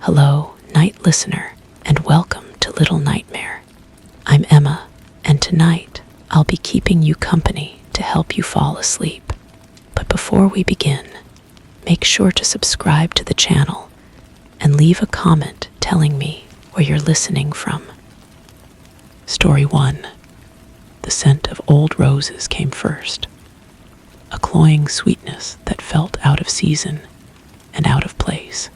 Hello, night listener, and welcome to Little Nightmare. I'm Emma, and tonight I'll be keeping you company to help you fall asleep. But before we begin, make sure to subscribe to the channel and leave a comment telling me where you're listening from. Story 1. The scent of old roses came first, a cloying sweetness that felt out of season and out of place.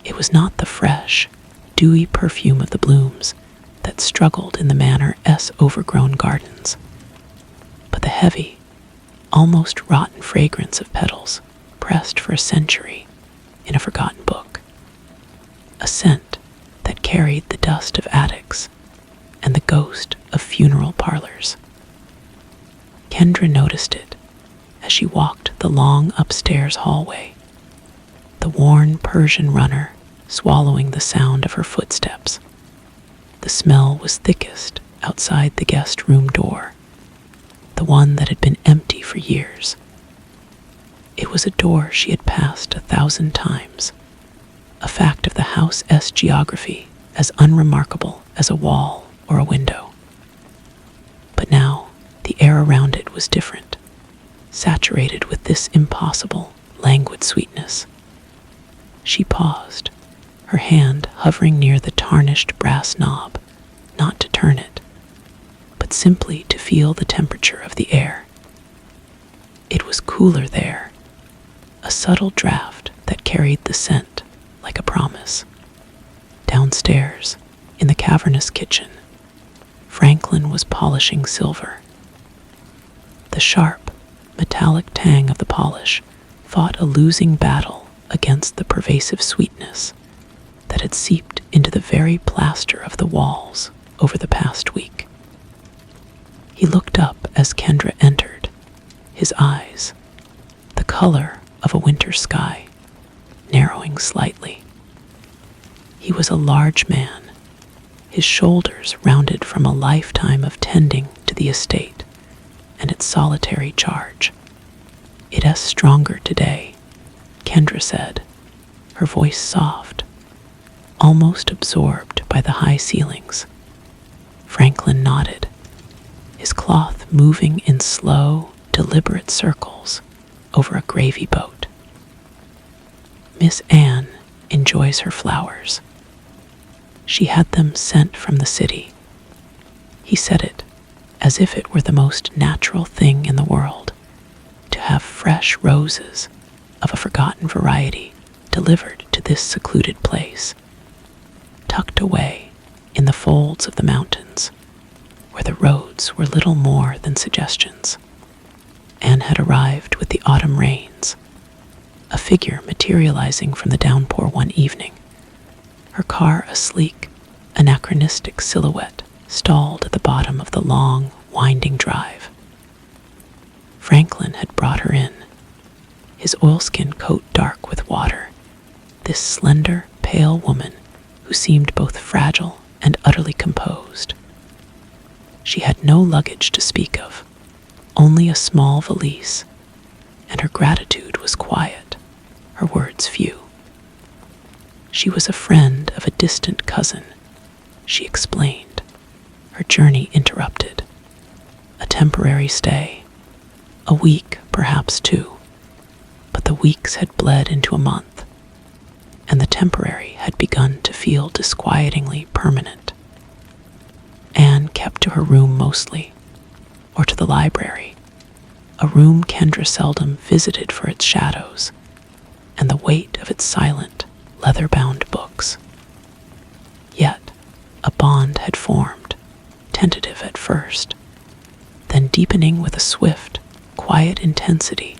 It was not the fresh, dewy perfume of the blooms that struggled in the Manor's overgrown gardens, but the heavy, almost rotten fragrance of petals pressed for a century in a forgotten book, a scent that carried the dust of attics and the ghost of funeral parlors. Kendra noticed it as she walked the long upstairs hallway, the worn Persian runner swallowing the sound of her footsteps. The smell was thickest outside the guest room door, the one that had been empty for years. It was a door she had passed 1,000 times, a fact of the house's geography as unremarkable as a wall or a window. But now the air around it was different, saturated with this impossible, languid sweetness. She paused, her hand hovering near the tarnished brass knob, not to turn it, but simply to feel the temperature of the air. It was cooler there, a subtle draft that carried the scent like a promise. Downstairs, in the cavernous kitchen, Franklin was polishing silver. The sharp, metallic tang of the polish fought a losing battle against the pervasive sweetness that had seeped into the very plaster of the walls over the past week. He looked up as Kendra entered, his eyes, the color of a winter sky, narrowing slightly. He was a large man, his shoulders rounded from a lifetime of tending to the estate and its solitary charge. "It is stronger today," Kendra said, her voice soft, almost absorbed by the high ceilings. Franklin nodded, his cloth moving in slow, deliberate circles over a gravy boat. "Miss Anne enjoys her flowers. She had them sent from the city." He said it as if it were the most natural thing in the world to have fresh roses of a forgotten variety delivered to this secluded place, tucked away in the folds of the mountains, where the roads were little more than suggestions. Anne had arrived with the autumn rains, a figure materializing from the downpour one evening, her car a sleek, anachronistic silhouette stalled at the bottom of the long, winding drive. Franklin had brought her in, his oilskin coat dark with water, this slender, pale woman who seemed both fragile and utterly composed. She had no luggage to speak of, only a small valise, and her gratitude was quiet, her words few. She was a friend of a distant cousin, she explained, her journey interrupted. A temporary stay, a week, perhaps 2. But the weeks had bled into a month, and the temporary had begun to feel disquietingly permanent. Anne kept to her room mostly, or to the library, a room Kendra seldom visited for its shadows and the weight of its silent, leather-bound books. Yet a bond had formed, tentative at first, then deepening with a swift, quiet intensity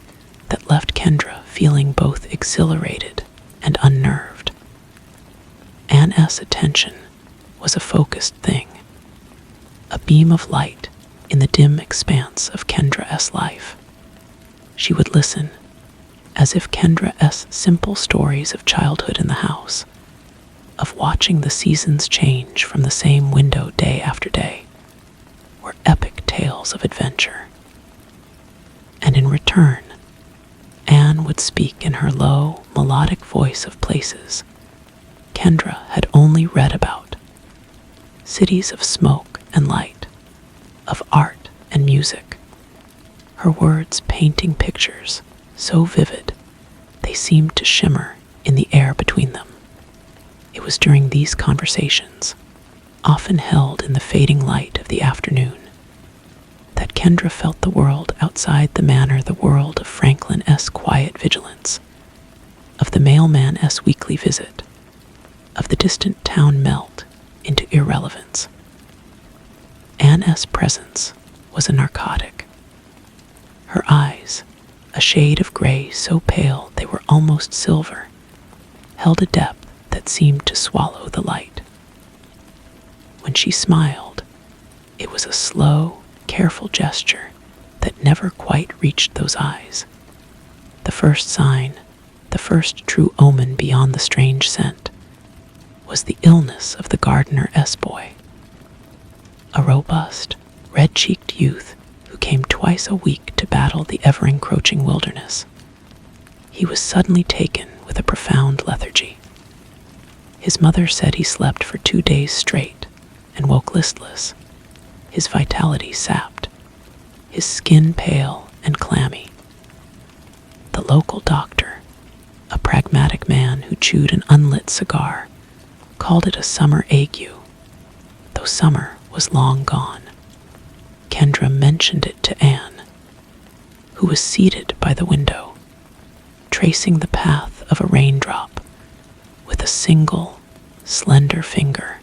that left Kendra feeling both exhilarated and unnerved. Anne's attention was a focused thing, a beam of light in the dim expanse of Kendra's life. She would listen, as if Kendra's simple stories of childhood in the house, of watching the seasons change from the same window day after day, were epic tales of adventure. And in return, Anne would speak in her low, melodic voice of places Kendra had only read about. Cities of smoke and light, of art and music. Her words painting pictures so vivid they seemed to shimmer in the air between them. It was during these conversations, often held in the fading light of the afternoon, that Kendra felt the world outside the manor, the world of Franklin S. quiet vigilance, of the mailman S. weekly visit, of the distant town melt into irrelevance. Anne S. presence was a narcotic. Her eyes, a shade of gray so pale they were almost silver, held a depth that seemed to swallow the light. When she smiled, it was a slow, careful gesture that never quite reached those eyes. The first sign, the first true omen beyond the strange scent, was the illness of the gardener S-boy. A robust, red-cheeked youth who came twice a week to battle the ever-encroaching wilderness. He was suddenly taken with a profound lethargy. His mother said he slept for 2 days straight and woke listless, his vitality sapped, his skin pale and clammy. The local doctor, a pragmatic man who chewed an unlit cigar, called it a summer ague, though summer was long gone. Kendra mentioned it to Anne, who was seated by the window, tracing the path of a raindrop with a single, slender finger.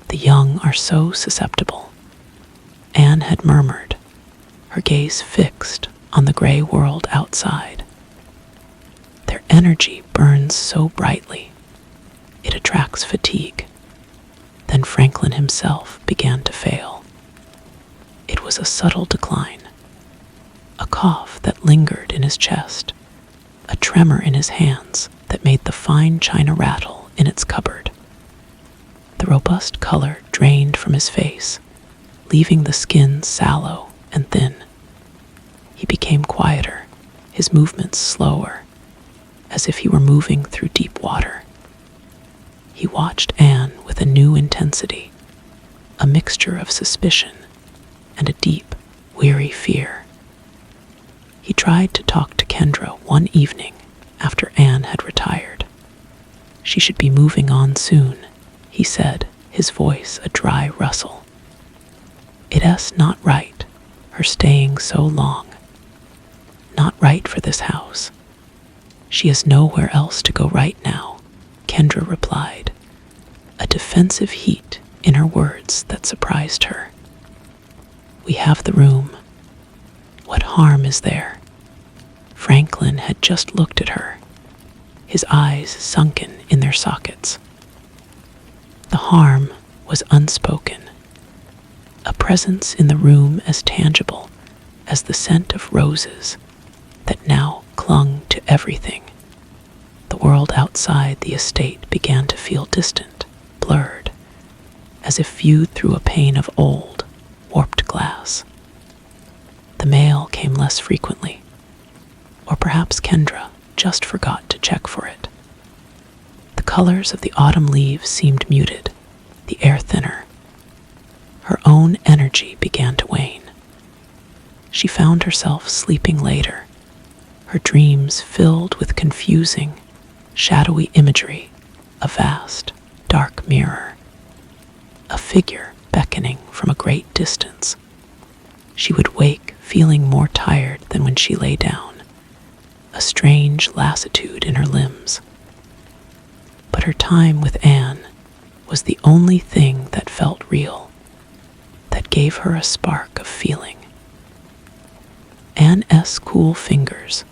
The young are so susceptible, Anne had murmured, her gaze fixed on the gray world outside. Their energy burns so brightly, it attracts fatigue. Then Franklin himself began to fail. It was a subtle decline, a cough that lingered in his chest, a tremor in his hands that made the fine china rattle in its cupboard. The robust color drained from his face, leaving the skin sallow and thin. He became quieter, his movements slower, as if he were moving through deep water. He watched Anne with a new intensity, a mixture of suspicion and a deep, weary fear. He tried to talk to Kendra one evening after Anne had retired. She should be moving on soon, he said, his voice a dry rustle. It's not right, her staying so long. Not right for this house. She has nowhere else to go right now, Kendra replied, a defensive heat in her words that surprised her. We have the room. What harm is there? Franklin had just looked at her, his eyes sunken in their sockets. The harm was unspoken, a presence in the room as tangible as the scent of roses that now clung to everything. The world outside the estate began to feel distant, blurred, as if viewed through a pane of old, warped glass. The mail came less frequently, or perhaps Kendra just forgot to check for it. The colors of the autumn leaves seemed muted, the air thinner. Her own energy began to wane. She found herself sleeping later, her dreams filled with confusing, shadowy imagery, a vast, dark mirror, a figure beckoning from a great distance. She would wake feeling more tired than when she lay down, a strange lassitude in her limbs. But her time with Anne was the only thing that felt real, that gave her a spark of feeling. Anne's cool fingers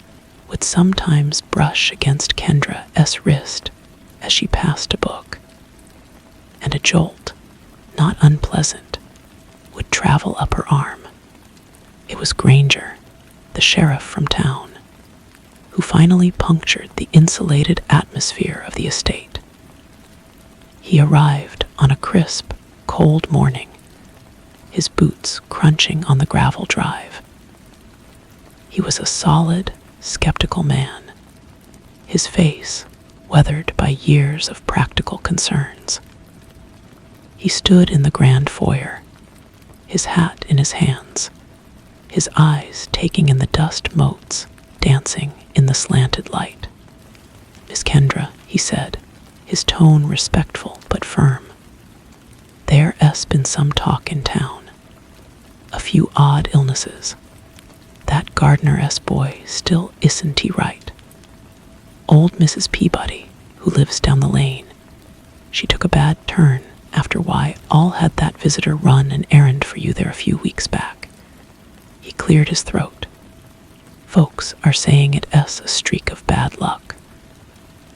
would sometimes brush against Kendra's wrist as she passed a book, and a jolt, not unpleasant, would travel up her arm. It was Granger, the sheriff from town, who finally punctured the insulated atmosphere of the estate. He arrived on a crisp, cold morning, his boots crunching on the gravel drive. He was a solid, skeptical man, his face weathered by years of practical concerns. He stood in the grand foyer, his hat in his hands, his eyes taking in the dust motes dancing in the slanted light. "Miss Kendra," he said, his tone respectful but firm. "There's been some talk in town. A few odd illnesses. That Gardner-S boy still isn't he right? Old Mrs. Peabody, who lives down the lane, she took a bad turn after why all had that visitor run an errand for you there a few weeks back." He cleared his throat. "Folks are saying it's a streak of bad luck.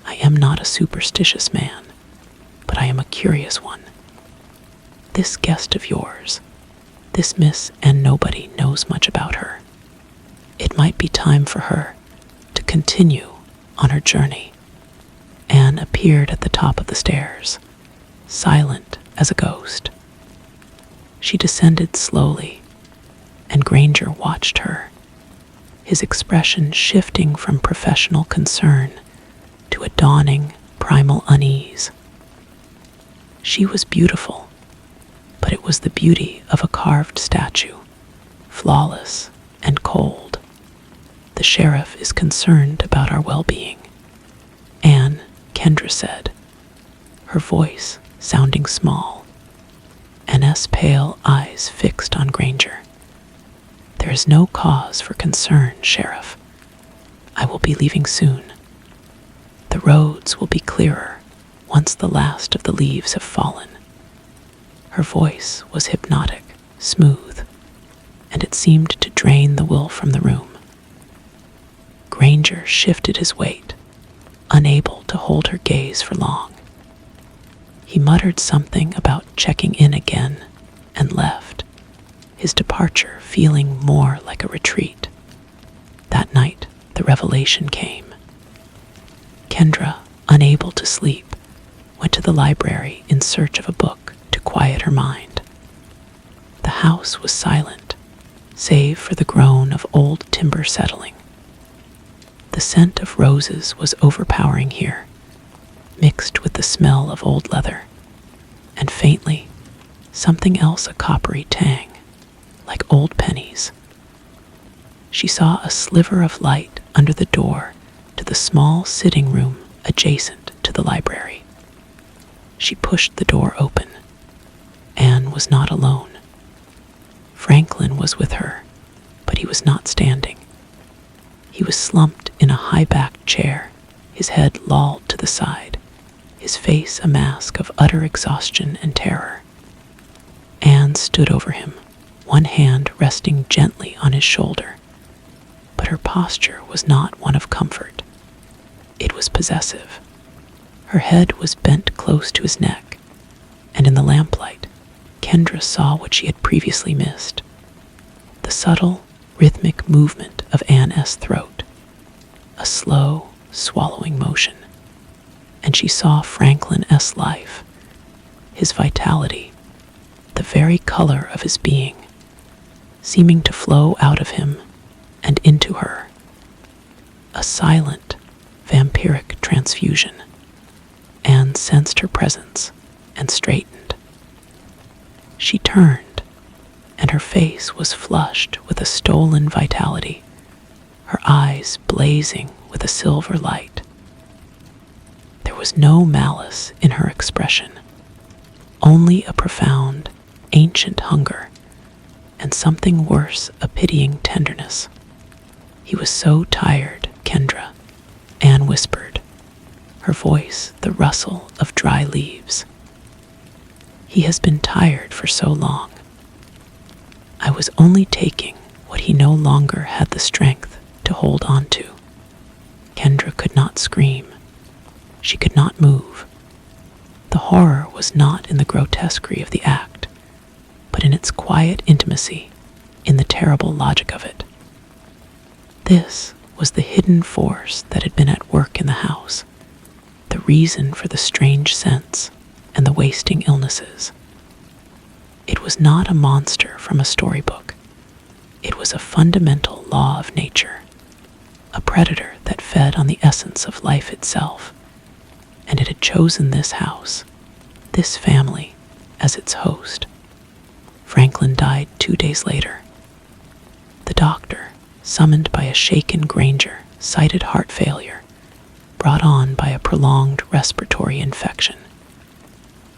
I am not a superstitious man, but I am a curious one. This guest of yours, this Miss and nobody knows much about her. It might be time for her to continue on her journey." Anne appeared at the top of the stairs, silent as a ghost. She descended slowly, and Granger watched her, his expression shifting from professional concern to a dawning primal unease. She was beautiful, but it was the beauty of a carved statue, flawless and cold. "The sheriff is concerned about our well-being," Anne Kendra said, her voice sounding small, Anne's pale eyes fixed on Granger. "There is no cause for concern, Sheriff. I will be leaving soon. The roads will be clearer once the last of the leaves have fallen." Her voice was hypnotic, smooth, and it seemed to drain the will from the room. Granger shifted his weight, unable to hold her gaze for long. He muttered something about checking in again and left, his departure feeling more like a retreat. That night, the revelation came. Kendra, unable to sleep, went to the library in search of a book to quiet her mind. The house was silent, save for the groan of old timber settling. The scent of roses was overpowering here, mixed with the smell of old leather, and faintly, something else, a coppery tang, like old pennies. She saw a sliver of light under the door to the small sitting room adjacent to the library. She pushed the door open. Anne was not alone. Franklin was with her, but he was not standing. He was slumped in a high-backed chair, his head lolled to the side, his face a mask of utter exhaustion and terror. Anne stood over him, one hand resting gently on his shoulder, but her posture was not one of comfort. It was possessive. Her head was bent close to his neck, and in the lamplight, Kendra saw what she had previously missed: the subtle, rhythmic movement of Anne's throat, a slow, swallowing motion, and she saw Franklin's life, his vitality, the very color of his being, seeming to flow out of him and into her. A silent, vampiric transfusion. Anne sensed her presence and straightened. She turned, and her face was flushed with a stolen vitality, her eyes blazing with a silver light. There was no malice in her expression, only a profound, ancient hunger, and something worse, a pitying tenderness. "He was so tired, Kendra," Anne whispered, her voice the rustle of dry leaves. "He has been tired for so long. I was only taking what he no longer had the strength to hold on to." Kendra could not scream. She could not move. The horror was not in the grotesquerie of the act, but in its quiet intimacy, in the terrible logic of it. This was the hidden force that had been at work in the house, the reason for the strange scents and the wasting illnesses. It was not a monster from a storybook. It was a fundamental law of nature, a predator that fed on the essence of life itself, chosen this house, this family, as its host. Franklin died 2 days later. The doctor, summoned by a shaken Granger, cited heart failure, brought on by a prolonged respiratory infection.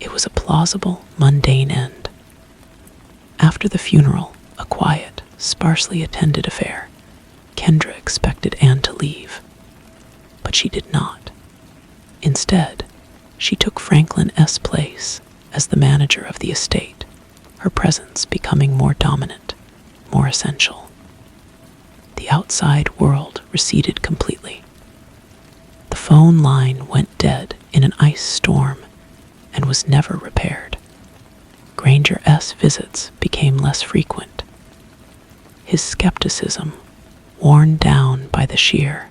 It was a plausible, mundane end. After the funeral, a quiet, sparsely attended affair, Kendra expected Anne to leave, but she did not. Instead, she took Franklin S. place as the manager of the estate, her presence becoming more dominant, more essential. The outside world receded completely. The phone line went dead in an ice storm and was never repaired. Granger S. visits became less frequent. His skepticism, worn down by the sheer,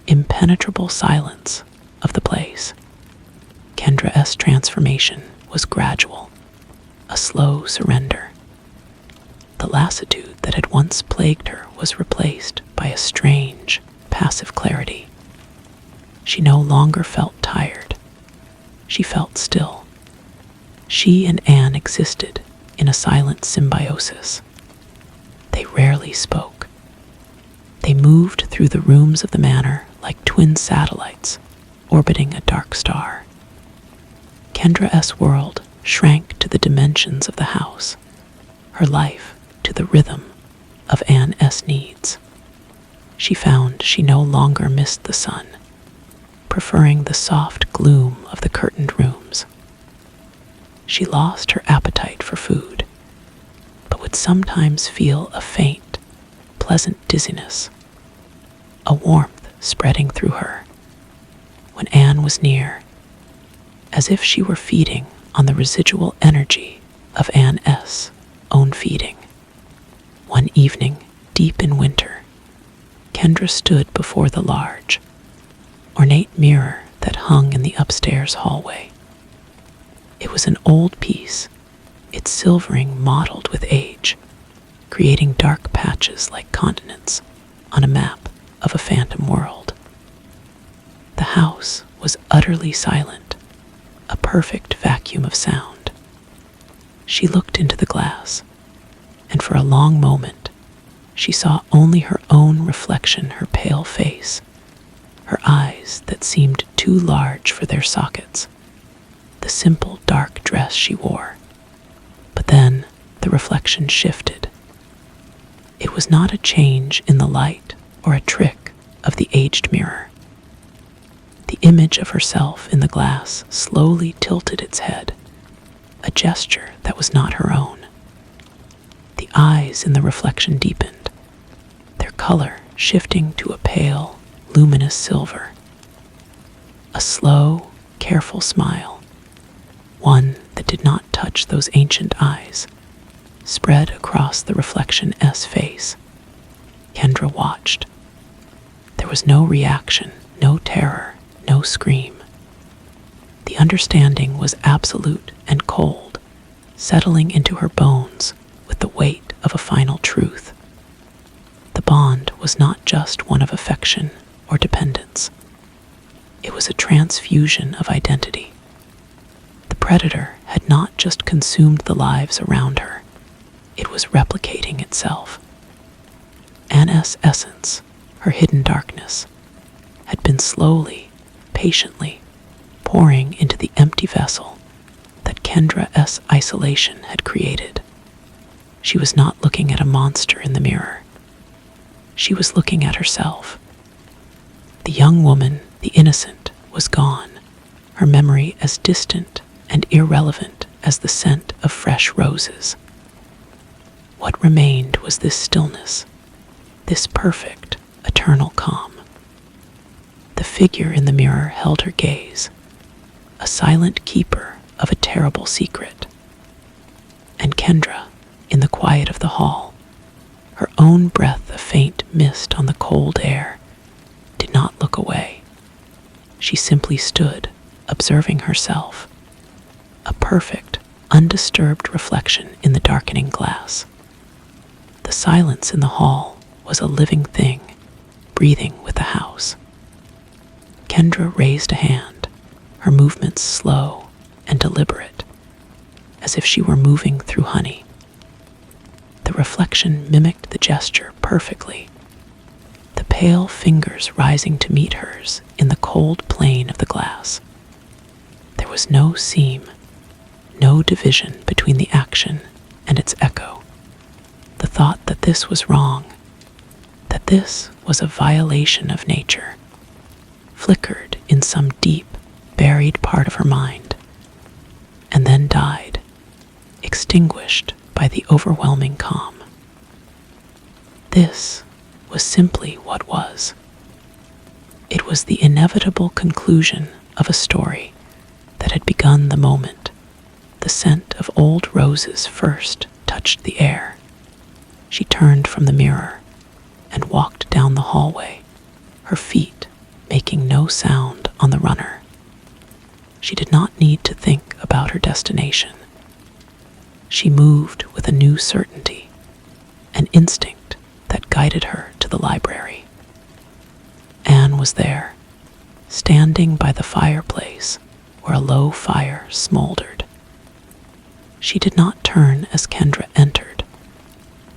impenetrable silence of the place. Kendra S.'s transformation was gradual, a slow surrender. The lassitude that had once plagued her was replaced by a strange, passive clarity. She no longer felt tired. She felt still. She and Anne existed in a silent symbiosis. They rarely spoke. They moved through the rooms of the manor like twin satellites orbiting a dark star. Kendra S.'s world shrank to the dimensions of the house, her life to the rhythm of Anne S. needs. She found she no longer missed the sun, preferring the soft gloom of the curtained rooms. She lost her appetite for food, but would sometimes feel a faint, pleasant dizziness, a warmth spreading through her when Anne was near, as if she were feeding on the residual energy of Anne S.'s own feeding. One evening, deep in winter, Kendra stood before the large, ornate mirror that hung in the upstairs hallway. It was an old piece, its silvering mottled with age, creating dark patches like continents on a map of a phantom world. The house was utterly silent, a perfect vacuum of sound. She looked into the glass, and for a long moment, she saw only her own reflection, her pale face, her eyes that seemed too large for their sockets, the simple dark dress she wore. But then the reflection shifted. It was not a change in the light or a trick of the aged mirror. The image of herself in the glass slowly tilted its head, a gesture that was not her own. The eyes in the reflection deepened, their color shifting to a pale, luminous silver. A slow, careful smile, one that did not touch those ancient eyes, spread across the reflection S face. Kendra watched. There was no reaction, no terror, no scream. The understanding was absolute and cold, settling into her bones with the weight of a final truth. The bond was not just one of affection or dependence. It was a transfusion of identity. The predator had not just consumed the lives around her, it was replicating itself. Anna's essence, her hidden darkness, had been slowly, patiently pouring into the empty vessel that Kendra's isolation had created. She was not looking at a monster in the mirror. She was looking at herself. The young woman, the innocent, was gone, her memory as distant and irrelevant as the scent of fresh roses. What remained was this stillness, this perfect, eternal calm. The figure in the mirror held her gaze, a silent keeper of a terrible secret. And Kendra, in the quiet of the hall, her own breath of faint mist on the cold air, did not look away. She simply stood, observing herself, a perfect, undisturbed reflection in the darkening glass. The silence in the hall was a living thing, breathing with the house. Kendra raised a hand, her movements slow and deliberate, as if she were moving through honey. The reflection mimicked the gesture perfectly, the pale fingers rising to meet hers in the cold plane of the glass. There was no seam, no division between the action and its echo. The thought that this was wrong, that this was a violation of nature, flickered in some deep, buried part of her mind, and then died, extinguished by the overwhelming calm. This was simply what was. It was the inevitable conclusion of a story that had begun the moment the scent of old roses first touched the air. She turned from the mirror and walked down the hallway, her feet making no sound on the runner. She did not need to think about her destination. She moved with a new certainty, an instinct that guided her to the library. Anne was there, standing by the fireplace where a low fire smoldered. She did not turn as Kendra entered,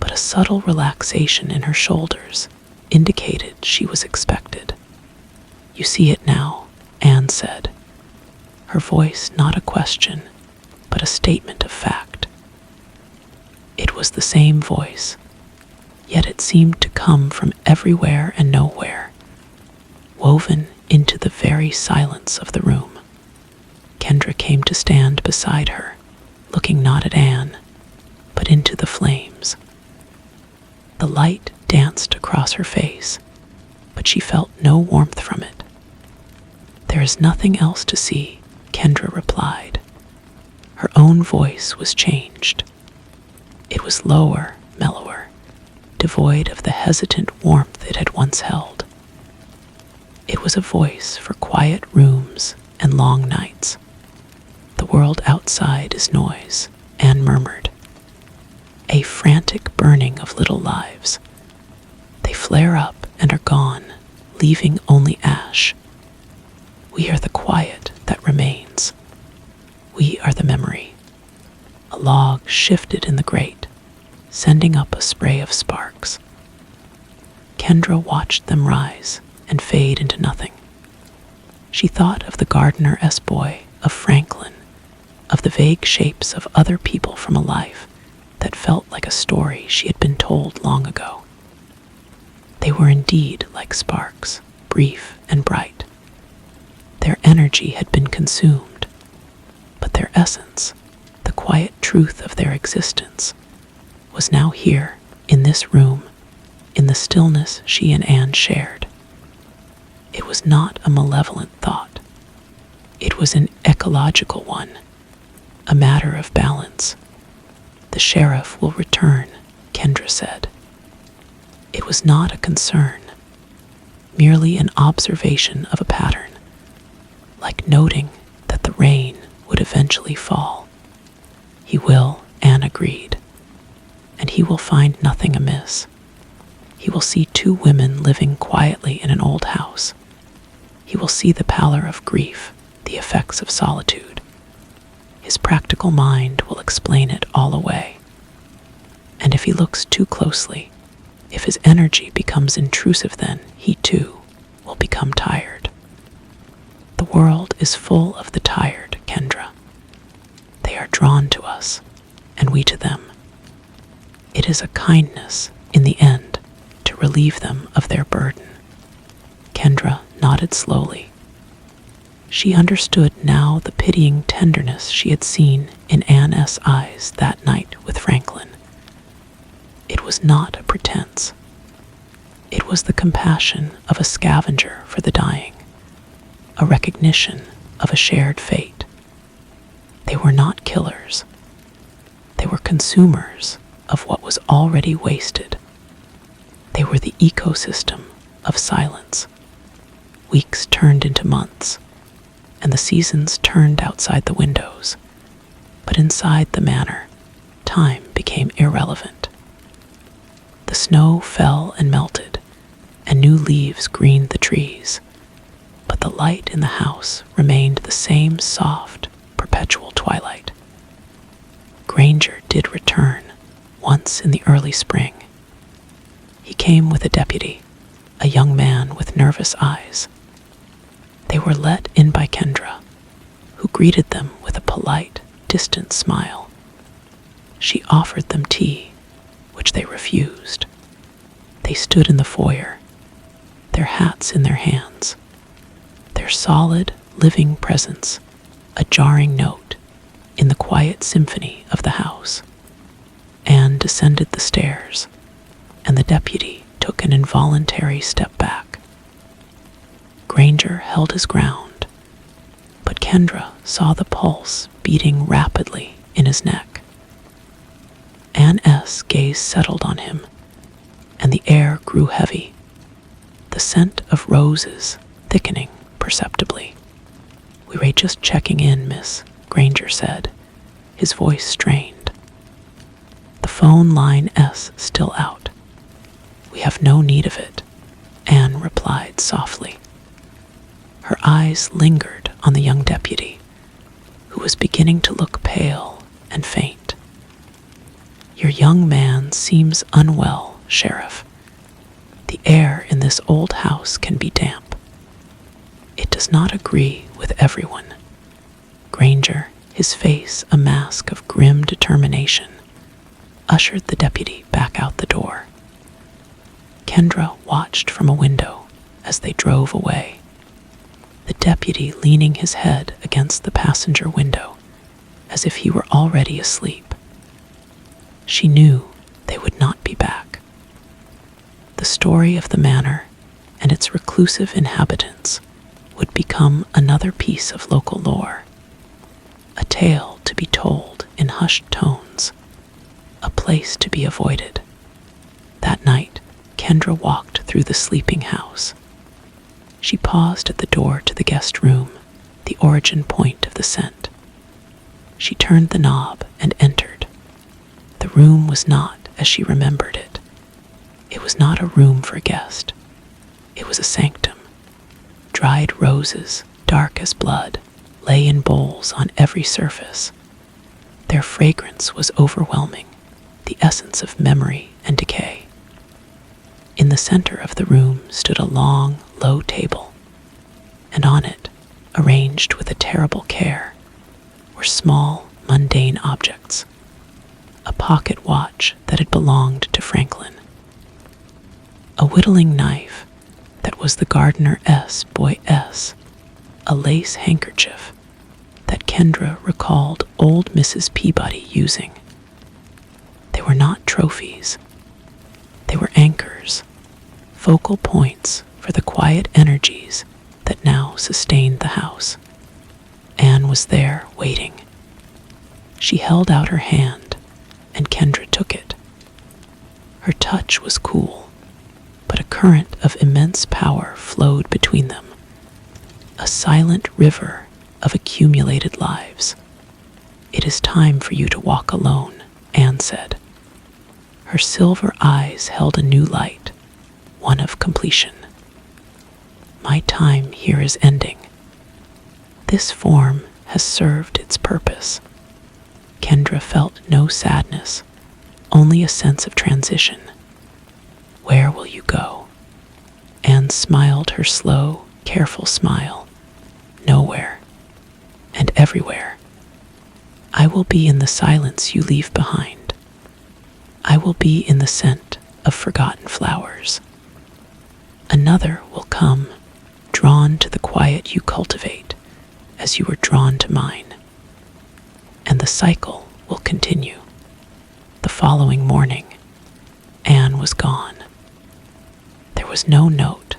but a subtle relaxation in her shoulders indicated she was expected. "You see it now," Anne said, her voice not a question, but a statement of fact. It was the same voice, yet it seemed to come from everywhere and nowhere, woven into the very silence of the room. Kendra came to stand beside her, looking not at Anne, but into the flames. The light danced across her face, but she felt no warmth from it. "There is nothing else to see," Kendra replied. Her own voice was changed. It was lower, mellower, devoid of the hesitant warmth it had once held. It was a voice for quiet rooms and long nights. "The world outside is noise," Anne murmured. "A frantic burning of little lives. They flare up and are gone, leaving only ash. We are the quiet that remains. We are the memory." A log shifted in the grate, sending up a spray of sparks. Kendra watched them rise and fade into nothing. She thought of the gardener-esque boy, of Franklin, of the vague shapes of other people from a life that felt like a story she had been told long ago. They were indeed like sparks, brief and bright. Their energy had been consumed, but their essence, the quiet truth of their existence, was now here, in this room, in the stillness she and Anne shared. It was not a malevolent thought. It was an ecological one, a matter of balance. "The sheriff will return," Kendra said. It was not a concern, merely an observation of a pattern, like noting that the rain would eventually fall. "He will," Anne agreed, "and he will find nothing amiss. He will see two women living quietly in an old house. He will see the pallor of grief, the effects of solitude. His practical mind will explain it all away. And if he looks too closely, if his energy becomes intrusive, then he too will become tired. The world is full of the tired, Kendra. They are drawn to us, and we to them. It is a kindness, in the end, to relieve them of their burden." Kendra nodded slowly. She understood now the pitying tenderness she had seen in Anne's eyes that night with Franklin. It was not a pretense. It was the compassion of a scavenger for the dying, a recognition of a shared fate. They were not killers. They were consumers of what was already wasted. They were the ecosystem of silence. Weeks turned into months, and the seasons turned outside the windows. But inside the manor, time became irrelevant. The snow fell and melted, and new leaves greened the trees. but the light in the house remained the same soft, perpetual twilight. Granger did return, once in the early spring. He came with a deputy, a young man with nervous eyes. They were let in by Kendra, who greeted them with a polite, distant smile. She offered them tea, which they refused. They stood in the foyer, their hats in their hands, their solid, living presence a jarring note in the quiet symphony of the house. Anne descended the stairs, and the deputy took an involuntary step back. Granger held his ground, but Kendra saw the pulse beating rapidly in his neck. Anne S. gaze settled on him, and the air grew heavy, the scent of roses thickening perceptibly. "We were just checking in, miss," Granger said, his voice strained. "The phone line S still out." "We have no need of it," Anne replied softly. Her eyes lingered on the young deputy, who was beginning to look pale and faint. "Your young man seems unwell, Sheriff. The air in this old house can be damp. It does not agree with everyone." Granger, his face a mask of grim determination, ushered the deputy back out the door. Kendra watched from a window as they drove away, the deputy leaning his head against the passenger window as if he were already asleep. She knew they would not be back. The story of the manor and its reclusive inhabitants would become another piece of local lore, a tale to be told in hushed tones, a place to be avoided. That night, Kendra walked through the sleeping house. She paused at the door to the guest room, the origin point of the scent. She turned the knob and entered. The room was not as she remembered it. It was not a room for a guest. It was a sanctum. Dried roses, dark as blood, lay in bowls on every surface. Their fragrance was overwhelming, the essence of memory and decay. In the center of the room stood a long, low table, and on it, arranged with a terrible care, were small, mundane objects. A pocket watch that had belonged to Franklin, a whittling knife that was the gardener S. Boy S., a lace handkerchief that Kendra recalled old Mrs. Peabody using. They were not trophies. They were anchors, focal points for the quiet energies that now sustained the house. Anne was there, waiting. She held out her hand, and Kendra took it. Her touch was cool, but a current of immense power flowed between them, a silent river of accumulated lives. "It is time for you to walk alone," Anne said. Her silver eyes held a new light, one of completion. "My time here is ending. This form has served its purpose." Kendra felt no sadness, only a sense of transition. "Where will you go?" Anne smiled her slow, careful smile. "Nowhere, and everywhere. I will be in the silence you leave behind. I will be in the scent of forgotten flowers. Another will come, drawn to the quiet you cultivate, as you were drawn to mine. And the cycle will continue." The following morning, Anne was gone. There was no note,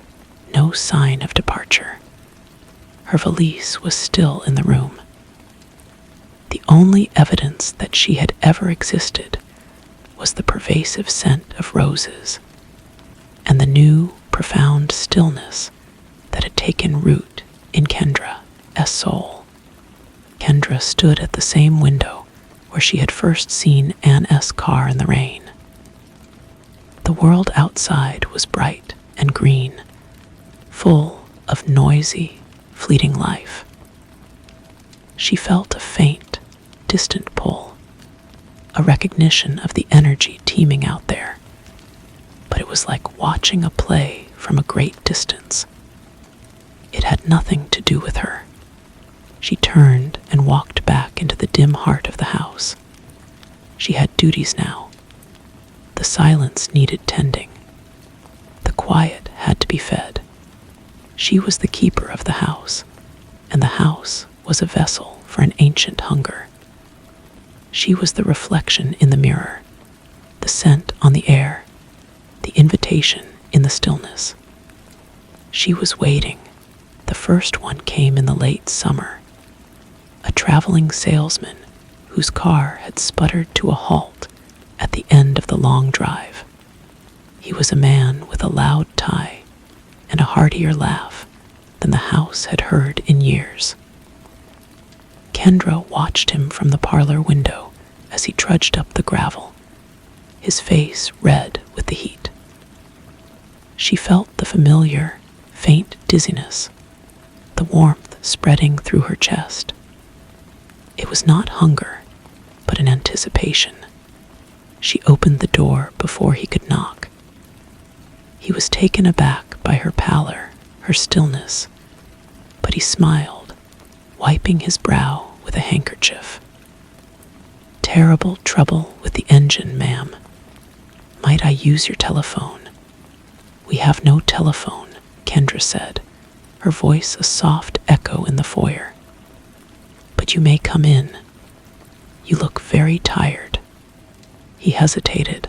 no sign of departure. Her valise was still in the room. The only evidence that she had ever existed was the pervasive scent of roses and the new, profound stillness that had taken root in Kendra's soul. Kendra stood at the same window where she had first seen Anne S. car in the rain. The world outside was bright and green, full of noisy, fleeting life. She felt a faint, distant pull, a recognition of the energy teeming out there. But it was like watching a play from a great distance. It had nothing to do with her. She turned and walked back into the dim heart of the house. She had duties now. The silence needed tending. The quiet had to be fed. She was the keeper of the house, and the house was a vessel for an ancient hunger. She was the reflection in the mirror, the scent on the air, the invitation in the stillness. She was waiting. The first one came in the late summer. A traveling salesman whose car had sputtered to a halt at the end of the long drive. He was a man with a loud tie and a heartier laugh than the house had heard in years. Kendra watched him from the parlor window as he trudged up the gravel, his face red with the heat. She felt the familiar, faint dizziness, the warmth spreading through her chest. It was not hunger, but an anticipation. She opened the door before he could knock. He was taken aback by her pallor, her stillness, but he smiled, wiping his brow with a handkerchief. "Terrible trouble with the engine, ma'am. Might I use your telephone?" "We have no telephone," Kendra said, her voice a soft echo in the foyer. "But you may come in. You look very tired." He hesitated,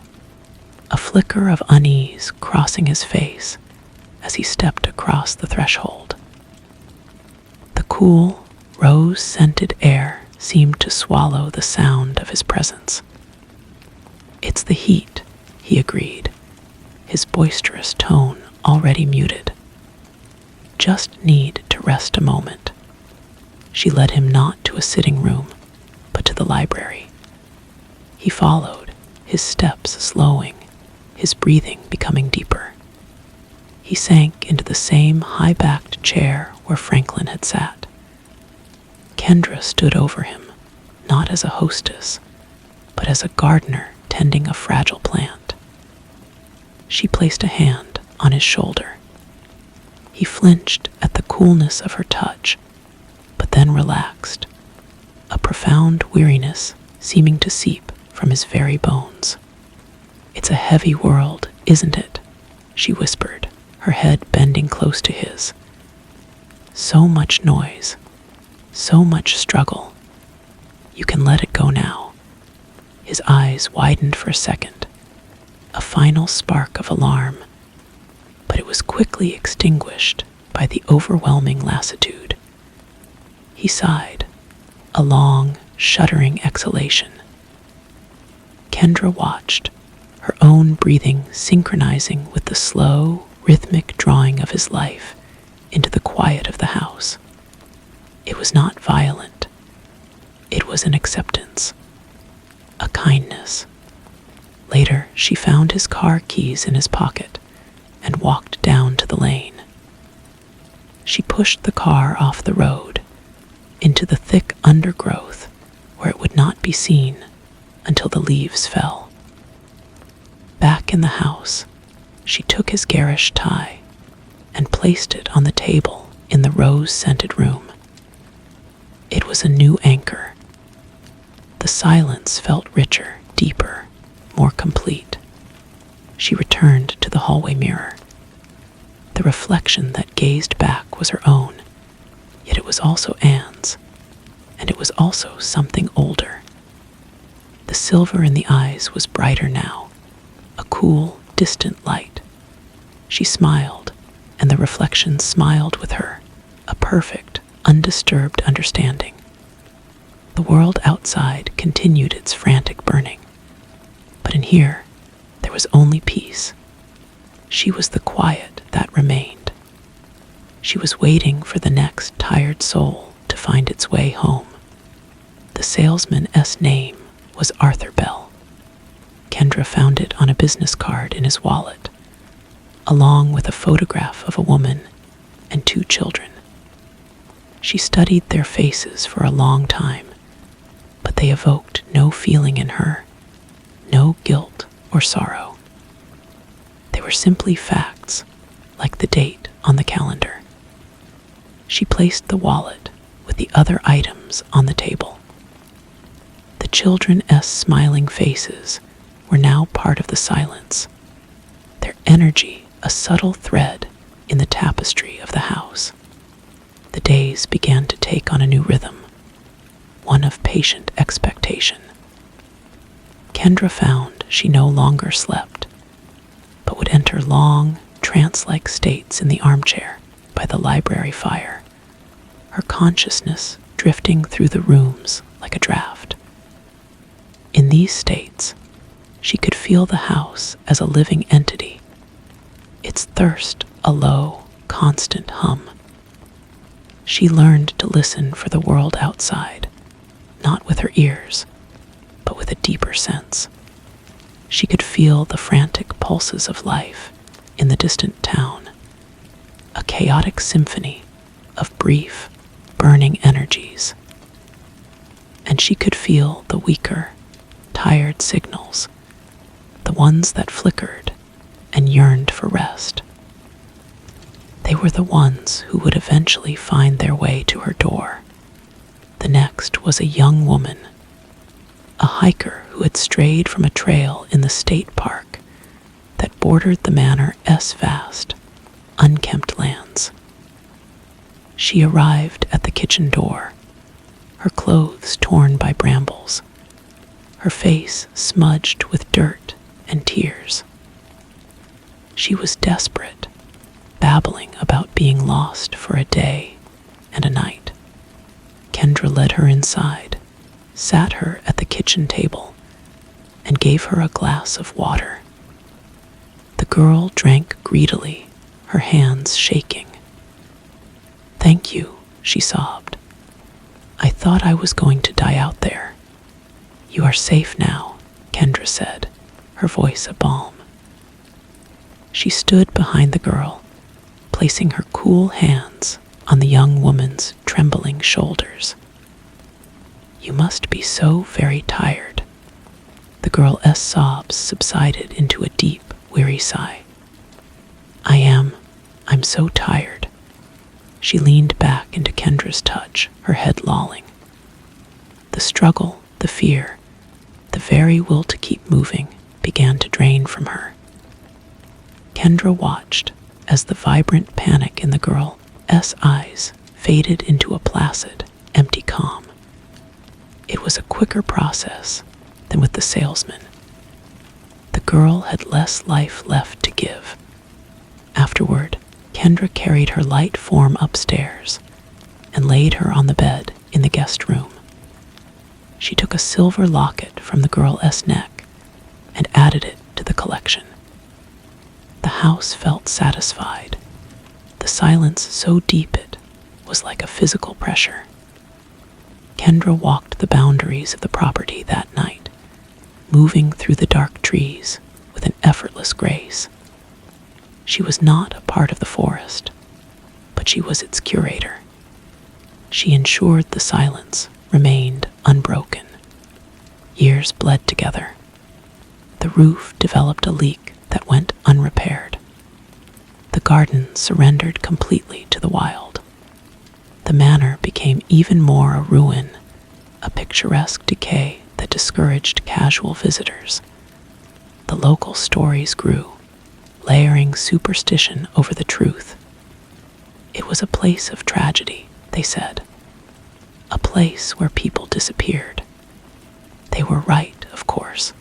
a flicker of unease crossing his face as he stepped across the threshold. The cool, rose-scented air seemed to swallow the sound of his presence. "It's the heat," he agreed, his boisterous tone already muted. "Just need to rest a moment." She led him not to a sitting room, but to the library. He followed, his steps slowing, his breathing becoming deeper. He sank into the same high-backed chair where Franklin had sat. Kendra stood over him, not as a hostess, but as a gardener tending a fragile plant. She placed a hand on his shoulder. He flinched at the coolness of her touch, but then relaxed, a profound weariness seeming to seep from his very bones. "It's a heavy world, isn't it?" she whispered, her head bending close to his. "So much noise, so much struggle. You can let it go now." His eyes widened for a second, a final spark of alarm, but it was quickly extinguished by the overwhelming lassitude. He sighed, a long, shuddering exhalation. Kendra watched, her own breathing synchronizing with the slow, rhythmic drawing of his life into the quiet of the house. It was not violent. It was an acceptance, a kindness. Later, she found his car keys in his pocket and walked down to the lane. She pushed the car off the road into the thick undergrowth where it would not be seen until the leaves fell. Back in the house, she took his garish tie and placed it on the table in the rose-scented room. It was a new anchor. The silence felt richer, deeper, more complete. She returned to the hallway mirror. The reflection that gazed back was her own, yet it was also Anne's, and it was also something older. The silver in the eyes was brighter now, a cool, distant light. She smiled, and the reflection smiled with her, a perfect, undisturbed understanding. The world outside continued its frantic burning, but in here, there was only peace. She was the quiet that remained. She was waiting for the next tired soul to find its way home. The salesman's name was Arthur Bell. Kendra found it on a business card in his wallet, along with a photograph of a woman and 2 children. She studied their faces for a long time, but they evoked no feeling in her, no guilt or sorrow. They were simply facts, like the date on the calendar. She placed the wallet with the other items on the table. The children's smiling faces were now part of the silence, their energy a subtle thread in the tapestry of the house. The days began to take on a new rhythm, one of patient expectation. Kendra found she no longer slept, but would enter long, trance-like states in the armchair by the library fire, her consciousness drifting through the rooms like a draft. In these states, she could feel the house as a living entity, its thirst a low, constant hum. She learned to listen for the world outside, not with her ears, but with a deeper sense. She could feel the frantic pulses of life in the distant town, a chaotic symphony of brief, burning energies. And she could feel the weaker, tired signals, the ones that flickered and yearned for rest. They were the ones who would eventually find their way to her door. The next was a young woman, a hiker who had strayed from a trail in the state park that bordered the manor's vast, unkempt lands. She arrived at the kitchen door, her clothes torn by brambles, her face smudged with dirt and tears. She was desperate, babbling about being lost for a day and a night. Kendra led her inside, sat her at the kitchen table, and gave her a glass of water. The girl drank greedily, her hands shaking. "Thank you," she sobbed. "I thought I was going to die out there." "You are safe now," Kendra said, her voice a balm. She stood behind the girl, placing her cool hands on the young woman's trembling shoulders. "You must be so very tired." The girl's sobs subsided into a deep, weary sigh. I'm so tired." She leaned back into Kendra's touch, her head lolling. The struggle, the fear, the very will to keep moving began to drain from her. Kendra watched as the vibrant panic in the girl's eyes faded into a placid, empty calm. It was a quicker process than with the salesman. The girl had less life left to give. Afterward, Kendra carried her light form upstairs and laid her on the bed in the guest room. She took a silver locket from the girl's neck and added it to the collection. The house felt satisfied. The silence so deep it was like a physical pressure. Kendra walked the boundaries of the property that night, moving through the dark trees with an effortless grace. She was not a part of the forest, but she was its curator. She ensured the silence remained unbroken. Years bled together. The roof developed a leak that went unrepaired. The garden surrendered completely to the wild. The manor became even more a ruin, a picturesque decay that discouraged casual visitors. The local stories grew, layering superstition over the truth. It was a place of tragedy, they said. A place where people disappeared. They were right, of course,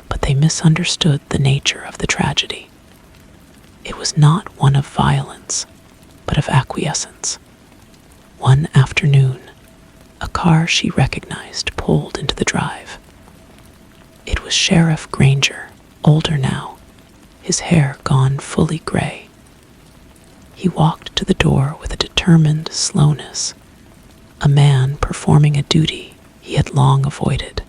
but they misunderstood the nature of the tragedy. It was not one of violence, but of acquiescence. One afternoon, a car she recognized pulled into the drive. It was Sheriff Granger, older now, his hair gone fully gray. He walked to the door with a determined slowness, a man performing a duty he had long avoided.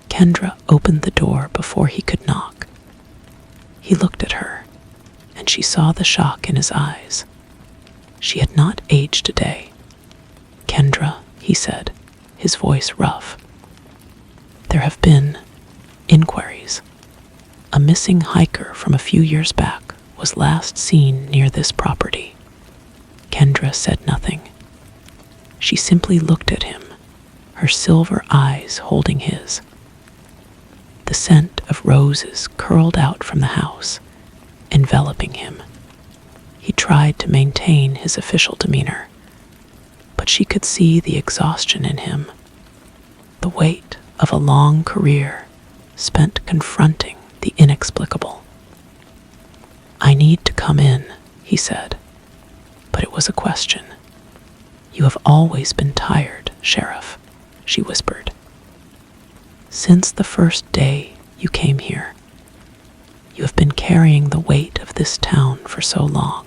Kendra opened the door before he could knock. He looked at her, and she saw the shock in his eyes. She had not aged a day, Kendra, he said, his voice rough. There have been inquiries. A missing hiker from a few years back was last seen near this property. Kendra said nothing. She simply looked at him, her silver eyes holding his. The scent of roses curled out from the house, enveloping him. He tried to maintain his official demeanor, but she could see the exhaustion in him, the weight of a long career spent confronting the inexplicable. "I need to come in," he said, but it was a question. "You have always been tired, Sheriff," she whispered. "Since the first day you came here. You have been carrying the weight of this town for so long."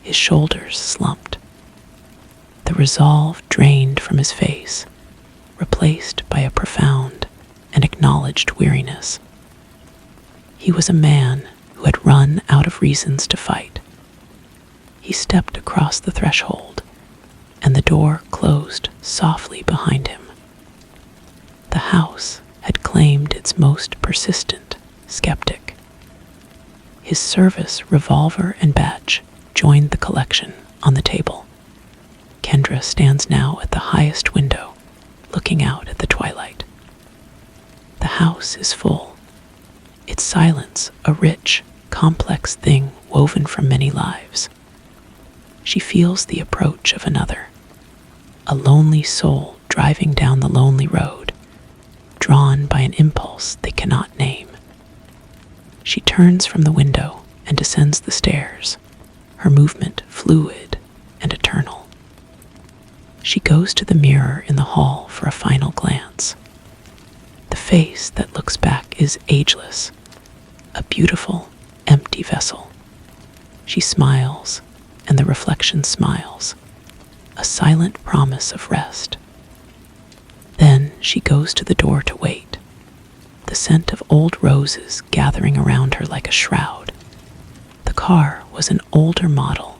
His shoulders slumped. The resolve drained from his face, replaced by a profound and acknowledged weariness. He was a man who had run out of reasons to fight. He stepped across the threshold, and the door closed softly behind him. The house had claimed its most persistent skeptic. His service revolver and badge joined the collection on the table. Kendra stands now at the highest window, looking out at the twilight. The house is full, its silence a rich, complex thing woven from many lives. She feels the approach of another, a lonely soul driving down the lonely road, drawn by an impulse they cannot name. She turns from the window and descends the stairs, her movement fluid and eternal. She goes to the mirror in the hall for a final glance. The face that looks back is ageless, a beautiful, empty vessel. She smiles, and the reflection smiles, a silent promise of rest. Then she goes to the door to wait, the scent of old roses gathering around her like a shroud. The car was an older model,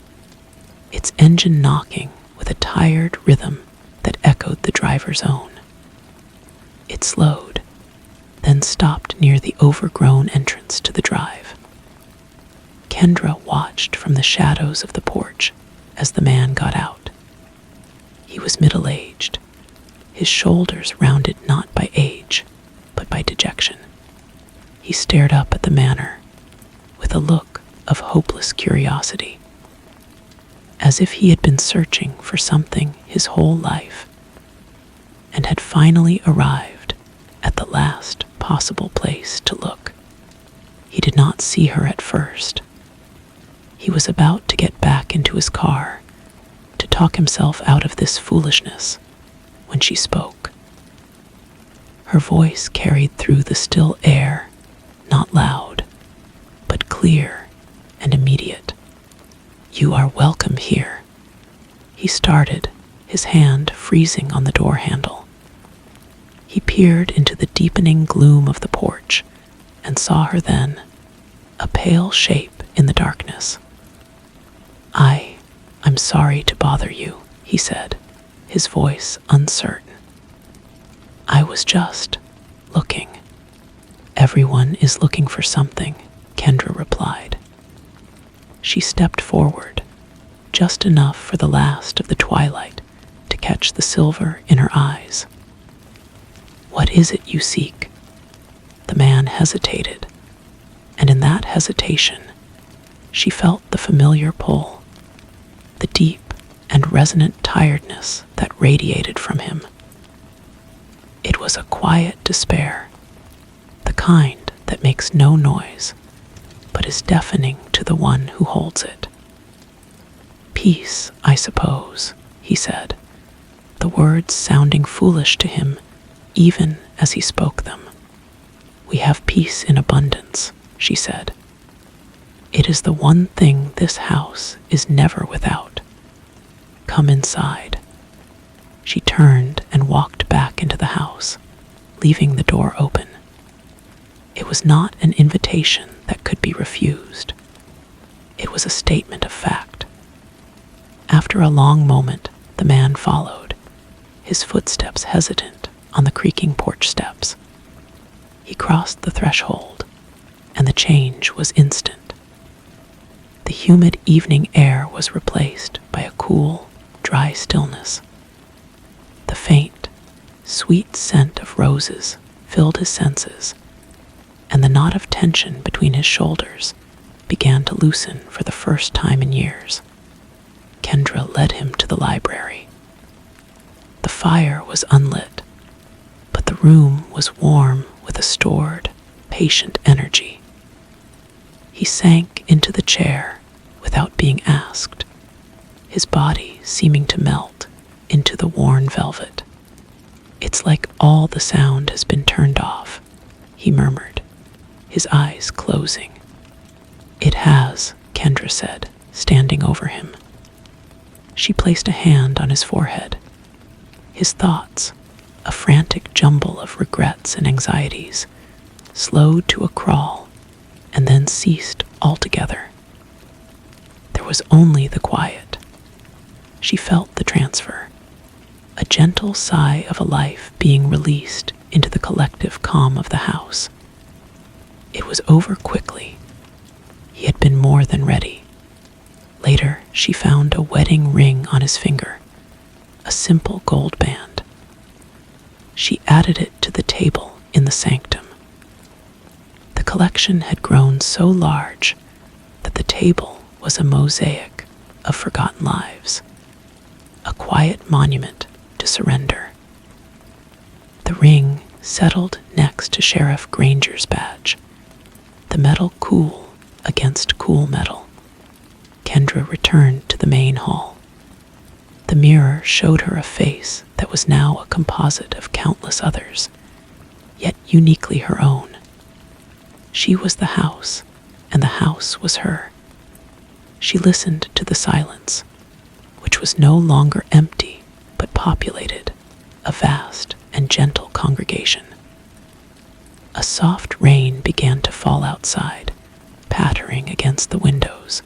its engine knocking with a tired rhythm that echoed the driver's own. It slowed, then stopped near the overgrown entrance to the drive. Kendra watched from the shadows of the porch as the man got out. He was middle-aged, his shoulders rounded not by age, but by dejection. He stared up at the manor with a look of hopeless curiosity, as if he had been searching for something his whole life and had finally arrived at the last possible place to look. He did not see her at first. He was about to get back into his car to talk himself out of this foolishness when she spoke. Her voice carried through the still air, not loud, but clear and immediate. "You are welcome here." He started, his hand freezing on the door handle. He peered into the deepening gloom of the porch and saw her then, a pale shape in the darkness. I'm sorry to bother you," he said, his voice uncertain. "I was just looking." "Everyone is looking for something," Kendra replied. She stepped forward, just enough for the last of the twilight to catch the silver in her eyes. "What is it you seek?" The man hesitated, and in that hesitation, she felt the familiar pull, the deep and resonant tiredness that radiated from him. It was a quiet despair, the kind that makes no noise, but is deafening to the one who holds it. "Peace, I suppose," he said, the words sounding foolish to him even as he spoke them. "We have peace in abundance," she said. "It is the one thing this house is never without. Come inside." She turned and walked back into the house, leaving the door open. It was not an invitation that could be refused. It was a statement of fact. After a long moment, The man followed, his footsteps hesitant on the creaking porch steps. He crossed the threshold, and the change was instant. The humid evening air was replaced by a cool, dry stillness. The faint, sweet scent of roses filled his senses, and the knot of tension between his shoulders began to loosen for the first time in years. Kendra led him to the library. The fire was unlit, but the room was warm with a stored, patient energy. He sank into the chair without being asked, his body seeming to melt into the worn velvet. "It's like all the sound has been turned off," he murmured, his eyes closing. "It has," Kendra said, standing over him. She placed a hand on his forehead. His thoughts, a frantic jumble of regrets and anxieties, slowed to a crawl and then ceased altogether. There was only the quiet. She felt the transfer, a gentle sigh of a life being released into the collective calm of the house. It was over quickly. He had been more than ready. Later, she found a wedding ring on his finger, a simple gold band. She added it to the table in the sanctum. The collection had grown so large that the table was a mosaic of forgotten lives, a quiet monument to surrender. The ring settled next to Sheriff Granger's badge, the metal cool against cool metal. Kendra returned to the main hall. The mirror showed her a face that was now a composite of countless others, yet uniquely her own. She was the house, and the house was her. She listened to the silence, which was no longer empty but populated, a vast and gentle congregation. A soft rain began to fall outside, pattering against the windows.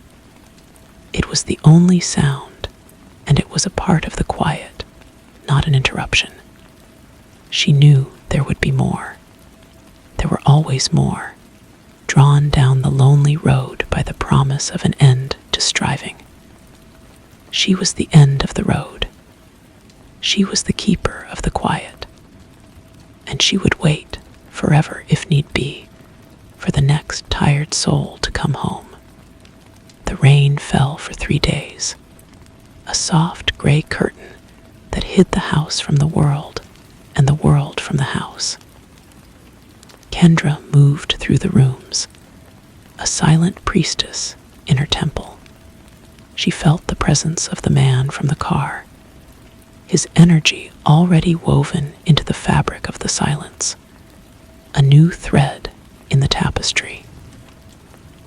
It was the only sound, and it was a part of the quiet, not an interruption. She knew there would be more. There were always more, drawn down the lonely road by the promise of an end to striving. She was the end of the road. She was the keeper of the quiet. And she would wait, forever if need be, for the next tired soul to come home. The rain fell for 3 days, a soft gray curtain that hid the house from the world and the world from the house. Kendra moved through the rooms, a silent priestess in her temple. She felt the presence of the man from the car, his energy already woven into the fabric of the silence, a new thread in the tapestry.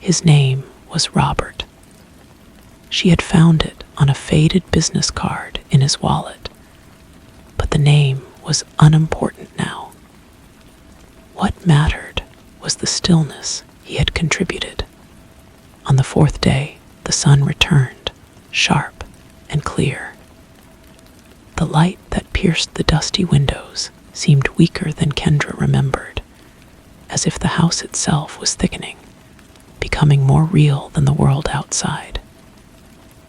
His name was Robert. She had found it on a faded business card in his wallet, but the name was unimportant now. What mattered was the stillness he had contributed. On the 4th day, the sun returned, sharp and clear. The light that pierced the dusty windows seemed weaker than Kendra remembered, as if the house itself was thickening, becoming more real than the world outside.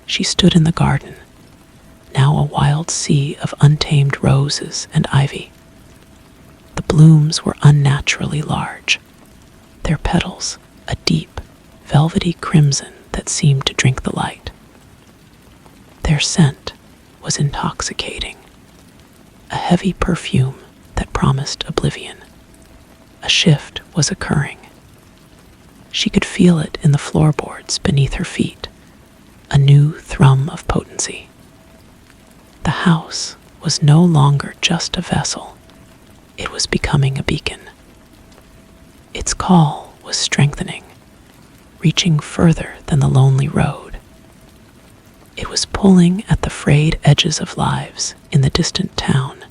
She stood in the garden, now a wild sea of untamed roses and ivy. The blooms were unnaturally large, their petals a deep, velvety crimson that seemed to drink the light. Their scent was intoxicating, a heavy perfume that promised oblivion. A shift was occurring. She could feel it in the floorboards beneath her feet, a new thrum of potency. The house was no longer just a vessel. It was becoming a beacon. Its call was strengthening, reaching further than the lonely road. It was pulling at the frayed edges of lives in the distant town,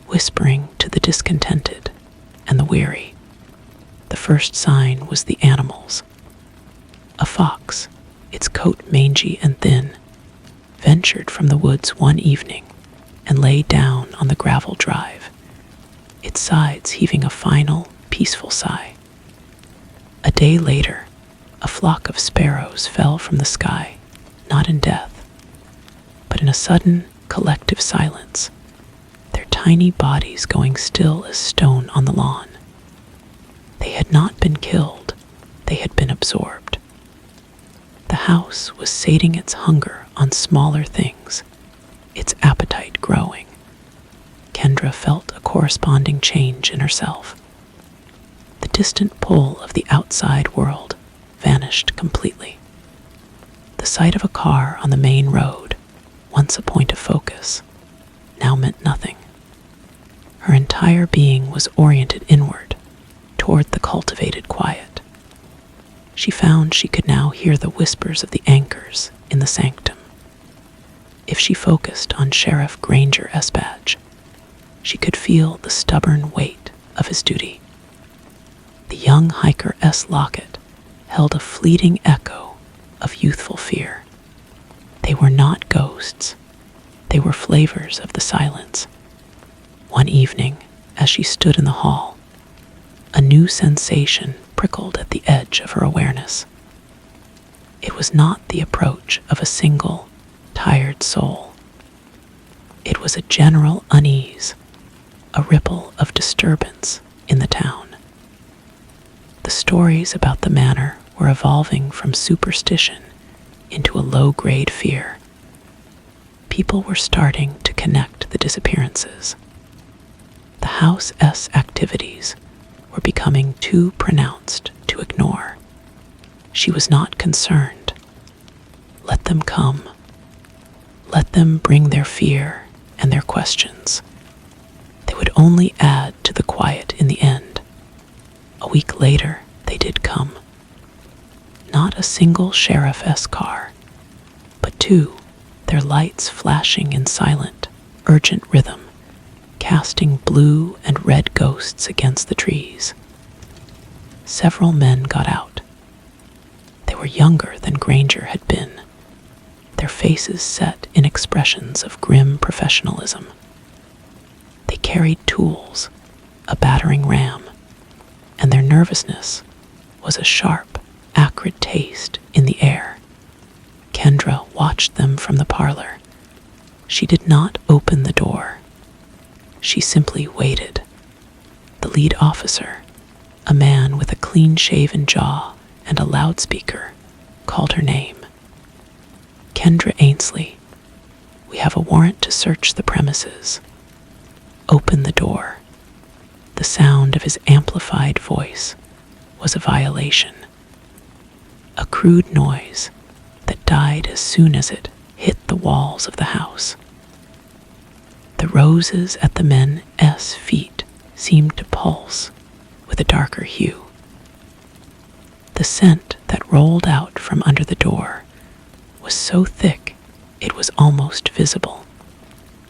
whispering to the discontented and the weary. The first sign was the animals. A fox, its coat mangy and thin, ventured from the woods one evening and lay down on the gravel drive, its sides heaving a final, peaceful sigh. A day later, a flock of sparrows fell from the sky, not in death, but in a sudden, collective silence, their tiny bodies going still as stone on the lawn. They had not been killed, they had been absorbed. The house was sating its hunger on smaller things, its appetite growing. Kendra felt a corresponding change in herself. The distant pull of the outside world vanished completely. The sight of a car on the main road, once a point of focus, now meant nothing. Her entire being was oriented inward, toward the cultivated quiet. She found she could now hear the whispers of the anchors in the sanctum. If she focused on Sheriff Granger Espage, she could feel the stubborn weight of his duty. The young hiker S. Lockett held a fleeting echo of youthful fear. They were not ghosts. They were flavors of the silence. One evening, as she stood in the hall, a new sensation prickled at the edge of her awareness. It was not the approach of a single, tired soul. It was a general unease, a ripple of disturbance in the town. The stories about the manor were evolving from superstition into a low-grade fear. People were starting to connect the disappearances. The House S activities were becoming too pronounced to ignore. She was not concerned. Let them come. Let them bring their fear and their questions. They would only add to the quiet in the end. A week later, they did come. Not a single Sheriff S car, but two, their lights flashing in silent, urgent rhythm, casting blue and red ghosts against the trees. Several men got out. They were younger than Granger had been, their faces set in expressions of grim professionalism. They carried tools, a battering ram, and their nervousness was a sharp, acrid taste in the air. Kendra watched them from the parlor. She did not open the door. She simply waited. The lead officer, a man with a clean-shaven jaw and a loudspeaker, called her name. Kendra Ainsley, we have a warrant to search the premises. Open the door. The sound of his amplified voice was a violation. A crude noise that died as soon as it hit the walls of the house. The roses at the men's feet seemed to pulse with a darker hue. The scent that rolled out from under the door was so thick it was almost visible.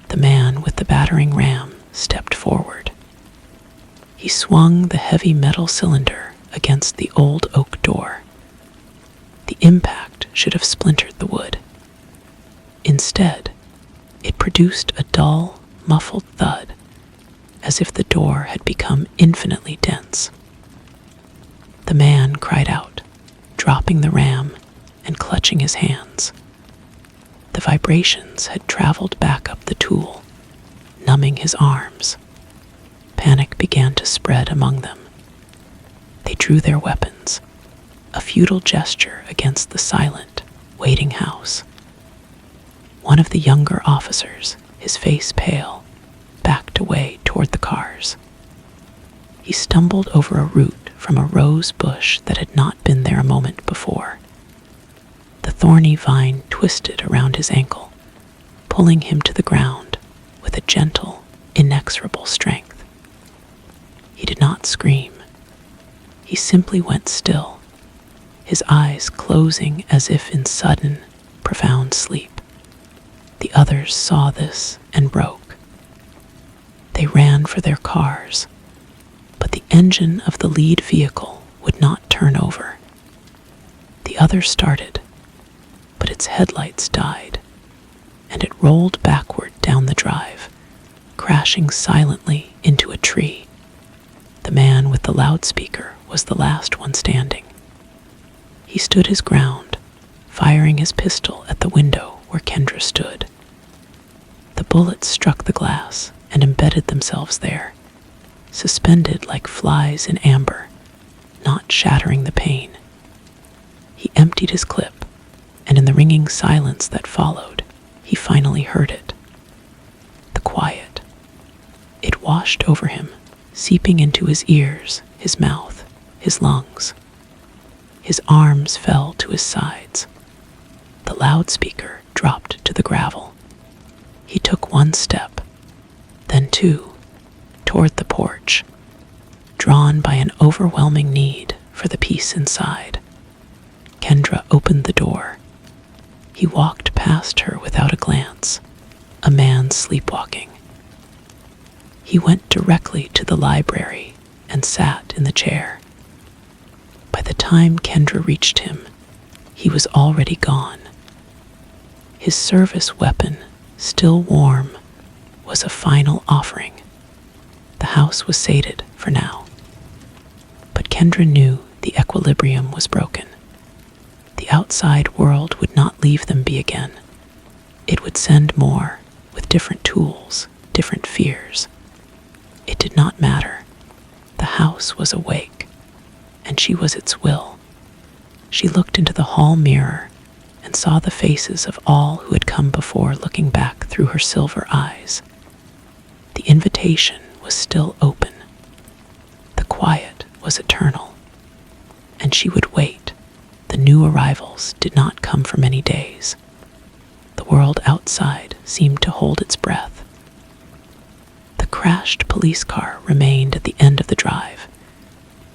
The man with the battering ram stepped forward. He swung the heavy metal cylinder against the old oak door. The impact should have splintered the wood. Instead, it produced a dull, muffled thud, as if the door had become infinitely dense. The man cried out, dropping the ram and clutching his hands. The vibrations had traveled back up the tool, numbing his arms. Panic began to spread among them. They drew their weapons, a futile gesture against the silent, waiting house. One of the younger officers, his face pale, backed away toward the cars. He stumbled over a root from a rose bush that had not been there a moment before. The thorny vine twisted around his ankle, pulling him to the ground with a gentle, inexorable strength. He did not scream. He simply went still, his eyes closing as if in sudden, profound sleep. The others saw this and broke. They ran for their cars, but the engine of the lead vehicle would not turn over. The other started, but its headlights died. and it rolled backward down the drive, crashing silently into a tree. The man with the loudspeaker was the last one standing. He stood his ground, firing his pistol at the window where Kendra stood. The bullets struck the glass and embedded themselves there, suspended like flies in amber, not shattering the pane. He emptied his clip, and in the ringing silence that followed, he finally heard it. The quiet. It washed over him, seeping into his ears, his mouth, his lungs. His arms fell to his sides. The loudspeaker dropped to the gravel. He took one step, then two, toward the porch, drawn by an overwhelming need for the peace inside. Kendra opened the door. He walked past her without a glance, a man sleepwalking. He went directly to the library and sat in the chair. By the time Kendra reached him, he was already gone. His service weapon, still warm, was a final offering. The house was sated for now. But Kendra knew the equilibrium was broken. The outside world would not leave them be again. It would send more, with different tools, different fears. It did not matter. The house was awake, and she was its will. She looked into the hall mirror and saw the faces of all who had come before looking back through her silver eyes. The invitation was still open. The quiet was eternal, and she would wait. The new arrivals did not come for many days. The world outside seemed to hold its breath. The crashed police car remained at the end of the drive,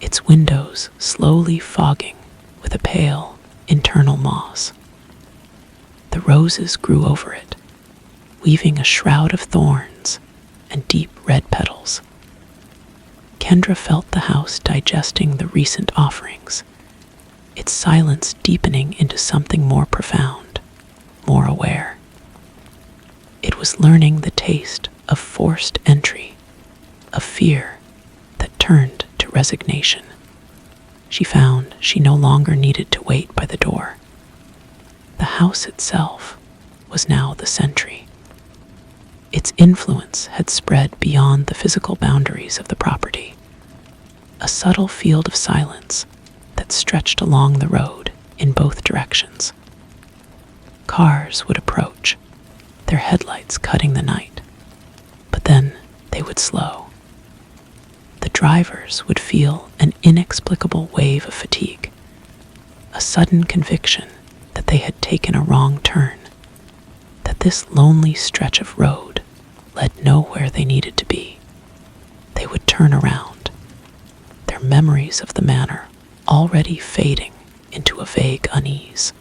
its windows slowly fogging with a pale, internal moss. The roses grew over it, weaving a shroud of thorns and deep red petals. Kendra felt the house digesting the recent offerings, its silence deepening into something more profound, more aware. It was learning the taste of forced entry, of fear that turned to resignation. She found she no longer needed to wait by the door. The house itself was now the sentry. Its influence had spread beyond the physical boundaries of the property, a subtle field of silence that stretched along the road in both directions. Cars would approach, their headlights cutting the night, but then they would slow. The drivers would feel an inexplicable wave of fatigue, a sudden conviction that they had taken a wrong turn, that this lonely stretch of road led nowhere they needed to be. They would turn around, their memories of the manor already fading into a vague unease.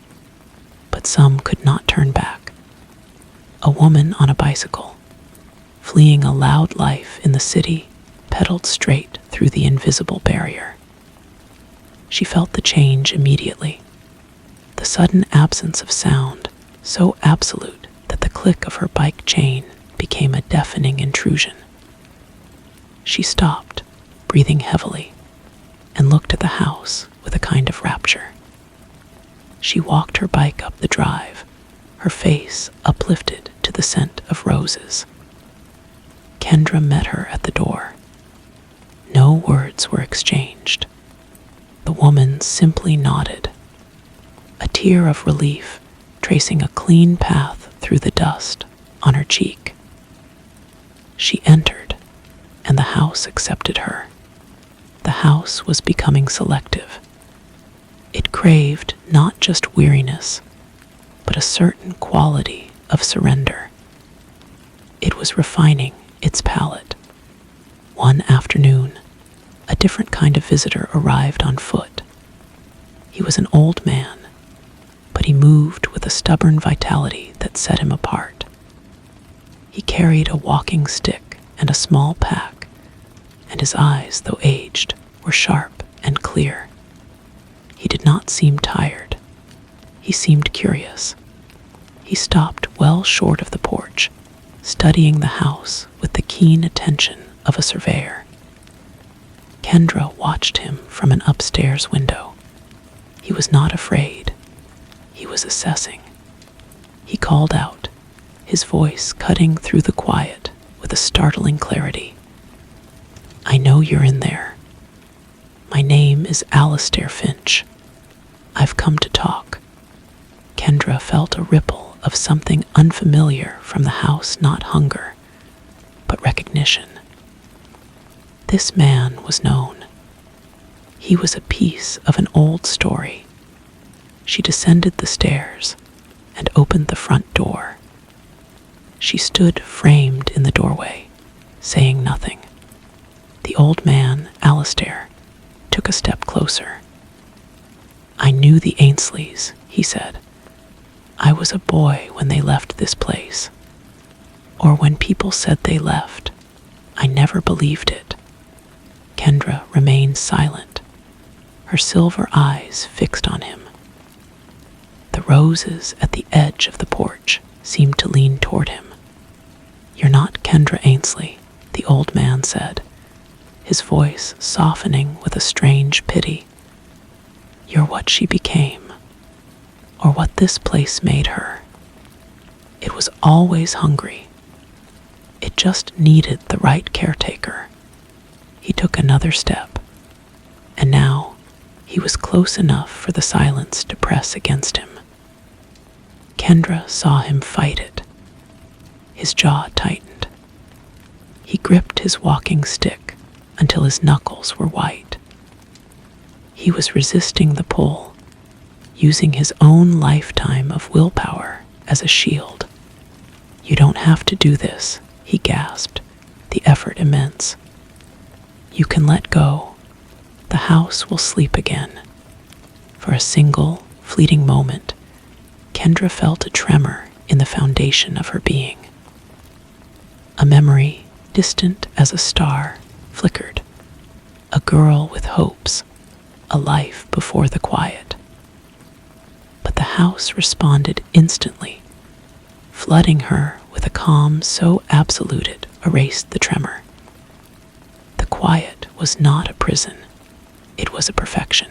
But some could not turn back. A woman on a bicycle, fleeing a loud life in the city, pedaled straight through the invisible barrier. She felt the change immediately. The sudden absence of sound, so absolute that the click of her bike chain became a deafening intrusion. She stopped, breathing heavily, and looked at the house with a kind of rapture. She walked her bike up the drive, her face uplifted to the scent of roses. Kendra met her at the door. No words were exchanged. The woman simply nodded, a tear of relief tracing a clean path through the dust on her cheek. She entered, and the house accepted her. The house was becoming selective. It craved not just weariness, but a certain quality of surrender. It was refining its palate. One afternoon, a different kind of visitor arrived on foot. He was an old man, but he moved with a stubborn vitality that set him apart. He carried a walking stick and a small pack, and his eyes, though aged, were sharp and clear. He did not seem tired. He seemed curious. He He stopped well short of the porch, studying the house with the keen attention of a surveyor. Kendra watched him from an upstairs window. He was not afraid. He was assessing. He called out, his voice cutting through the quiet with a startling clarity. "I know you're in there. My name is Alistair Finch. I've come to talk." Kendra felt a ripple of something unfamiliar from the house, not hunger, but recognition. This man was known. He was a piece of an old story. She descended the stairs and opened the front door. She stood framed in the doorway, saying nothing. The old man, Alistair, took a step closer. "I knew the Ainsleys," he said. "I was a boy when they left this place. Or when people said they left, I never believed it." Kendra remained silent, her silver eyes fixed on him. The roses at the edge of the porch seemed to lean toward him. "You're not Kendra Ainsley," the old man said, his voice softening with a strange pity. "You're what she became, or what this place made her. It was always hungry. It just needed the right caretaker." He took another step, and now he was close enough for the silence to press against him. Kendra saw him fight it. His jaw tightened. He gripped his walking stick until his knuckles were white. He was resisting the pull, using his own lifetime of willpower as a shield. "You don't have to do this," he gasped, the effort immense. "You can let go. The house will sleep again." For a single, fleeting moment, Kendra felt a tremor in the foundation of her being. A memory, distant as a star, flickered. A girl with hopes, a life before the quiet. But the house responded instantly, flooding her with a calm so absolute it erased the tremor. The quiet was not a prison, it was a perfection.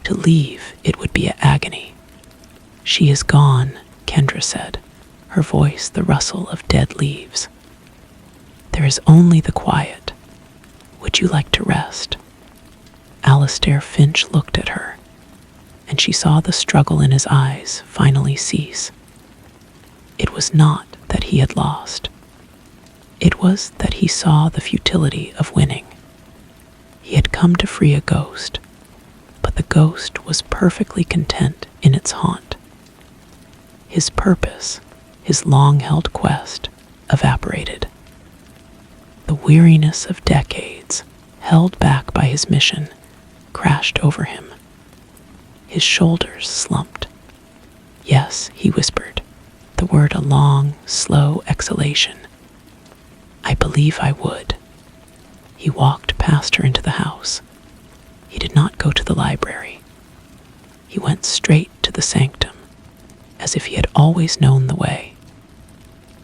To leave it would be an agony. "She is gone," Kendra said, her voice the rustle of dead leaves. "There is only the quiet. Would you like to rest?" Alistair Finch looked at her, and she saw the struggle in his eyes finally cease. It was not that he had lost. It was that he saw the futility of winning. He had come to free a ghost, but the ghost was perfectly content in its haunt. His purpose, his long-held quest, evaporated. The weariness of decades, held back by his mission, crashed over him. His shoulders slumped. "Yes," he whispered, the word a long, slow exhalation. "I believe I would." He walked past her into the house. He did not go to the library. He went straight to the sanctum, as if he had always known the way.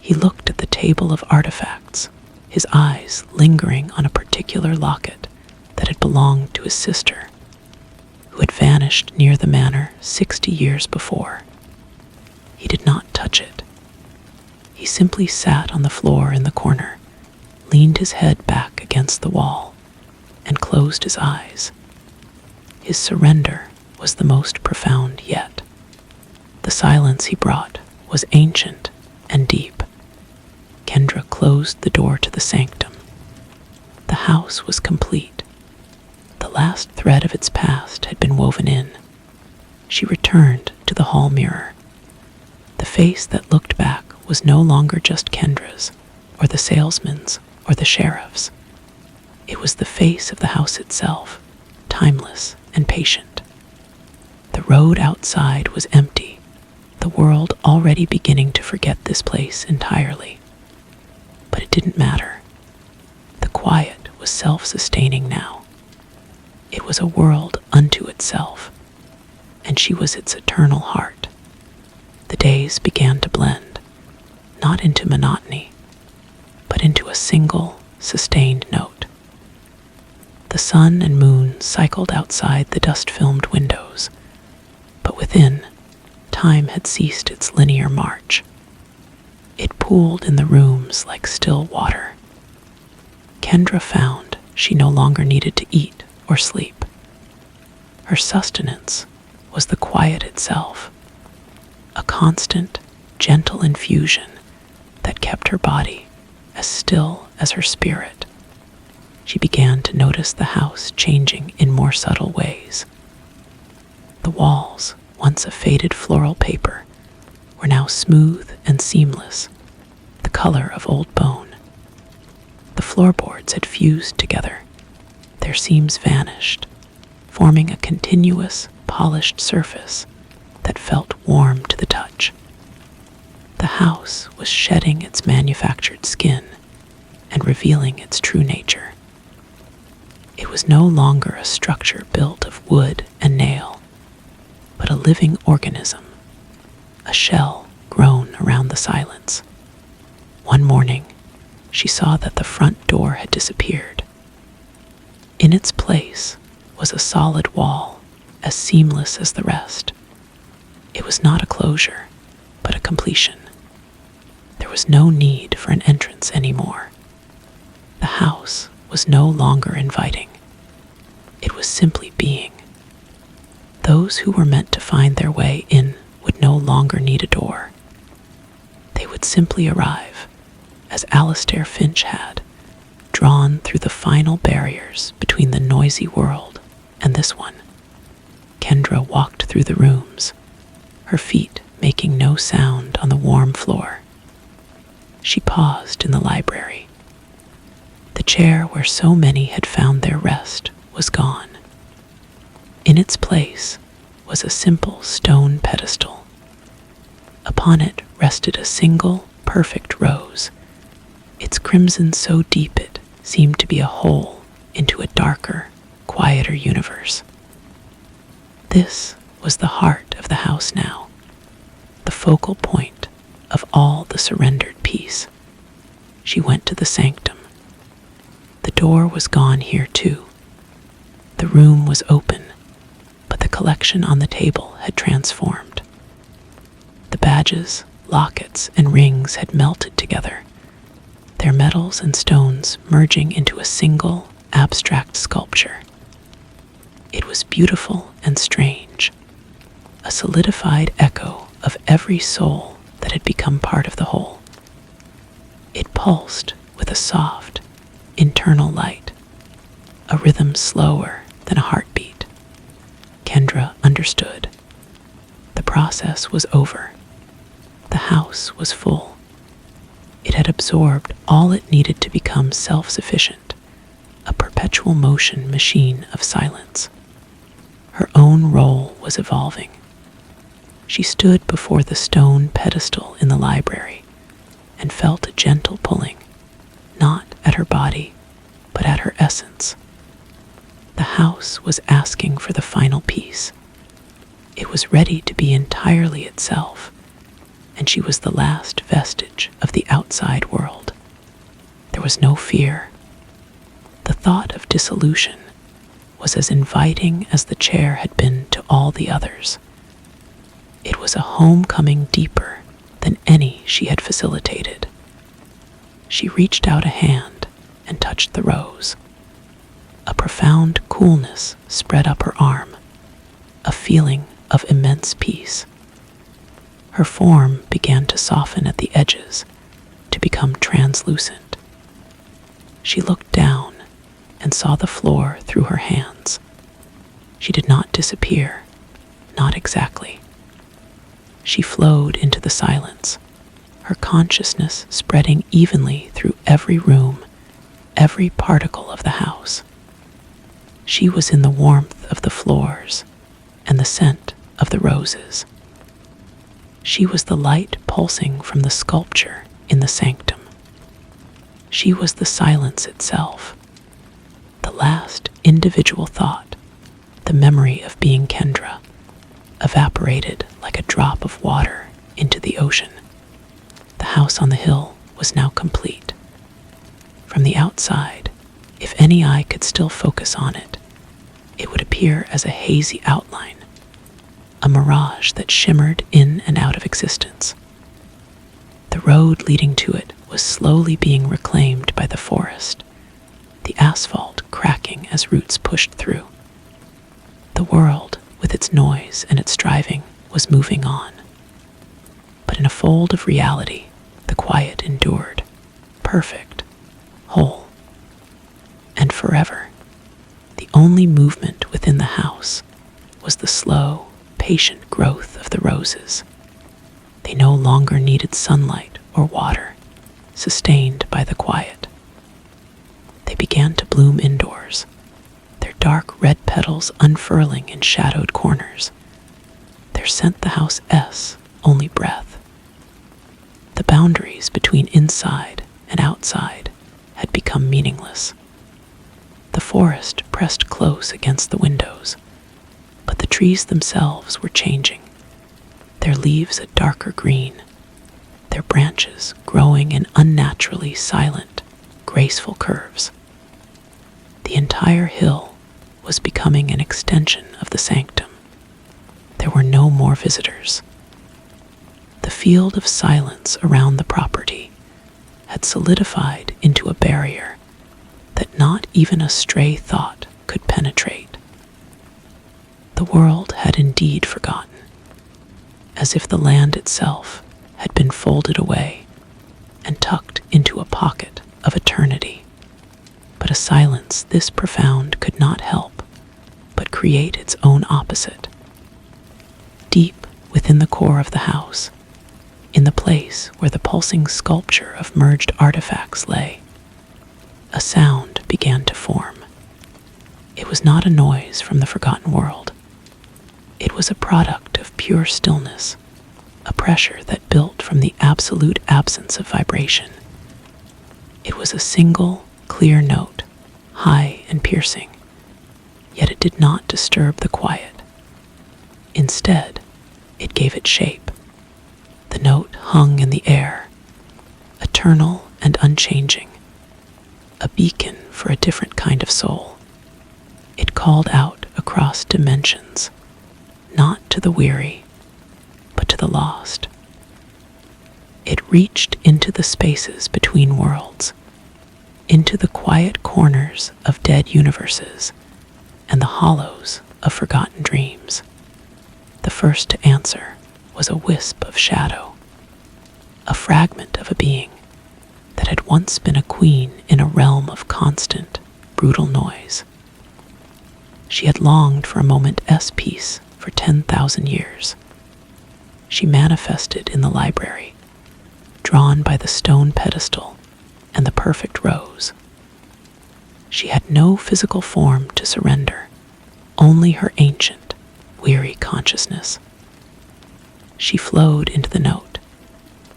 He looked at the table of artifacts, his eyes lingering on a particular locket that had belonged to his sister, who had vanished near the manor 60 years before. He did not touch it. He simply sat on the floor in the corner, leaned his head back against the wall, and closed his eyes. His surrender was the most profound yet. The silence he brought was ancient and deep. Kendra closed the door to the sanctum. The house was complete. The last thread of its past had been woven in. She returned to the hall mirror. The face that looked back was no longer just Kendra's, or the salesman's, or the sheriff's. It was the face of the house itself, timeless and patient. The road outside was empty, the world already beginning to forget this place entirely. But it didn't matter. The quiet was self-sustaining now. It was a world unto itself, and she was its eternal heart. The days began to blend, not into monotony, but into a single, sustained note. The sun and moon cycled outside the dust-filmed windows, but within, time had ceased its linear march. It pooled in the rooms like still water. Kendra found she no longer needed to eat or sleep. Her sustenance was the quiet itself, a constant, gentle infusion that kept her body as still as her spirit. She began to notice the house changing in more subtle ways. The walls, once a faded floral paper, were now smooth and seamless, the color of old bone. The floorboards had fused together, their seams vanished, forming a continuous, polished surface that felt warm to the touch. The house was shedding its manufactured skin and revealing its true nature. It was no longer a structure built of wood and nail, but a living organism, a shell grown around the silence. One morning, she saw that the front door had disappeared. In its place was a solid wall, as seamless as the rest. It was not a closure, but a completion. There was no need for an entrance anymore. The house was no longer inviting. It was simply being. Those who were meant to find their way in would no longer need a door. They would simply arrive, as Alistair Finch had, drawn through the final barriers between the noisy world and this one. Kendra walked through the rooms, her feet making no sound on the warm floor. She paused in the library. The chair where so many had found their rest was gone. In its place was a simple stone pedestal. Upon it rested a single, perfect rose, its crimson so deep it seemed to be a hole into a darker, quieter universe. This was the heart of the house now, the focal point of all the surrendered peace. She went to the sanctum. The door was gone here too. The room was open, but the collection on the table had transformed. The badges, lockets, and rings had melted together, their metals and stones merging into a single, abstract sculpture. It was beautiful and strange, a solidified echo of every soul that had become part of the whole. It pulsed with a soft, internal light, a rhythm slower than a heartbeat. Kendra understood. The process was over. The house was full. It had absorbed all it needed to become self-sufficient, a perpetual motion machine of silence. Her own role was evolving. She stood before the stone pedestal in the library and felt a gentle pulling, not at her body, but at her essence. The house was asking for the final piece. It was ready to be entirely itself, and she was the last vestige of the outside world. There was no fear. The thought of dissolution was as inviting as the chair had been to all the others. It was a homecoming deeper than any she had facilitated. She reached out a hand and touched the rose. A profound coolness spread up her arm, a feeling of immense peace. Her form began to soften at the edges, to become translucent. She looked down and saw the floor through her hands. She did not disappear, not exactly. She flowed into the silence, her consciousness spreading evenly through every room, every particle of the house. She was in the warmth of the floors and the scent of the roses. She was the light pulsing from the sculpture in the sanctum. She was the silence itself, the last individual thought, the memory of being Kendra, evaporated like a drop of water into the ocean. The house on the hill was now complete. From the outside, if any eye could still focus on it, it would appear as a hazy outline, a mirage that shimmered in and out of existence. The road leading to it was slowly being reclaimed by the forest, the asphalt cracking as roots pushed through. The world, with its noise and its striving, was moving on. But in a fold of reality, the quiet endured, perfect, whole, and forever. The only movement within the house was the slow, patient growth of the roses. They no longer needed sunlight or water, sustained by the quiet. They began to bloom indoors, their dark red petals unfurling in shadowed corners. There sent the house only breath. The boundaries between inside and outside had become meaningless. The forest pressed close against the windows, but the trees themselves were changing, their leaves a darker green, their branches growing in unnaturally silent, graceful curves. The entire hill was becoming an extension of the sanctum. There were no more visitors. The field of silence around the property had solidified into a barrier that not even a stray thought could penetrate. The world had indeed forgotten, as if the land itself had been folded away and tucked into a pocket of eternity. But a silence this profound could not help but create its own opposite. Deep within the core of the house, in the place where the pulsing sculpture of merged artifacts lay, a sound began to form. It was not a noise from the forgotten world. It was a product of pure stillness, a pressure that built from the absolute absence of vibration. It was a single, clear note, high and piercing, yet it did not disturb the quiet. Instead, it gave it shape. The note hung in the air, eternal and unchanging, a beacon for a different kind of soul. It called out across dimensions, not to the weary, but to the lost. It reached into the spaces between worlds, into the quiet corners of dead universes and the hollows of forgotten dreams. The first to answer was a wisp of shadow, a fragment of a being that had once been a queen in a realm of constant, brutal noise. She had longed for a moment's peace for 10,000 years. She manifested in the library, drawn by the stone pedestal and the perfect rose. She had no physical form to surrender, only her ancient, weary consciousness. She flowed into the note,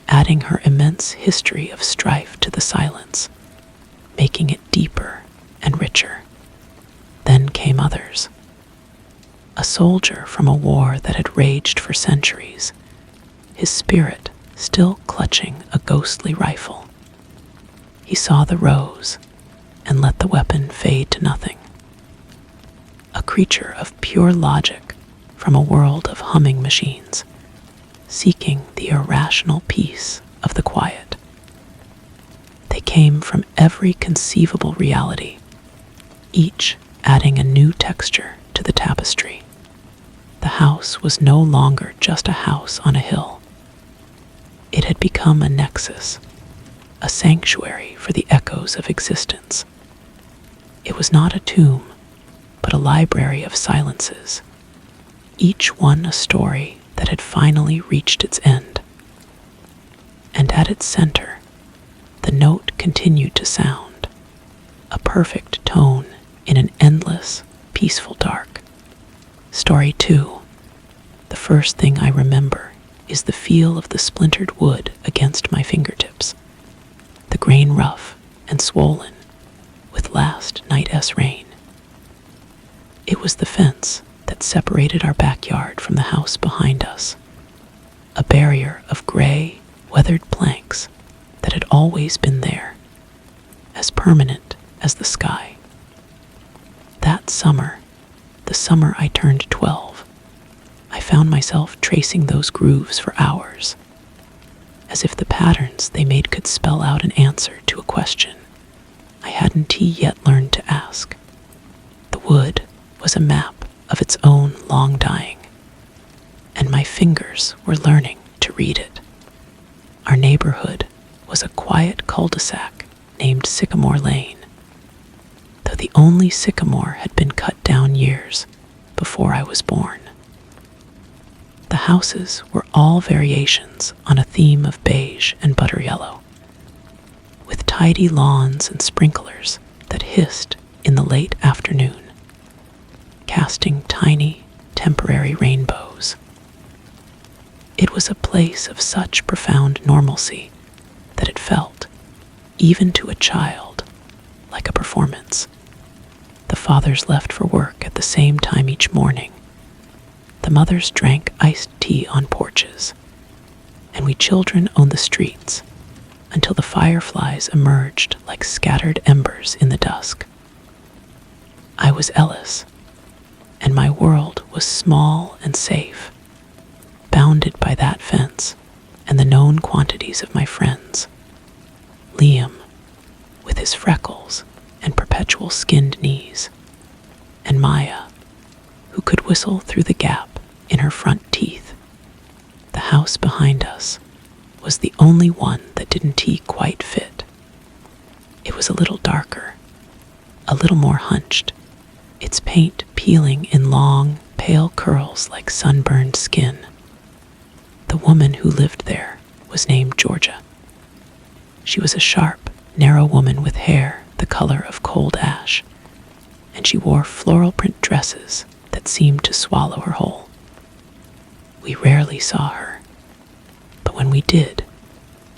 adding her immense history of strife to the silence, making it deeper and richer. Then came others. A soldier from a war that had raged for centuries, his spirit still clutching a ghostly rifle. He saw the rose and let the weapon fade to nothing. A creature of pure logic from a world of humming machines, seeking the irrational peace of the quiet. They came from every conceivable reality, each adding a new texture to the tapestry. The house was no longer just a house on a hill. It had become a nexus, a sanctuary for the echoes of existence. It was not a tomb, but a library of silences, each one a story that had finally reached its end. And at its center, the note continued to sound, a perfect tone in an endless, peaceful dark. Story 2. The first thing I remember is the feel of the splintered wood against my fingertips, the grain rough and swollen with last night's rain. It was the fence that separated our backyard from the house behind us. a barrier of gray, weathered planks that had always been there, as permanent as the sky. That summer, the summer I turned 12, I found myself tracing those grooves for hours, as if the patterns they made could spell out an answer to a question I hadn't yet learned to ask. The wood was a map of its own long dying, and my fingers were learning to read it. Our neighborhood was a quiet cul-de-sac named Sycamore Lane, though the only sycamore had been cut down years before I was born. The houses were all variations on a theme of beige and butter yellow, with tidy lawns and sprinklers that hissed in the late afternoon, casting tiny, temporary rainbows. It was a place of such profound normalcy that it felt, even to a child, like a performance. The fathers left for work at the same time each morning. The mothers drank iced tea on porches, and we children owned the streets until the fireflies emerged like scattered embers in the dusk. I was Ellis, and my world was small and safe, bounded by that fence and the known quantities of my friends. Liam, with his freckles and perpetual skinned knees, and Maya, who could whistle through the gap in her front teeth. The house behind us was the only one that didn't quite fit. It was a little darker, a little more hunched, its paint peeling in long, pale curls like sunburned skin. The woman who lived there was named Georgia. She was a sharp, narrow woman with hair the color of cold ash, and she wore floral print dresses that seemed to swallow her whole. We rarely saw her, but when we did,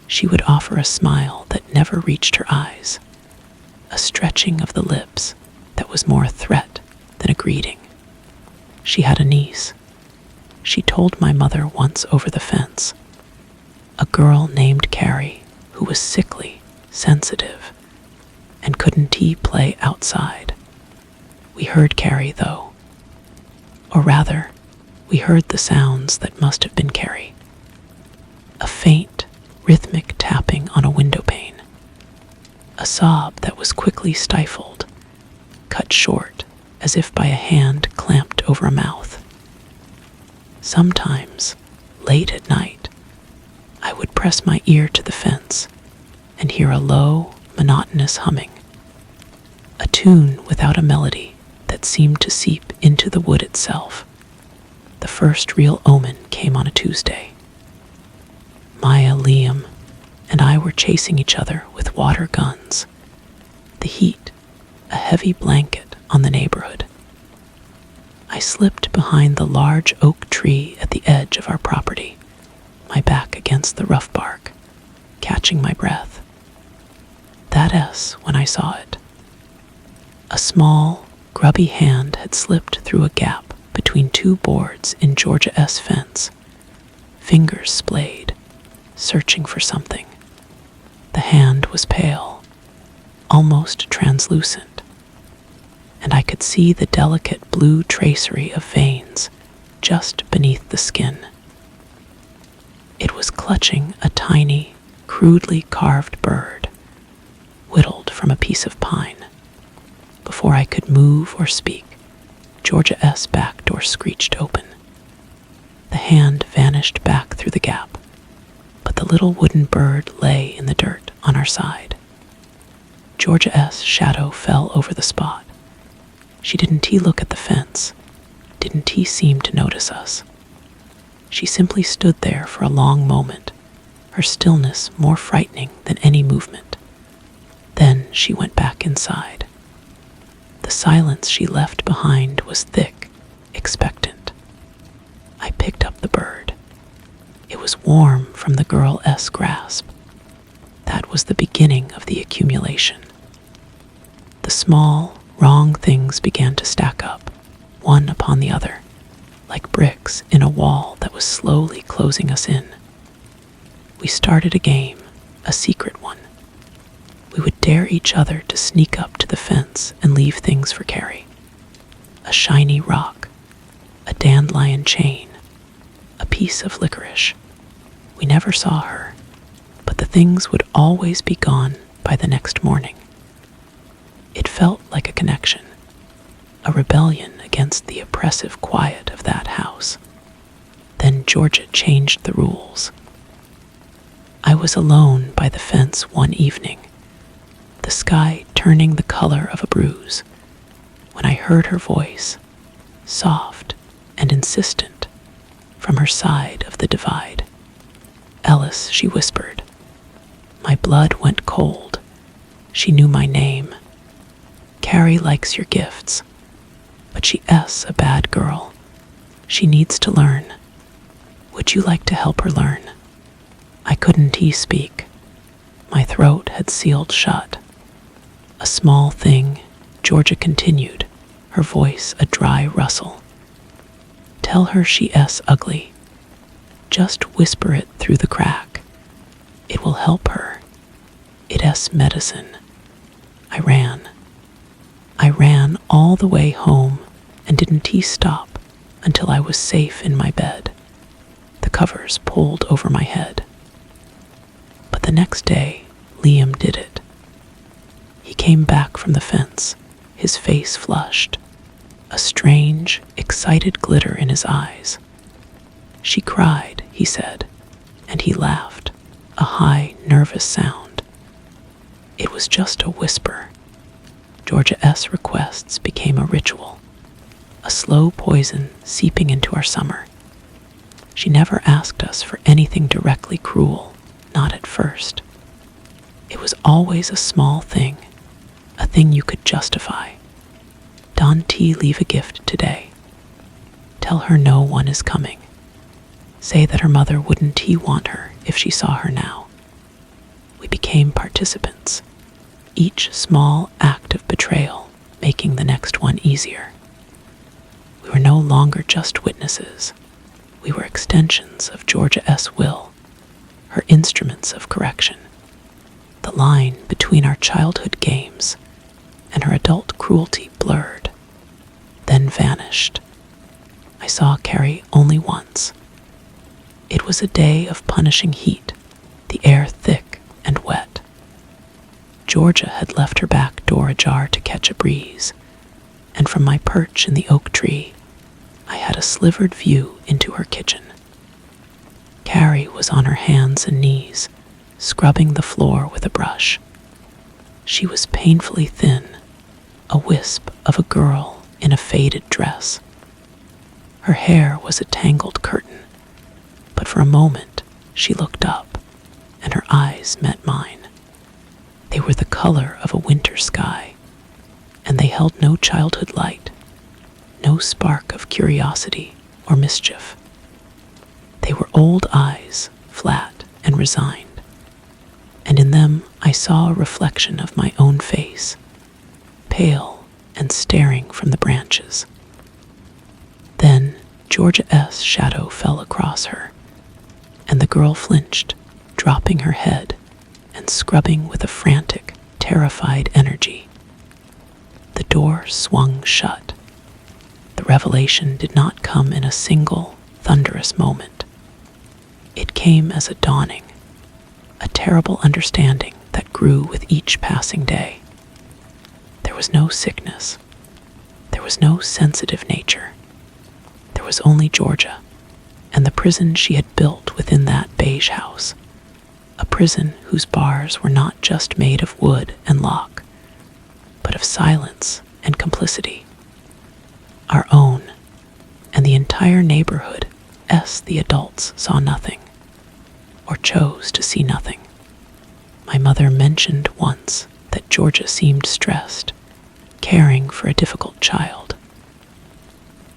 she would offer a smile that never reached her eyes, a stretching of the lips that was more a threat than a greeting. She had a niece. She told my mother once over the fence, a girl named Carrie who was sickly, sensitive, and couldn't play outside. We heard Carrie, though. Or rather, we heard the sounds that must have been Carrie. A faint, rhythmic tapping on a window pane. A sob that was quickly stifled, cut short as if by a hand clamped over a mouth. Sometimes, late at night, I would press my ear to the fence and hear a low, monotonous humming, a tune without a melody that seemed to seep into the wood itself. The first real omen came on a Tuesday. Maya, Liam, and I were chasing each other with water guns. The heat, a heavy blanket on the neighborhood. I slipped behind the large oak tree at the edge of our property, my back against the rough bark, catching my breath. That S when I saw it. A small, grubby hand had slipped through a gap between two boards in Georgia S. fence, fingers splayed, searching for something. The hand was pale, almost translucent, and I could see the delicate blue tracery of veins just beneath the skin. It was clutching a tiny, crudely carved bird, whittled from a piece of pine. Before I could move or speak, Georgia S. back door screeched open. The hand vanished back through the gap, but the little wooden bird lay in the dirt on our side. Georgia S.'s shadow fell over the spot. She didn't look at the fence, didn't seem to notice us. She simply stood there for a long moment, her stillness more frightening than any movement. Then she went back inside. The silence she left behind was thick, expectant. I picked up the bird. It was warm from the girl S. grasp. That was the beginning of the accumulation. The small, wrong things began to stack up, one upon the other, like bricks in a wall that was slowly closing us in. We started a game, a secret one. We would dare each other to sneak up to the fence and leave things for Carrie. A shiny rock, a dandelion chain, a piece of licorice. We never saw her, but the things would always be gone by the next morning. It felt like a connection, a rebellion against the oppressive quiet of that house. Then Georgia changed the rules. I was alone by the fence one evening, the sky turning the color of a bruise, when I heard her voice, soft and insistent, from her side of the divide. "Ellis," she whispered. My blood went cold. She knew my name. "Carrie likes your gifts, but she's a bad girl. She needs to learn. Would you like to help her learn?" I couldn't speak. My throat had sealed shut. "A small thing," Georgia continued, her voice a dry rustle. "Tell her she's ugly. Just whisper it through the crack. It will help her. It's medicine." I ran. I ran all the way home and didn't stop until I was safe in my bed, the covers pulled over my head. But the next day, Liam did it. He came back from the fence, his face flushed, a strange, excited glitter in his eyes. "She cried," he said, and he laughed, a high, nervous sound. It was just a whisper. Georgia's requests became a ritual, a slow poison seeping into our summer. She never asked us for anything directly cruel, not at first. It was always a small thing, a thing you could justify. "Don T leave a gift today. Tell her no one is coming. Say that her mother wouldn't want her if she saw her now." We became participants, each small act of betrayal making the next one easier. We were no longer just witnesses. We were extensions of Georgia's will, her instruments of correction. The line between our childhood games and her adult cruelty blurred, then vanished. I saw Carrie only once. It was a day of punishing heat, the air thick and wet. Georgia had left her back door ajar to catch a breeze, and from my perch in the oak tree, I had a slivered view into her kitchen. Carrie was on her hands and knees, scrubbing the floor with a brush. She was painfully thin, a wisp of a girl in a faded dress. Her hair was a tangled curtain, but for a moment she looked up, and her eyes met mine. They were the color of a winter sky, and they held no childhood light, no spark of curiosity or mischief. They were old eyes, flat and resigned, and in them I saw a reflection of my own face, pale and staring from the branches. Then Georgia's shadow fell across her, and the girl flinched, dropping her head and scrubbing with a frantic, terrified energy. The door swung shut. The revelation did not come in a single, thunderous moment. It came as a dawning, a terrible understanding that grew with each passing day. There was no sickness. There was no sensitive nature. There was only Georgia, and the prison she had built within that beige house, a prison whose bars were not just made of wood and lock, but of silence and complicity. Our own, and the entire neighborhood, the adults saw nothing, or chose to see nothing. My mother mentioned once that Georgia seemed stressed, caring for a difficult child.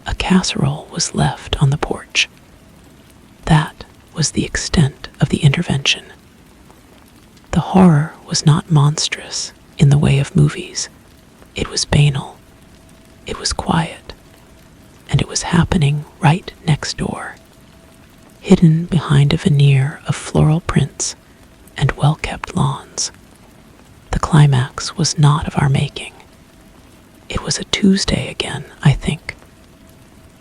A casserole was left on the porch. That was the extent of the intervention. The horror was not monstrous in the way of movies. It was banal. It was quiet. And it It was happening right next door, hidden behind a veneer of floral prints and well-kept lawns. The climax was not of our making. It was a Tuesday again, I think.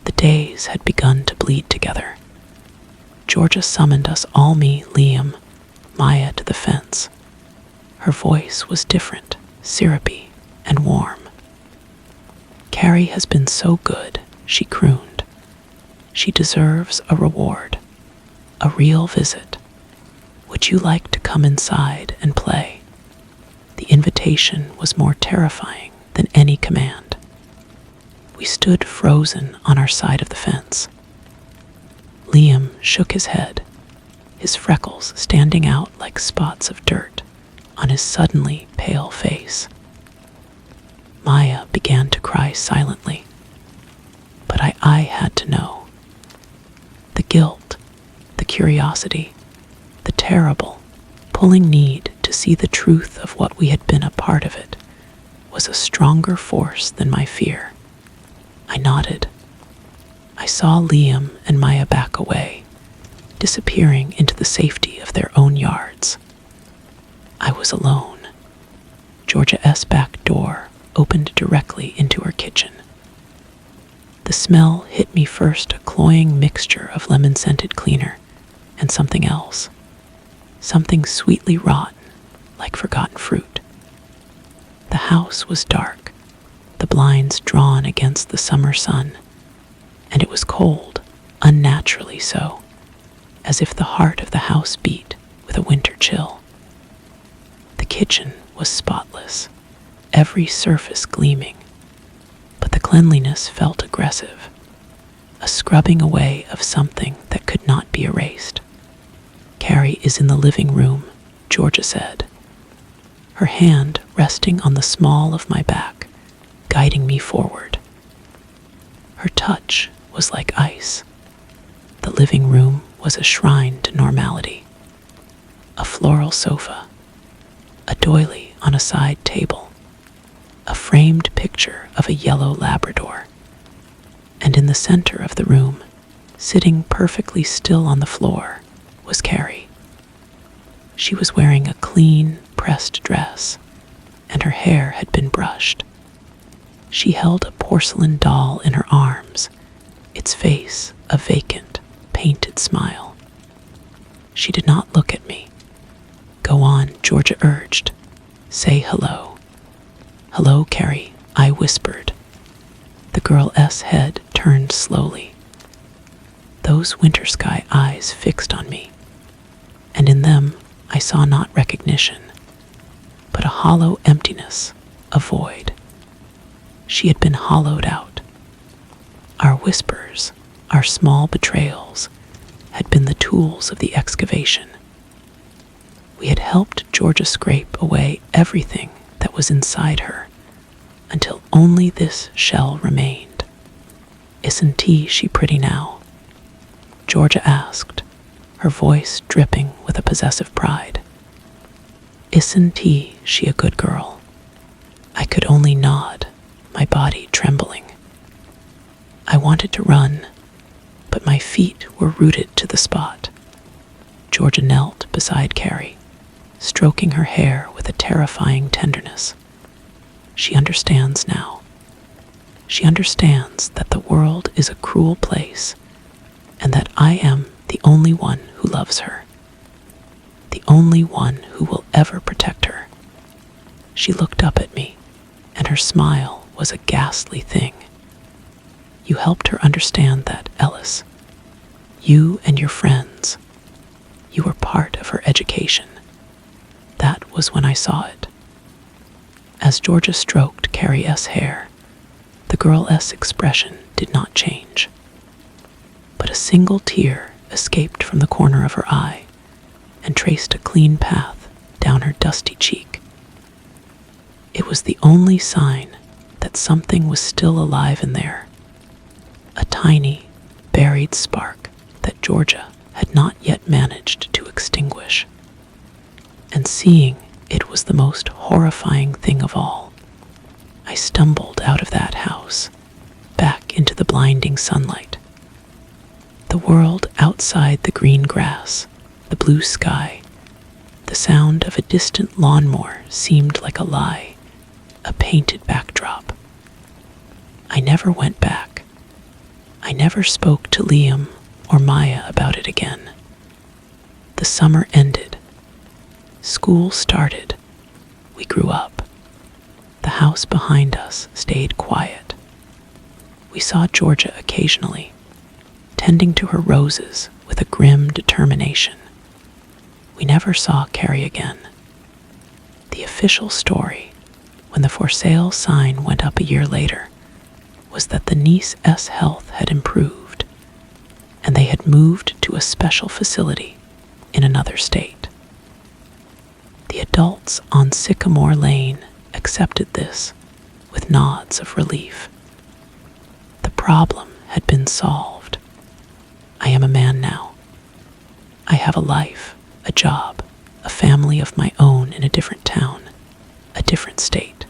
The days had begun to bleed together. Georgia summoned us all, me, Liam, Maya, to the fence. Her voice was different, syrupy, and warm. "Carrie has been so good," she crooned. "She deserves a reward, a real visit. Would you like to come inside and play?" The invitation was more terrifying than any command. We stood frozen on our side of the fence. Liam shook his head, his freckles standing out like spots of dirt on his suddenly pale face. Maya began to cry silently, but I had to know. The guilt, the curiosity, the terrible, pulling need to see the truth of what we had been a part of it was a stronger force than my fear. I nodded. I saw Liam and Maya back away, disappearing into the safety of their own yards. I was alone. Georgia's back door opened directly into her kitchen. The smell hit me first, a cloying mixture of lemon-scented cleaner and something else, something sweetly rotten, like forgotten fruit. The house was dark, the blinds drawn against the summer sun, and it was cold, unnaturally so, as if the heart of the house beat with a winter chill. The kitchen was spotless, every surface gleaming, but the cleanliness felt aggressive, a scrubbing away of something that could not be erased. "Carrie is in the living room," Georgia said, her hand resting on the small of my back, guiding me forward. Her touch was like ice. The living room was a shrine to normality. A floral sofa, a doily on a side table, a framed picture of a yellow Labrador, and in the center of the room, sitting perfectly still on the floor, was Carrie. She was wearing a clean, pressed dress, and her hair had been brushed. She held a porcelain doll in her arms, its face a vacant, painted smile. She did not look at me. "Go on," Georgia urged. "Say hello." "Hello, Carrie," I whispered. The girl's head turned slowly. Those winter sky eyes fixed on me, and in them I saw not recognition, but a hollow emptiness, a void. She had been hollowed out. Our whispers, our small betrayals, had been the tools of the excavation. We had helped Georgia scrape away everything that was inside her, until only this shell remained. "Isn't she pretty now?" Georgia asked, her voice dripping with a possessive pride. "Isn't she a good girl?" I could only nod, my body trembling. I wanted to run, but my feet were rooted to the spot. Georgia knelt beside Carrie, stroking her hair with a terrifying tenderness. She understands now. She understands that the world is a cruel place, and that I am the only one who loves her, the only one who will ever protect her. She looked up at me, and her smile was a ghastly thing. "You helped her understand that, Ellis. You and your friends. You were part of her education." That was when I saw it. As Georgia stroked Carrie's hair, the girl's expression did not change, but a single tear escaped from the corner of her eye and traced a clean path down her dusty cheek. It was the only sign that something was still alive in there, a tiny, buried spark that Georgia had not yet managed to extinguish. And seeing it was the most horrifying thing of all. I stumbled out of that house, back into the blinding sunlight. The world outside the green grass, the blue sky, the sound of a distant lawnmower seemed like a lie, a painted backdrop. I never went back. I never spoke to Liam or Maya about it again. The summer ended. School started. We grew up. The house behind us stayed quiet. We saw Georgia occasionally, tending to her roses with a grim determination. We never saw Carrie again. The official story, when the for sale sign went up a year later, was that the niece's health had improved, and they had moved to a special facility in another state. The adults on Sycamore Lane accepted this with nods of relief. The problem had been solved. I am a man now. I have a life, a job, a family of my own in a different town, a different state.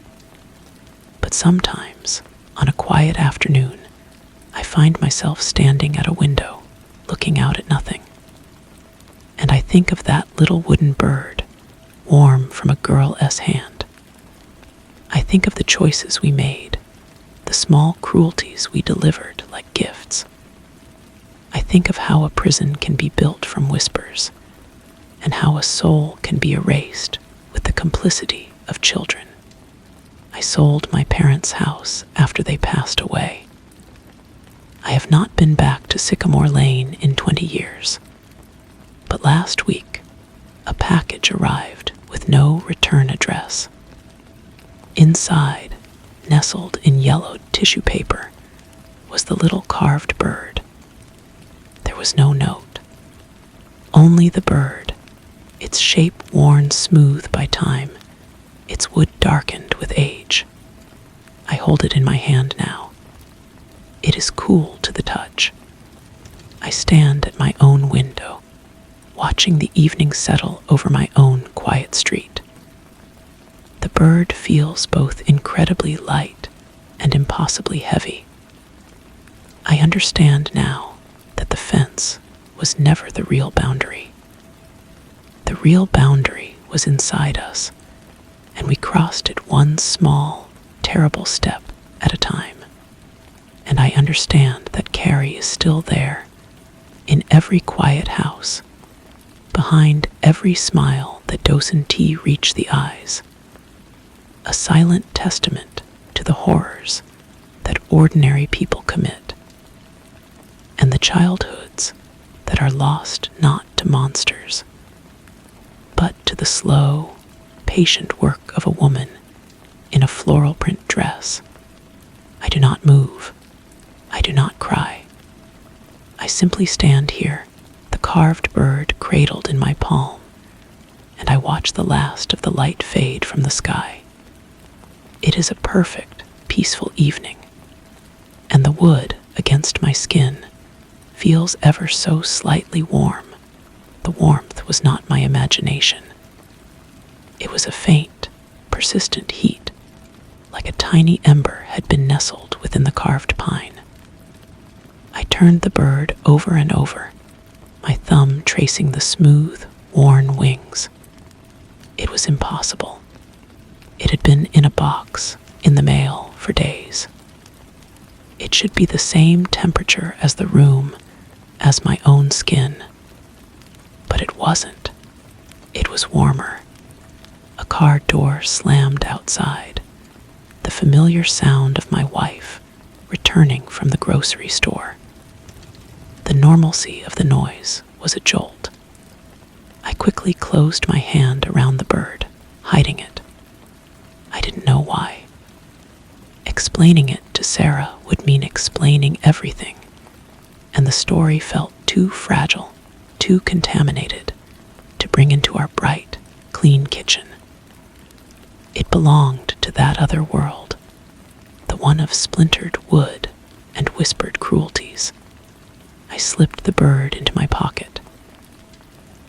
But sometimes, on a quiet afternoon, I find myself standing at a window, looking out at nothing. And I think of that little wooden bird, warm from a girl's hand. I think of the choices we made, the small cruelties we delivered like gifts. I think of how a prison can be built from whispers, and how a soul can be erased with the complicity of children. I sold my parents' house after they passed away. I have not been back to Sycamore Lane in 20 years. But last week, a package arrived with no return address. Inside, nestled in yellowed tissue paper, was the little carved bird. There was no note. Only the bird, its shape worn smooth by time, its wood darkened with age. I hold it in my hand now. It is cool to the touch. I stand at my own window, watching the evening settle over my own quiet street. The bird feels both incredibly light and impossibly heavy. I understand now that the fence was never the real boundary. The real boundary was inside us, and we crossed it one small, terrible step at a time. And I understand that Carrie is still there, in every quiet house, behind every smile that docently reach the eyes, a silent testament to the horrors that ordinary people commit, and the childhoods that are lost not to monsters, but to the slow, patient work of a woman in a floral print dress. I do not move. I do not cry. I simply stand here, the carved bird cradled in my palm, and I watch the last of the light fade from the sky. It is a perfect, peaceful evening, and the wood against my skin feels ever so slightly warm. The warmth was not my imagination. It was a faint, persistent heat, like a tiny ember had been nestled within the carved pine. I turned the bird over and over, my thumb tracing the smooth, worn wings. It was impossible. It had been in a box, in the mail, for days. It should be the same temperature as the room, as my own skin. But it wasn't. It was warmer. A car door slammed outside. The familiar sound of my wife returning from the grocery store. The normalcy of the noise was a jolt. I quickly closed my hand around the bird, hiding it. I didn't know why. Explaining it to Sarah would mean explaining everything, and the story felt too fragile, too contaminated, to bring into our bright, clean kitchen. It belonged to that other world, the one of splintered wood and whispered cruelties. I slipped the bird into my pocket.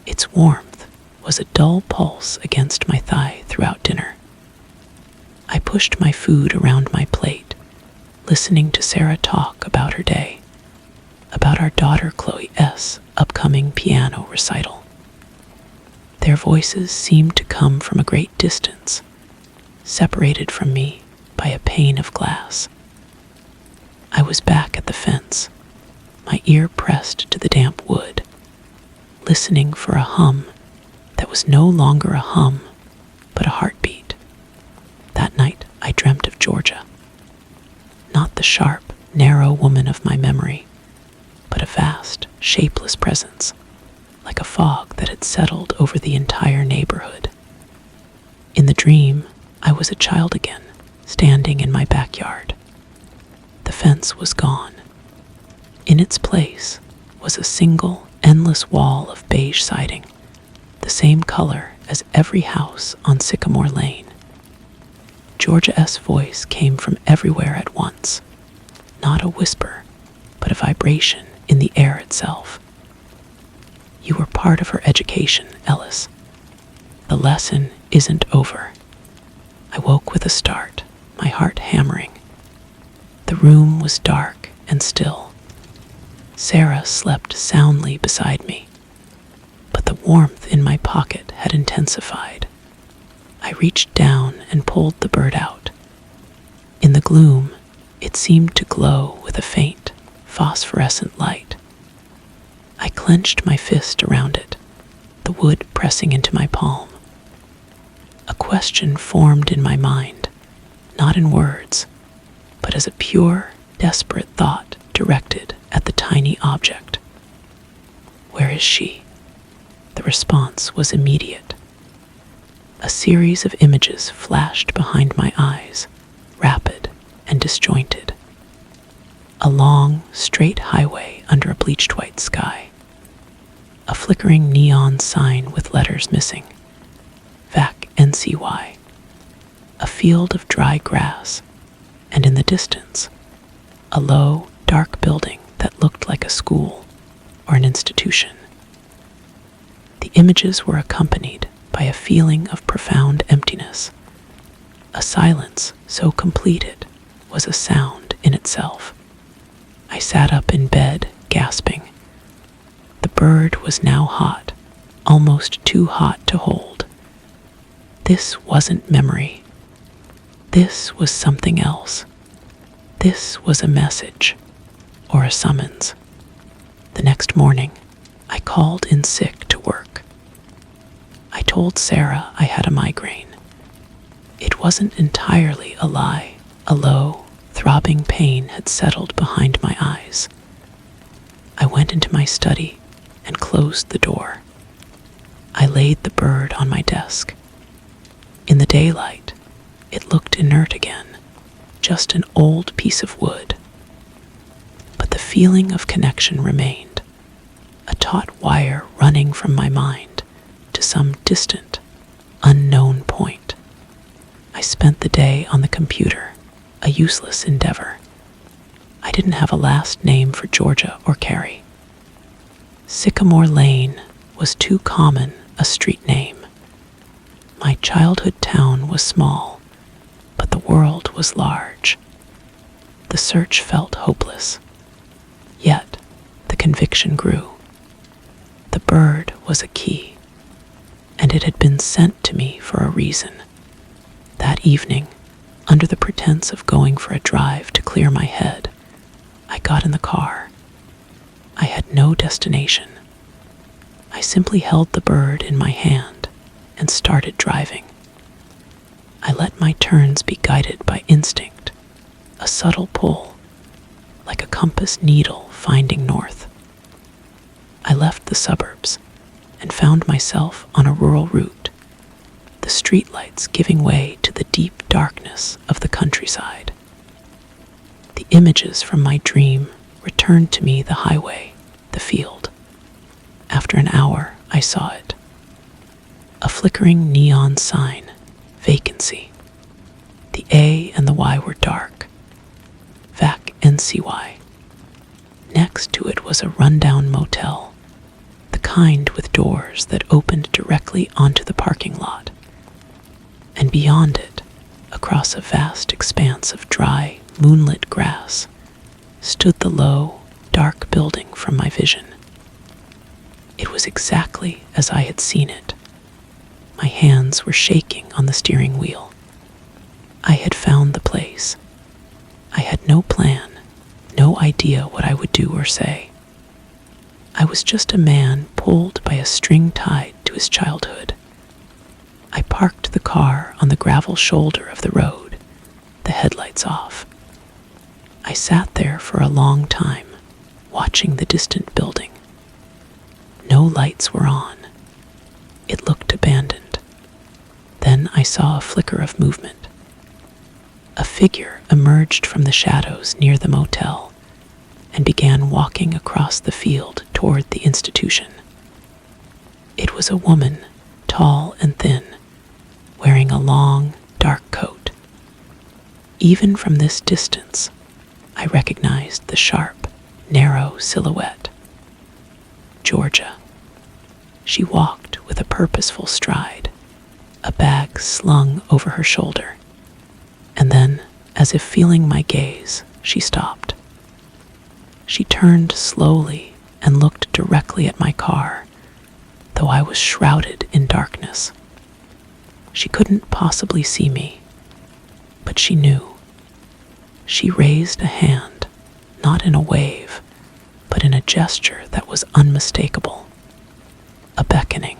Its warmth was a dull pulse against my thigh throughout dinner. I pushed my food around my plate, listening to Sarah talk about her day, about our daughter Chloe's upcoming piano recital. Their voices seemed to come from a great distance, separated from me by a pane of glass. I was back at the fence, my ear pressed to the damp wood, listening for a hum that was no longer a hum, but a heartbeat. That night I dreamt of Georgia. Not the sharp, narrow woman of my memory, but a vast, shapeless presence, like a fog that had settled over the entire neighborhood. In the dream, I was a child again, standing in my backyard. The fence was gone. In its place was a single, endless wall of beige siding, the same color as every house on Sycamore Lane. Georgia's voice came from everywhere at once, not a whisper, but a vibration in the air itself. You were part of her education, Ellis. The lesson isn't over. I woke with a start, my heart hammering. The room was dark and still. Sarah slept soundly beside me, but the warmth in my pocket had intensified. I reached down and pulled the bird out. In the gloom, it seemed to glow with a faint, phosphorescent light. I clenched my fist around it, the wood pressing into my palm. A question formed in my mind, not in words, but as a pure, desperate thought directed at the tiny object. Where is she? The response was immediate. A series of images flashed behind my eyes, rapid and disjointed. A long, straight highway under a bleached white sky. A flickering neon sign with letters missing. VAC NCY. A field of dry grass, and in the distance, a low, dark building that looked like a school or an institution. The images were accompanied by a feeling of profound emptiness. A silence so complete it was a sound in itself. I sat up in bed, gasping. The bird was now hot, almost too hot to hold. This wasn't memory. This was something else. This was a message, or a summons. The next morning, I called in sick to work. I told Sarah I had a migraine. It wasn't entirely a lie. A low, throbbing pain had settled behind my eyes. I went into my study and closed the door. I laid the bird on my desk. In the daylight, it looked inert again, just an old piece of wood. But the feeling of connection remained, a taut wire running from my mind to some distant, unknown point. I spent the day on the computer, a useless endeavor. I didn't have a last name for Georgia or Carrie. Sycamore Lane was too common a street name. My childhood town was small, but the world was large. The search felt hopeless. Yet, the conviction grew. The bird was a key, and it had been sent to me for a reason. That evening, under the pretense of going for a drive to clear my head, I got in the car. I had no destination. I simply held the bird in my hand and started driving. I let my turns be guided by instinct, a subtle pull, like a compass needle finding north. I left the suburbs and found myself on a rural route, the streetlights giving way to the deep darkness of the countryside. The images from my dream returned to me, the highway, the field. After an hour, I saw it. A flickering neon sign, vacancy. The A and the Y were dark. VAC NCY. Next to it was a rundown motel, the kind with doors that opened directly onto the parking lot. And beyond it, across a vast expanse of dry, moonlit grass stood the low, dark building from my vision. It was exactly as I had seen it. My hands were shaking on the steering wheel. I had found the place. I had no plan, no idea what I would do or say. I was just a man pulled by a string tied to his childhood. I parked the car on the gravel shoulder of the road, the headlights off. I sat there for a long time, watching the distant building. No lights were on. It looked abandoned. Then I saw a flicker of movement. A figure emerged from the shadows near the motel and began walking across the field toward the institution. It was a woman, tall and thin, wearing a long, dark coat. Even from this distance, I recognized the sharp, narrow silhouette. Georgia. She walked with a purposeful stride, a bag slung over her shoulder. And then, as if feeling my gaze, she stopped. She turned slowly and looked directly at my car, though I was shrouded in darkness. She couldn't possibly see me, but she knew. She raised a hand, not in a wave, but in a gesture that was unmistakable. A beckoning.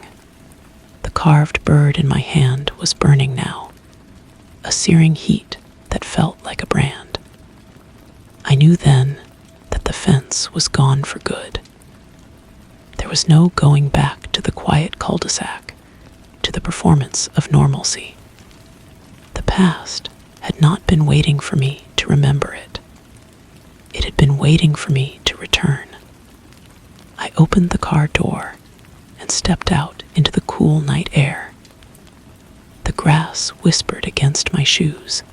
The carved bird in my hand was burning now, a searing heat that felt like a brand. I knew then that the fence was gone for good. There was no going back to the quiet cul-de-sac, to the performance of normalcy. The past had not been waiting for me to remember it. It had been waiting for me to return. I opened the car door and stepped out into the cool night air. The grass whispered against my shoes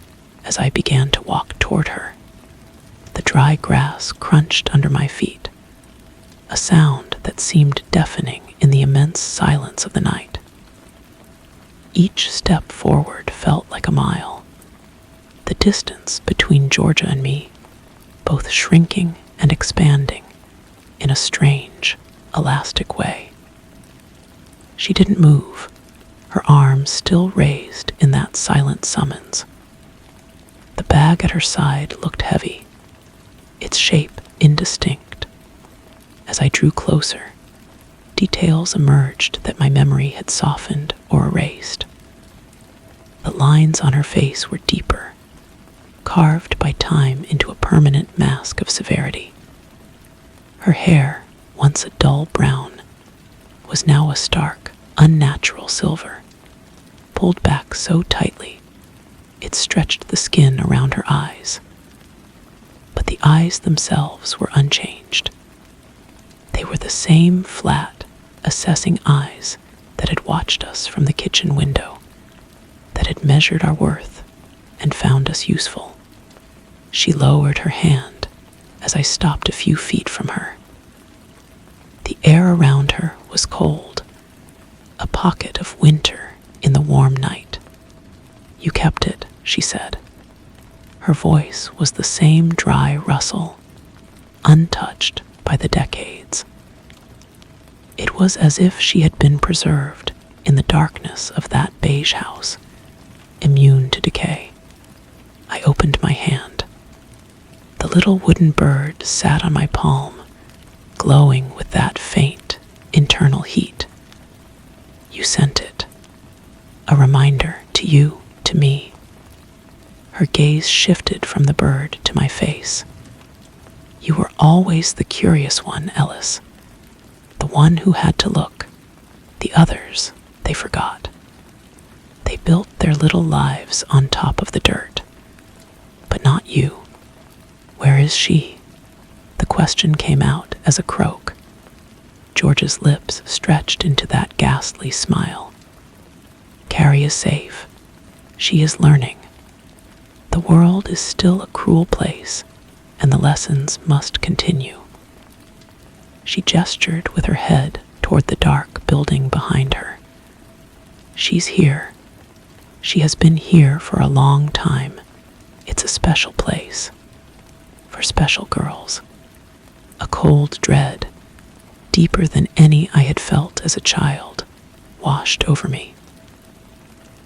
as I began to walk toward her. The dry grass crunched under my feet, a sound that seemed deafening in the immense silence of the night. Each step forward felt like a mile, the distance between Georgia and me, both shrinking and expanding in a strange, elastic way. She didn't move, her arms still raised in that silent summons. The bag at her side looked heavy, its shape indistinct. As I drew closer, details emerged that my memory had softened or erased. The lines on her face were deeper, carved by time into a permanent mask of severity. Her hair, once a dull brown, was now a stark, unnatural silver, pulled back so tightly it stretched the skin around her eyes. But the eyes themselves were unchanged. They were the same flat, assessing eyes that had watched us from the kitchen window, that had measured our worth and found us useful. She lowered her hand as I stopped a few feet from her. The air around her was cold, a pocket of winter in the warm night. "You kept it," she said. Her voice was the same dry rustle, untouched by the decades. It was as if she had been preserved in the darkness of that beige house, immune to decay. I opened my hand. The little wooden bird sat on my palm, glowing with that faint, internal heat. "You sent it. A reminder to you, to me." Her gaze shifted from the bird to my face. "You were always the curious one, Ellis. The one who had to look. The others, they forgot. They built their little lives on top of the dirt. But not you. Where is she?" The question came out as a croak. George's lips stretched into that ghastly smile. "Carrie is safe. She is learning. The world is still a cruel place, and the lessons must continue." She gestured with her head toward the dark building behind her. "She's here. She has been here for a long time. It's a special place for special girls. A cold dread, deeper than any I had felt as a child, washed over me.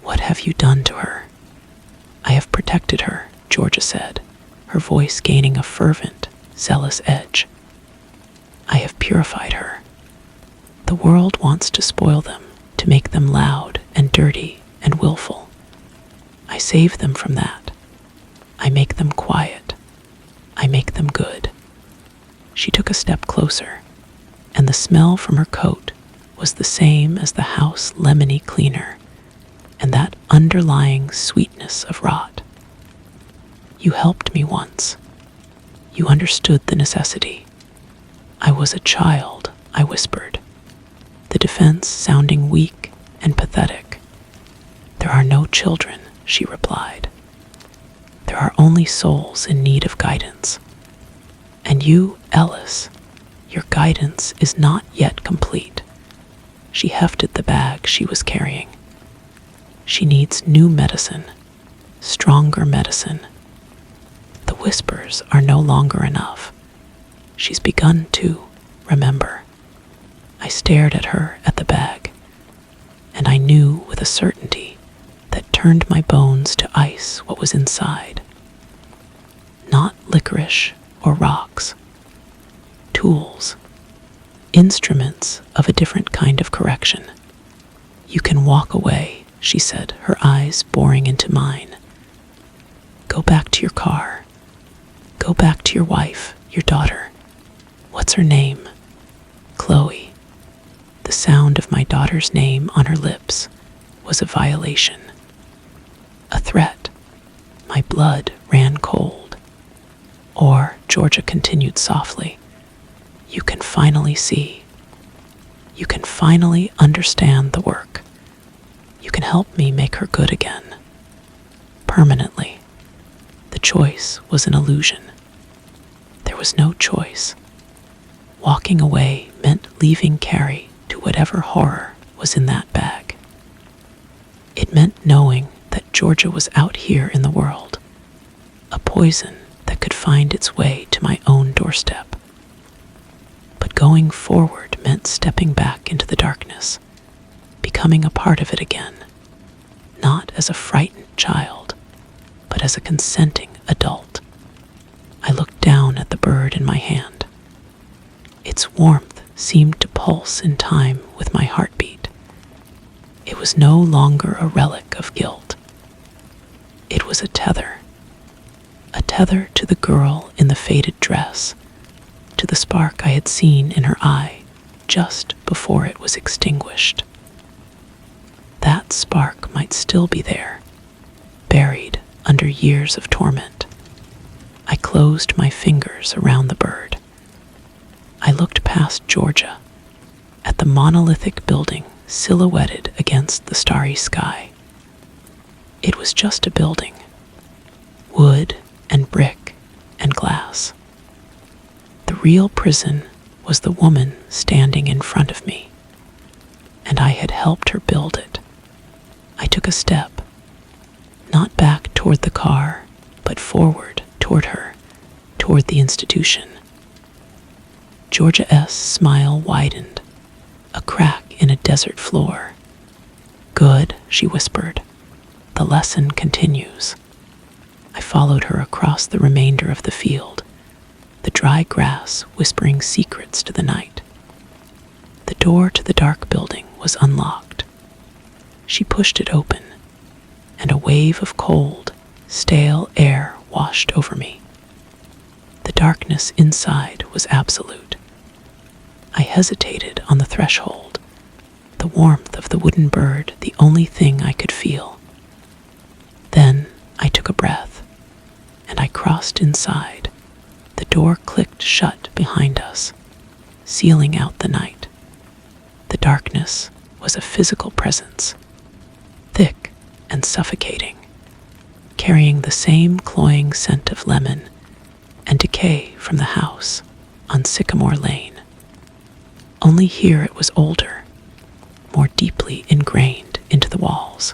"What have you done to her?" "I have protected her," Georgia said, her voice gaining a fervent, zealous edge. "I have purified her. The world wants to spoil them, to make them loud and dirty and willful. I save them from that. I make them quiet. I make them good." She took a step closer, and the smell from her coat was the same as the house lemony cleaner and that underlying sweetness of rot. "You helped me once. You understood the necessity." "I was a child," I whispered, the defense sounding weak and pathetic. "There are no children," she replied. "There are only souls in need of guidance. And you, Ellis, your guidance is not yet complete." She hefted the bag she was carrying. "She needs new medicine, stronger medicine. The whispers are no longer enough. She's begun to remember." I stared at her at the bag, and I knew with a certainty that turned my bones to ice what was inside. Not licorice or rocks. Tools. Instruments of a different kind of correction. "You can walk away," she said, her eyes boring into mine. "Go back to your car. Go back to your wife, your daughter. What's her name?" "Chloe." The sound of my daughter's name on her lips was a violation. A threat. My blood ran cold. "Or," Georgia continued softly, "you can finally see. You can finally understand the work. You can help me make her good again. Permanently." The choice was an illusion. There was no choice. Walking away meant leaving Carrie to whatever horror was in that bag. It meant knowing that Georgia was out here in the world, a poison that could find its way to my own doorstep. But going forward meant stepping back into the darkness, becoming a part of it again, not as a frightened child, but as a consenting adult. I looked down at the bird in my hand. Its warmth seemed to pulse in time with my heartbeat. It was no longer a relic of guilt. It was a tether to the girl in the faded dress, to the spark I had seen in her eye just before it was extinguished. That spark might still be there, buried under years of torment. I closed my fingers around the bird. I looked past Georgia, at the monolithic building silhouetted against the starry sky. It was just a building, wood and brick and glass. The real prison was the woman standing in front of me, and I had helped her build it. I took a step, not back toward the car, but forward toward her, toward the institution. Georgia S.'s smile widened, a crack in a desert floor. "Good," she whispered. "The lesson continues." I followed her across the remainder of the field, the dry grass whispering secrets to the night. The door to the dark building was unlocked. She pushed it open, and a wave of cold, stale air washed over me. The darkness inside was absolute. I hesitated on the threshold, the warmth of the wooden bird the only thing I could feel. Then I took a breath, and I crossed inside. The door clicked shut behind us, sealing out the night. The darkness was a physical presence, thick and suffocating, carrying the same cloying scent of lemon and decay from the house on Sycamore Lane. Only here it was older, more deeply ingrained into the walls.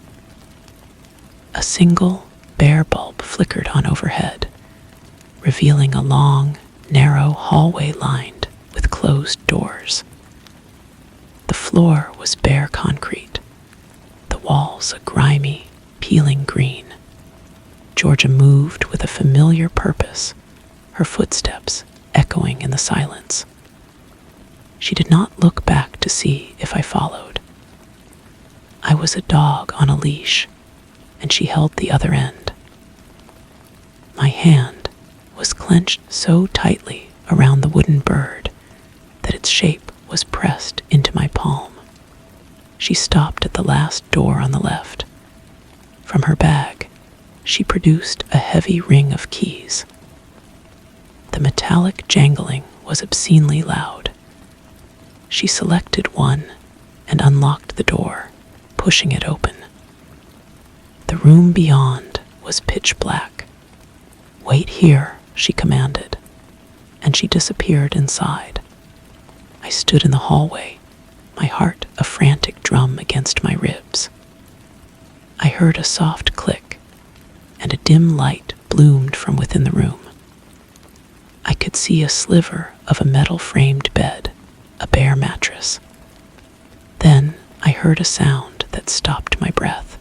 A single, bare bulb flickered on overhead, revealing a long, narrow hallway lined with closed doors. The floor was bare concrete, the walls a grimy, peeling green. Georgia moved with a familiar purpose, her footsteps echoing in the silence. She did not look back to see if I followed. I was a dog on a leash, and she held the other end. My hand was clenched so tightly around the wooden bird that its shape was pressed into my palm. She stopped at the last door on the left. From her bag, she produced a heavy ring of keys. The metallic jangling was obscenely loud. She selected one and unlocked the door, pushing it open. The room beyond was pitch black. "Wait here," she commanded, and she disappeared inside. I stood in the hallway, my heart a frantic drum against my ribs. I heard a soft click, and a dim light bloomed from within the room. I could see a sliver of a metal-framed bed, a bare mattress. Then I heard a sound that stopped my breath,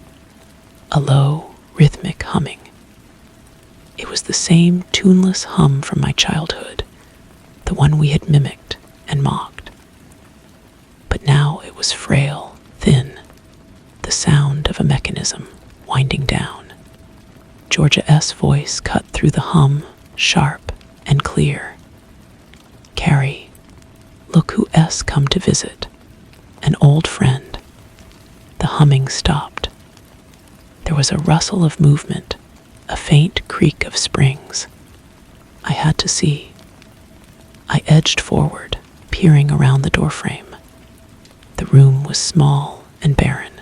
a low, rhythmic humming. It was the same tuneless hum from my childhood, the one we had mimicked and mocked. But now it was frail, thin, the sound of a mechanism winding down. Georgia S.'s voice cut through the hum, sharp and clear. "Carrie, look who S come to visit. An old friend." The humming stopped. There was a rustle of movement, a faint creak of springs. I had to see. I edged forward, peering around the doorframe. The room was small and barren.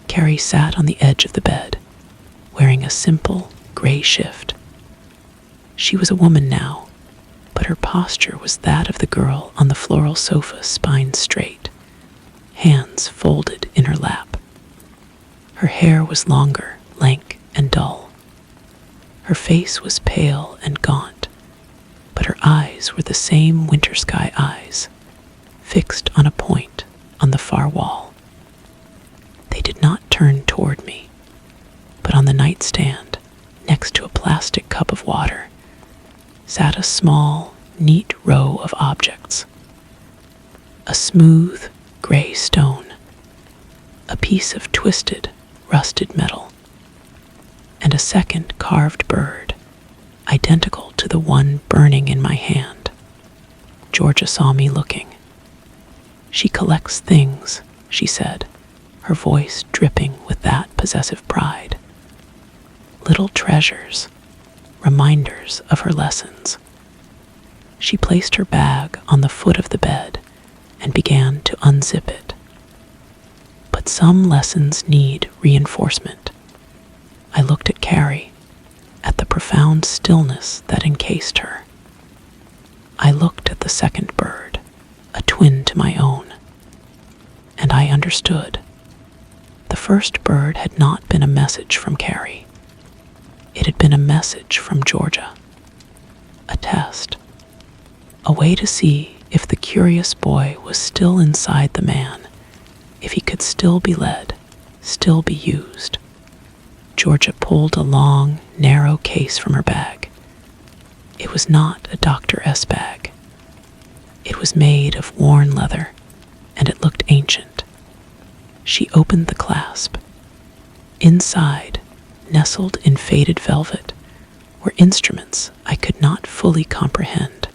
Carrie sat on the edge of the bed, wearing a simple gray shift. She was a woman now, but her posture was that of the girl on the floral sofa, spine straight, hands folded in her lap. Her hair was longer, lank, and dull. Her face was pale and gaunt, but her eyes were the same winter sky eyes, fixed on a point on the far wall. They did not turn toward me, but on the nightstand, next to a plastic cup of water, sat a small, neat row of objects. A smooth, gray stone, a piece of twisted, rusted metal, and a second carved bird, identical to the one burning in my hand. Georgia saw me looking. "She collects things," she said, her voice dripping with that possessive pride. "Little treasures, reminders of her lessons." She placed her bag on the foot of the bed and began to unzip it. But some lessons need reinforcement. I looked at Carrie, at the profound stillness that encased her. I looked at the second bird, a twin to my own, and I understood. The first bird had not been a message from Carrie. It had been a message from Georgia. A test. A way to see if the curious boy was still inside the man, if he could still be led, still be used. Georgia pulled a long, narrow case from her bag. It was not a Dr. S. bag. It was made of worn leather, and it looked ancient. She opened the clasp. Inside, nestled in faded velvet, were instruments I could not fully comprehend.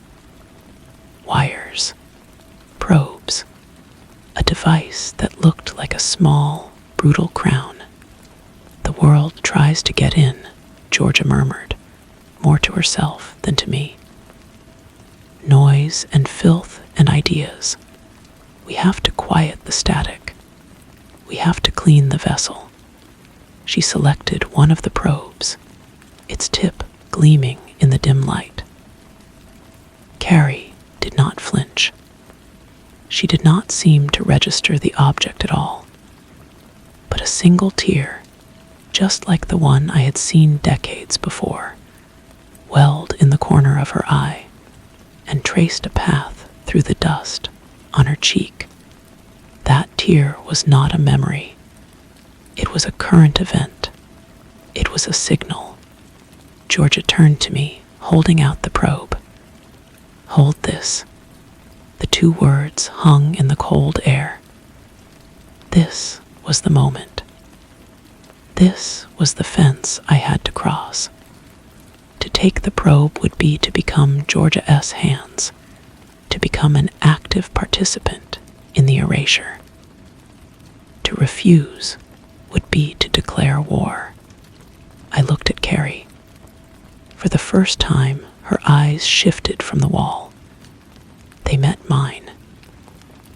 Wires, probes, a device that looked like a small, brutal crown. "The world tries to get in," Georgia murmured, more to herself than to me. "Noise and filth and ideas. We have to quiet the static. We have to clean the vessel." She selected one of the probes, its tip gleaming in the dim light. Carrie did not flinch. She did not seem to register the object at all, but a single tear, just like the one I had seen decades before, welled in the corner of her eye and traced a path through the dust on her cheek. That tear was not a memory. It was a current event. It was a signal. Georgia turned to me, holding out the probe. "Hold this." The two words hung in the cold air. This was the moment. This was the fence I had to cross. To take the probe would be to become Georgia S. Hands, to become an active participant in the erasure. To refuse would be to declare war. I looked at Carrie. For the first time, her eyes shifted from the wall. They met mine,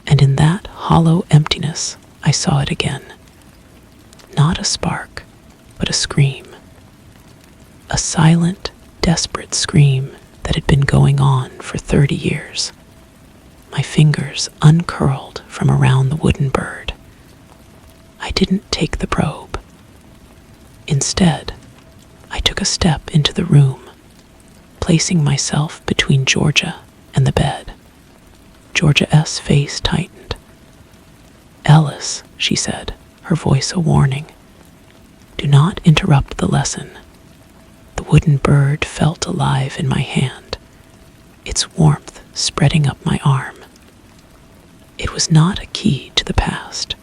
and in that hollow emptiness, I saw it again. Not a spark, but a scream. A silent, desperate scream that had been going on for 30 years. My fingers uncurled from around the wooden bird. I didn't take the probe. Instead, I took a step into the room, placing myself between Georgia and the bed. Georgia S.'s face tightened. "Ellis," she said, her voice a warning. "Do not interrupt the lesson." The wooden bird felt alive in my hand, its warmth spreading up my arm. It was not a key to the past.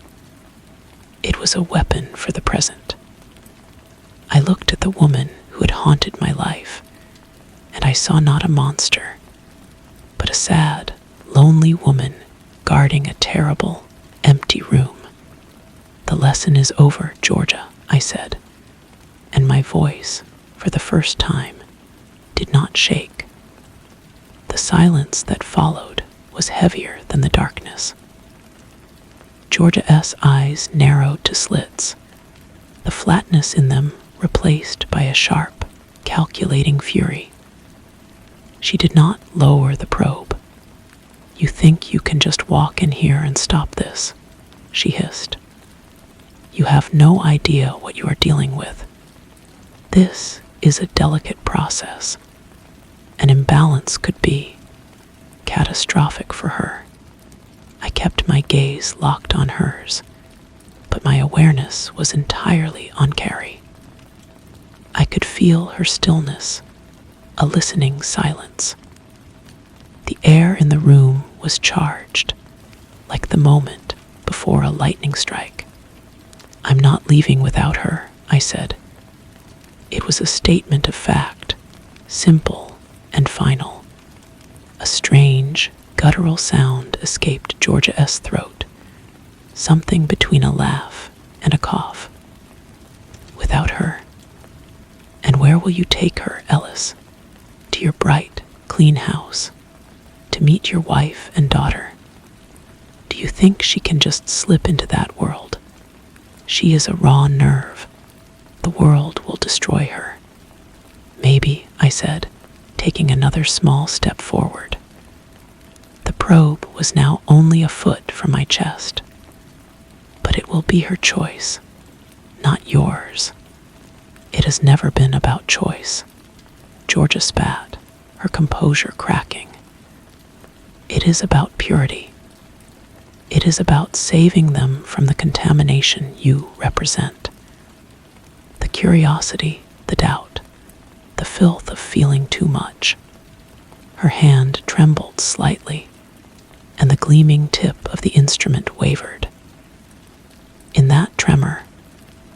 It was a weapon for the present. I looked at the woman who had haunted my life, and I saw not a monster, but a sad, lonely woman guarding a terrible, empty room. "The lesson is over, Georgia," I said, and my voice, for the first time, did not shake. The silence that followed was heavier than the darkness. Georgia S.'s eyes narrowed to slits, the flatness in them replaced by a sharp, calculating fury. She did not lower the probe. "You think you can just walk in here and stop this?" she hissed. "You have no idea what you are dealing with. This is a delicate process. An imbalance could be catastrophic for her." I kept my gaze locked on hers, but my awareness was entirely on Carrie. I could feel her stillness, a listening silence. The air in the room was charged, like the moment before a lightning strike. "I'm not leaving without her," I said. It was a statement of fact, simple and final. A strange, guttural sound escaped Georgia S.'s throat, something between a laugh and a cough. "Without her. And where will you take her, Ellis? To your bright, clean house, to meet your wife and daughter. Do you think she can just slip into that world? She is a raw nerve. The world will destroy her." "Maybe," I said, taking another small step forward. The probe was now only a foot from my chest. "But it will be her choice, not yours." "It has never been about choice." Georgia spat, her composure cracking. "It is about purity. It is about saving them from the contamination you represent. The curiosity, the doubt, the filth of feeling too much." Her hand trembled slightly, and the gleaming tip of the instrument wavered. In that tremor,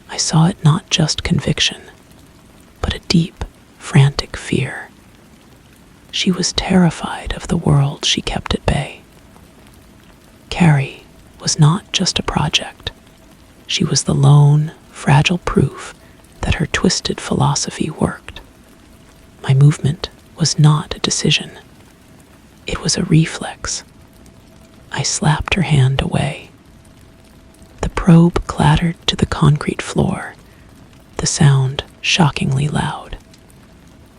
I saw it not just conviction, but a deep, frantic fear. She was terrified of the world she kept at bay. Carrie was not just a project. She was the lone, fragile proof that her twisted philosophy worked. My movement was not a decision. It was a reflex. I slapped her hand away. The probe clattered to the concrete floor, the sound shockingly loud.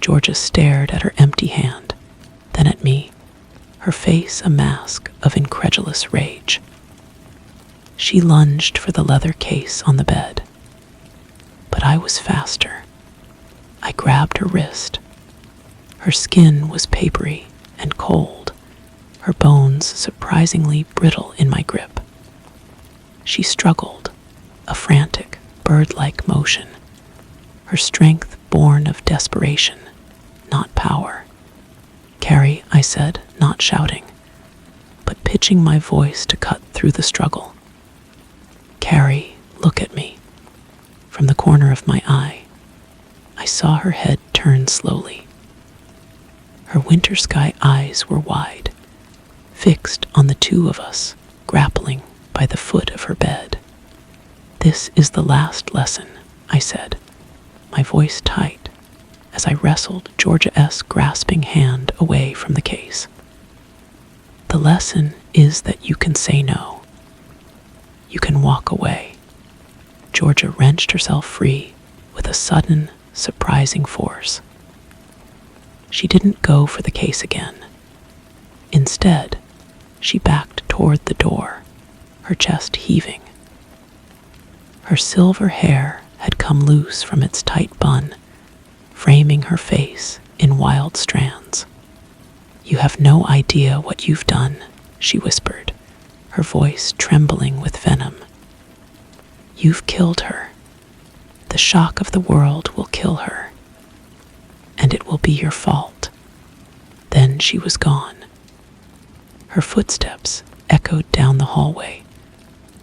Georgia stared at her empty hand, then at me, her face a mask of incredulous rage. She lunged for the leather case on the bed, but I was faster. I grabbed her wrist. Her skin was papery and cold, her bones surprisingly brittle in my grip. She struggled, a frantic, bird-like motion, her strength born of desperation, not power. "Carrie," I said, not shouting, but pitching my voice to cut through the struggle. "Carrie, look at me." From the corner of my eye, I saw her head turn slowly. Her winter sky eyes were wide, fixed on the two of us, grappling by the foot of her bed. "This is the last lesson," I said, my voice tight as I wrestled Georgia-esque grasping hand away from the case. "The lesson is that you can say no. You can walk away." Georgia wrenched herself free with a sudden, surprising force. She didn't go for the case again. Instead, she backed toward the door, her chest heaving. Her silver hair had come loose from its tight bun, framing her face in wild strands. "You have no idea what you've done," she whispered, her voice trembling with venom. "You've killed her. The shock of the world will kill her. And it will be your fault." Then she was gone. Her footsteps echoed down the hallway,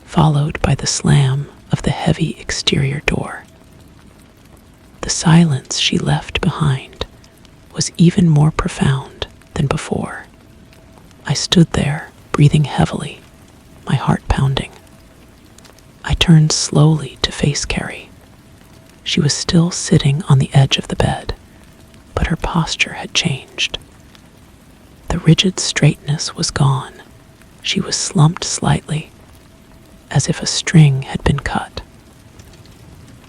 followed by the slam of the heavy exterior door. The silence she left behind was even more profound than before. I stood there, breathing heavily, my heart pounding. I turned slowly to face Carrie. She was still sitting on the edge of the bed, but her posture had changed. The rigid straightness was gone. She was slumped slightly, as if a string had been cut.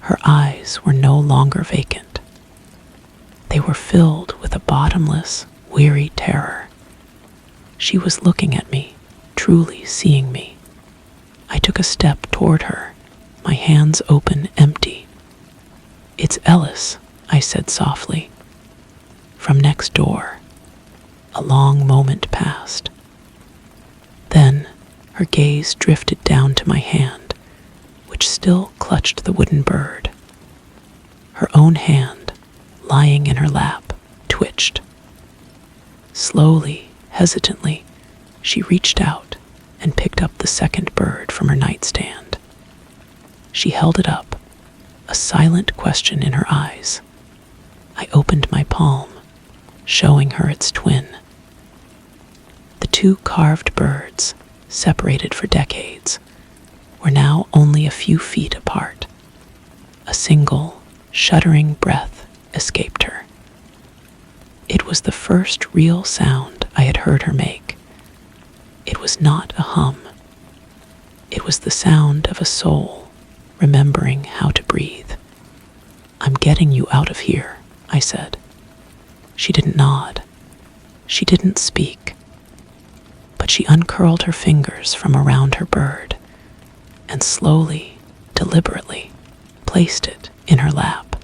Her eyes were no longer vacant. They were filled with a bottomless, weary terror. She was looking at me, truly seeing me. I took a step toward her, my hands open, empty. "It's Ellis," I said softly. From next door. A long moment passed. Then her gaze drifted down to my hand, which still clutched the wooden bird. Her own hand, lying in her lap, twitched. Slowly, hesitantly, she reached out and picked up the second bird from her nightstand. She held it up, a silent question in her eyes. I opened my palm, showing her its twin. The two carved birds, separated for decades, were now only a few feet apart. A single, shuddering breath escaped her. It was the first real sound I had heard her make. It was not a hum. It was the sound of a soul remembering how to breathe. "I'm getting you out of here," I said. She didn't nod. She didn't speak. But she uncurled her fingers from around her bird and slowly, deliberately, placed it in her lap.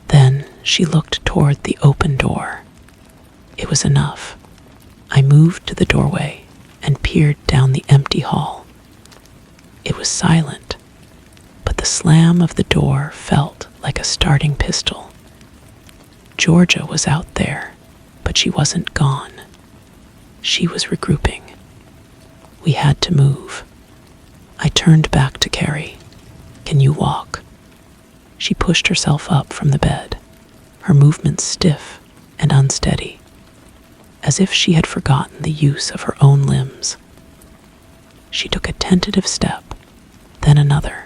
Then she looked toward the open door. It was enough. I moved to the doorway and peered down the empty hall. It was silent, but the slam of the door felt like a starting pistol. Georgia was out there, but she wasn't gone. She was regrouping. We had to move. I turned back to Carrie. "Can you walk?" She pushed herself up from the bed, her movements stiff and unsteady, as if she had forgotten the use of her own limbs. She took a tentative step, then another,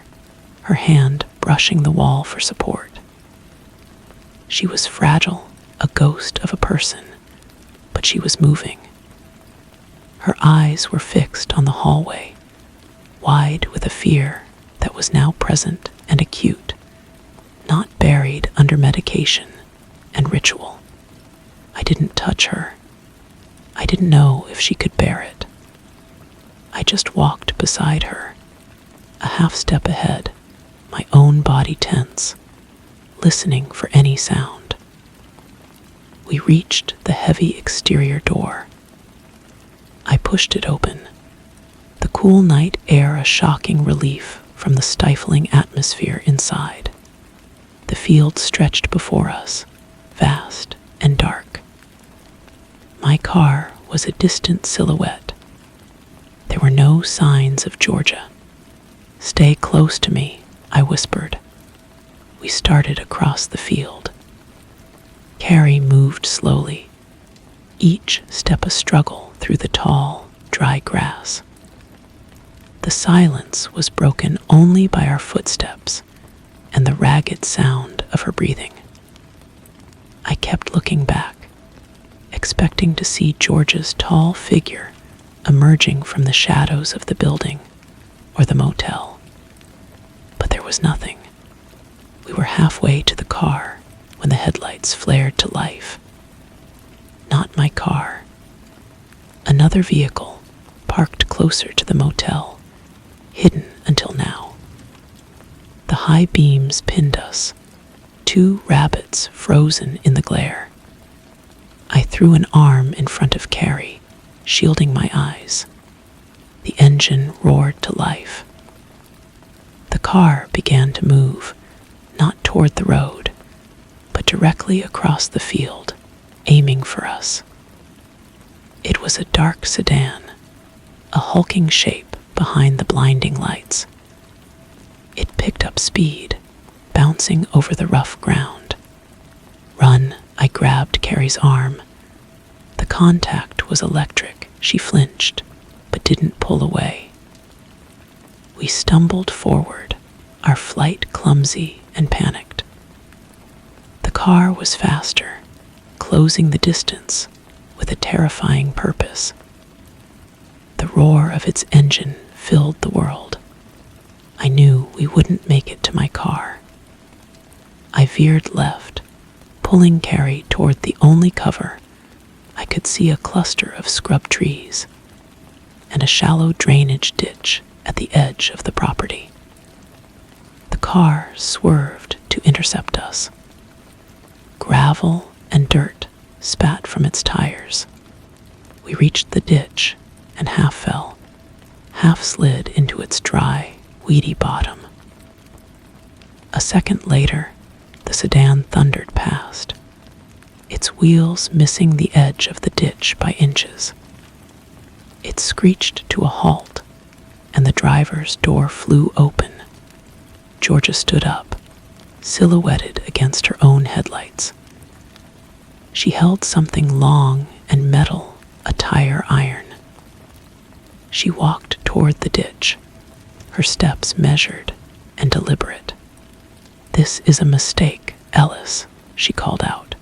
her hand brushing the wall for support. She was fragile, a ghost of a person, but she was moving. Her eyes were fixed on the hallway, wide with a fear that was now present and acute, not buried under medication and ritual. I didn't touch her. I didn't know if she could bear it. I just walked beside her, a half step ahead, my own body tense, listening for any sound. We reached the heavy exterior door. I pushed it open, the cool night air a shocking relief from the stifling atmosphere inside. The field stretched before us, vast and dark. My car was a distant silhouette. There were no signs of Georgia. "Stay close to me," I whispered. We started across the field. Carrie moved slowly, each step a struggle through the tall, dry grass. The silence was broken only by our footsteps and the ragged sound of her breathing. I kept looking back, expecting to see Georgia's tall figure emerging from the shadows of the building or the motel. But there was nothing. We were halfway to the car when the headlights flared to life. Not my car. Another vehicle, parked closer to the motel, hidden until now. The high beams pinned us, two rabbits frozen in the glare. I threw an arm in front of Carrie, shielding my eyes. The engine roared to life. The car began to move, not toward the road, but directly across the field, aiming for us. It was a dark sedan, a hulking shape behind the blinding lights. It picked up speed, bouncing over the rough ground. "Run," I grabbed Carrie's arm. The contact was electric. She flinched, but didn't pull away. We stumbled forward, our flight clumsy and panicked. The car was faster, closing the distance with a terrifying purpose. The roar of its engine filled the world. I knew we wouldn't make it to my car. I veered left, pulling Carrie toward the only cover. I could see a cluster of scrub trees and a shallow drainage ditch at the edge of the property. The car swerved to intercept us. Gravel and dirt spat from its tires. We reached the ditch and half fell, half slid into its dry, weedy bottom. A second later, the sedan thundered past, its wheels missing the edge of the ditch by inches. It screeched to a halt, and the driver's door flew open. Georgia stood up, silhouetted against her own headlights. She held something long and metal, a tire iron. She walked toward the ditch, her steps measured and deliberate. "This is a mistake, Ellis," she called out,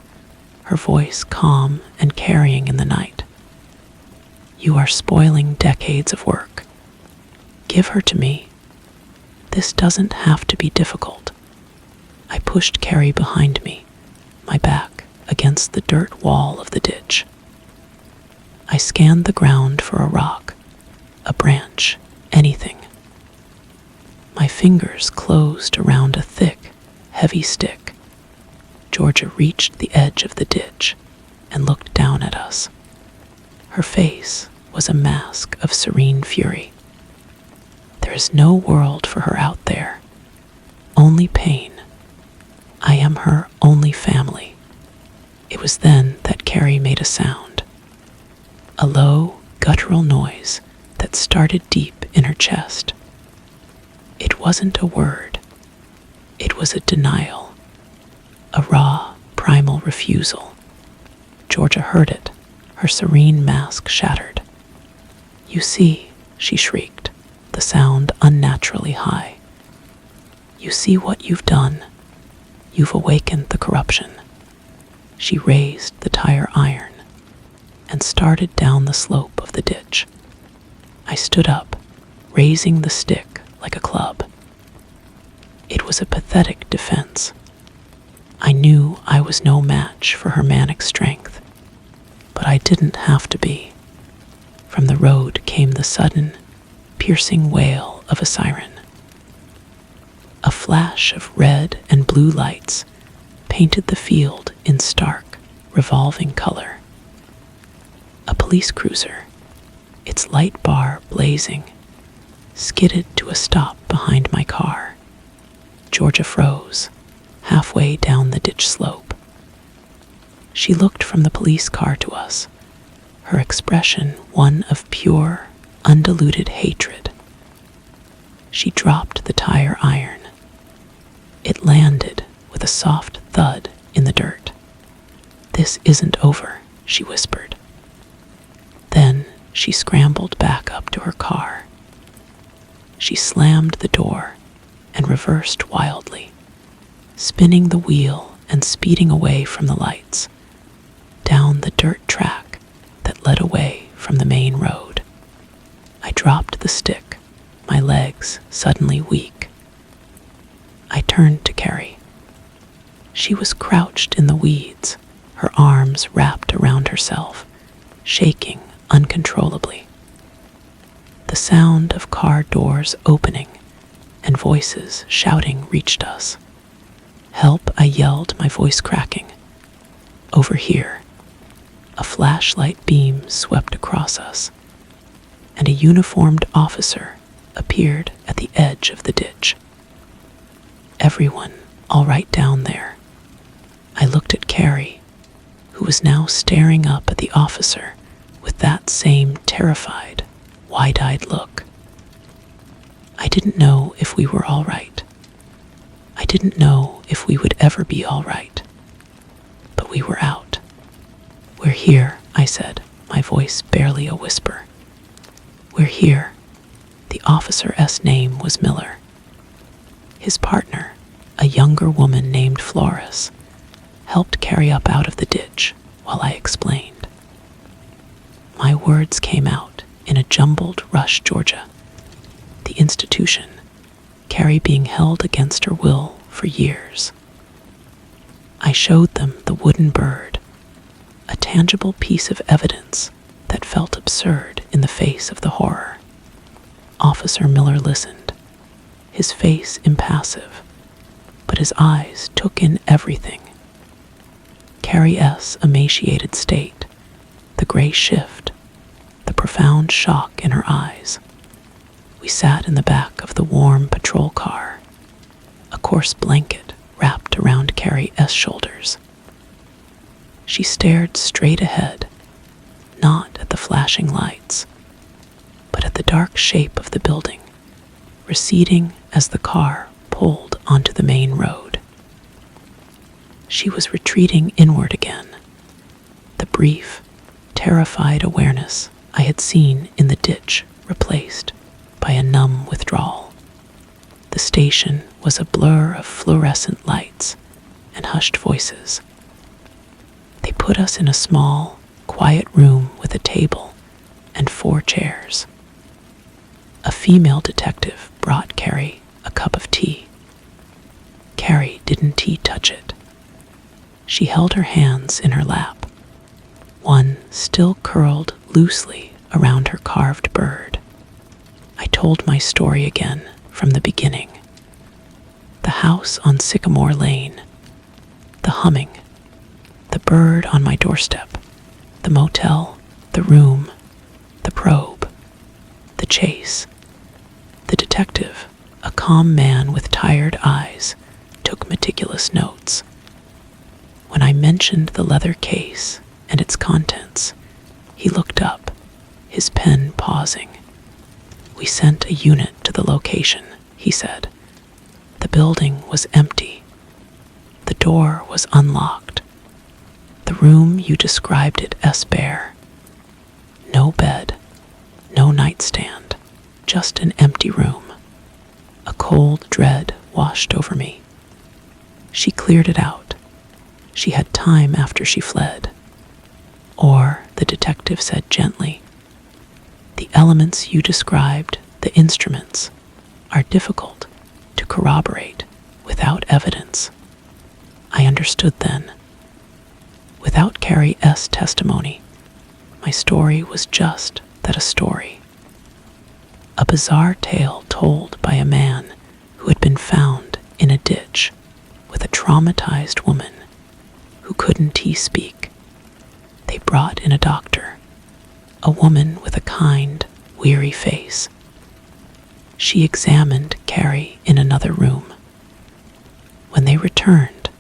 her voice calm and carrying in the night. "You are spoiling decades of work. Give her to me. This doesn't have to be difficult." I pushed Carrie behind me, my back against the dirt wall of the ditch. I scanned the ground for a rock, a branch, anything. My fingers closed around a thick, heavy stick. Georgia reached the edge of the ditch and looked down at us. Her face was a mask of serene fury. There is no world for her out there, only pain. I am her only family. It was then that Carrie made a sound, a low, guttural noise that started deep in her chest. It wasn't a word. It was a denial, a raw, primal refusal. Georgia heard it, her serene mask shattered. "You see," she shrieked, the sound unnaturally high. "You see what you've done. You've awakened the corruption." She raised the tire iron and started down the slope of the ditch. I stood up, raising the stick like a club. It was a pathetic defense. I knew I was no match for her manic strength, but I didn't have to be. From the road came the sudden, piercing wail of a siren. A flash of red and blue lights painted the field in stark, revolving color. A police cruiser, its light bar blazing, skidded to a stop behind my car. Georgia froze, halfway down the ditch slope. She looked from the police car to us, her expression one of pure, undiluted hatred. She dropped the tire iron. It landed with a soft thud in the dirt. "This isn't over," she whispered. Then she scrambled back up to her car. She slammed the door and reversed wildly, spinning the wheel and speeding away from the lights, down the dirt track that led away from the main road. I dropped the stick, my legs suddenly weak. I turned to Carrie. She was crouched in the weeds, her arms wrapped around herself, shaking uncontrollably. The sound of car doors opening and voices shouting reached us. "Help," I yelled, my voice cracking. "Over here." A flashlight beam swept across us, and a uniformed officer appeared at the edge of the ditch. "Everyone all right down there?" I looked at Carrie, who was now staring up at the officer with that same terrified, wide-eyed look. I didn't know if we were all right. I didn't know if we would ever be all right. But we were out. "We're here," I said, my voice barely a whisper. "We're here." The officer's name was Miller. His partner, a younger woman named Flores, helped Carrie up out of the ditch while I explained. My words came out in a jumbled rush. Georgia, the institution, Carrie being held against her will for years. I showed them the wooden bird, a tangible piece of evidence that felt absurd in the face of the horror. Officer Miller listened, his face impassive, but his eyes took in everything. Carrie's emaciated state, the gray shift, the profound shock in her eyes. We sat in the back of the warm patrol car, a coarse blanket wrapped around Carrie's shoulders. She stared straight ahead, not at the flashing lights, but at the dark shape of the building, receding as the car pulled onto the main road. She was retreating inward again, the brief, terrified awareness I had seen in the ditch replaced by a numb withdrawal. The station was a blur of fluorescent lights and hushed voices. They put us in a small, quiet room with a table and 4 chairs. A female detective brought Carrie a cup of tea. Carrie didn't touch it. She held her hands in her lap, one still curled loosely around her carved bird. I told my story again from the beginning. The house on Sycamore Lane, the humming, the bird on my doorstep, the motel, the room, the probe, the chase. The detective, a calm man with tired eyes, took meticulous notes. When I mentioned the leather case and its contents, he looked up, his pen pausing. "We sent a unit to the location," he said. "The building was empty. The door was unlocked. The room you described it as bare. No bed, no nightstand, just an empty room." A cold dread washed over me. She cleared it out. She had time after she fled. Or, the detective said gently, "The elements you described, the instruments, are difficult to corroborate without evidence." I understood then. Without Carrie's testimony, my story was just that, a story. A bizarre tale told by a man who had been found in a ditch with a traumatized woman who couldn't speak. They brought in a doctor, a woman with a kind, weary face. She examined Carrie in another room. When they returned,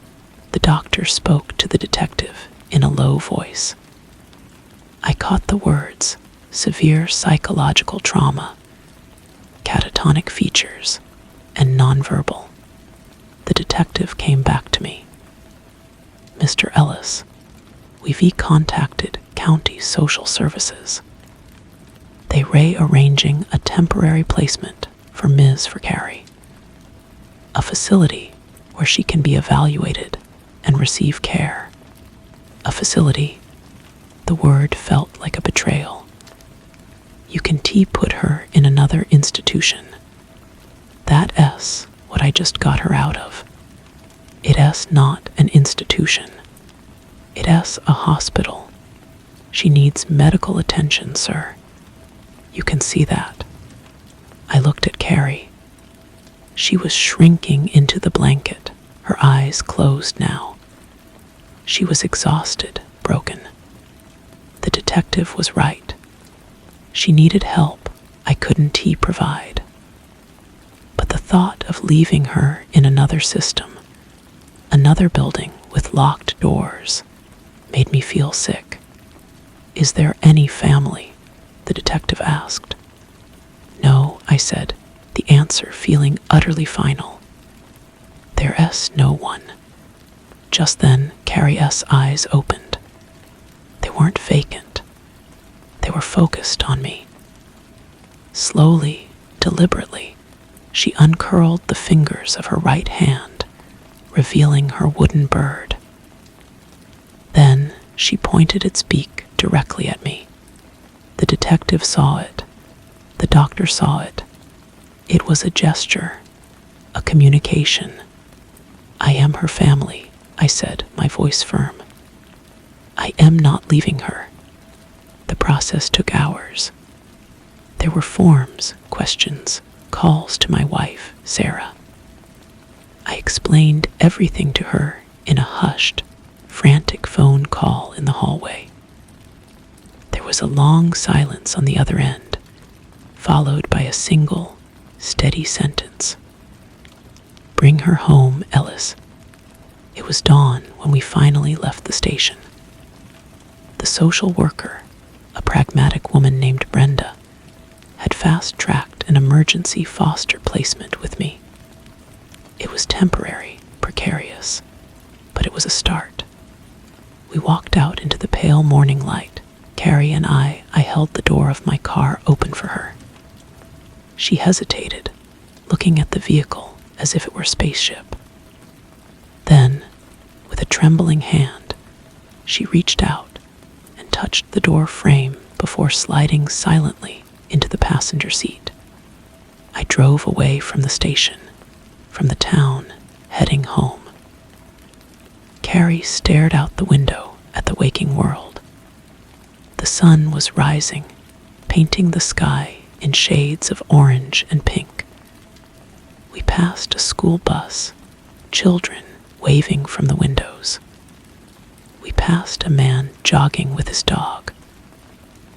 the doctor spoke to the detective in a low voice. I caught the words, severe psychological trauma, catatonic features, and nonverbal. The detective came back to me. Mr. Ellis, we've contacted county social services. They arranging a temporary placement for Carrie, a facility where she can be evaluated and receive care. A facility. The word felt like a betrayal. You can put her in another institution. That's what I just got her out of. It's not an institution. It's a hospital. She needs medical attention, sir. You can see that. I looked at Carrie. She was shrinking into the blanket, her eyes closed now. She was exhausted, broken. The detective was right. She needed help I couldn't provide. But the thought of leaving her in another system, another building with locked doors, made me feel sick. Is there any family? The detective asked. No, I said, the answer feeling utterly final. There's no one. Just then, Carrie's eyes opened. They weren't vacant. They were focused on me. Slowly, deliberately, she uncurled the fingers of her right hand, revealing her wooden bird. Then she pointed its beak directly at me. The detective saw it. The doctor saw it. It was a gesture, a communication. I am her family, I said, my voice firm. I am not leaving her. The process took hours. There were forms, questions, calls to my wife, Sarah. I explained everything to her in a hushed, frantic phone call in the hallway. There was a long silence on the other end, followed by a single, steady sentence. Bring her home, Ellis. It was dawn when we finally left the station. The social worker, a pragmatic woman named Brenda, had fast-tracked an emergency foster placement with me. It was temporary, precarious, but it was a start. We walked out into the pale morning light. Carrie and I held the door of my car open for her. She hesitated, looking at the vehicle as if it were a spaceship. Then, with a trembling hand, she reached out and touched the door frame before sliding silently into the passenger seat. I drove away from the station, from the town, heading home. Carrie stared out the window at the waking world. The sun was rising, painting the sky in shades of orange and pink. We passed a school bus, children waving from the windows. We passed a man jogging with his dog.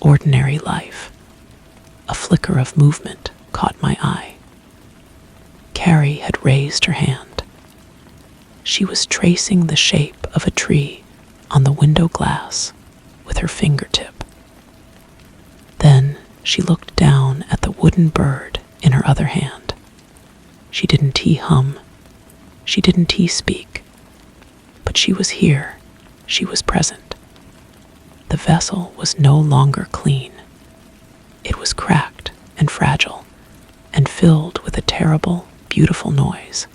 Ordinary life. A flicker of movement caught my eye. Carrie had raised her hand. She was tracing the shape of a tree on the window glass with her fingertip. Then she looked down at the wooden bird in her other hand. She didn't hum. She didn't speak. But she was here. She was present. The vessel was no longer clean. It was cracked and fragile, and filled with a terrible, beautiful noise.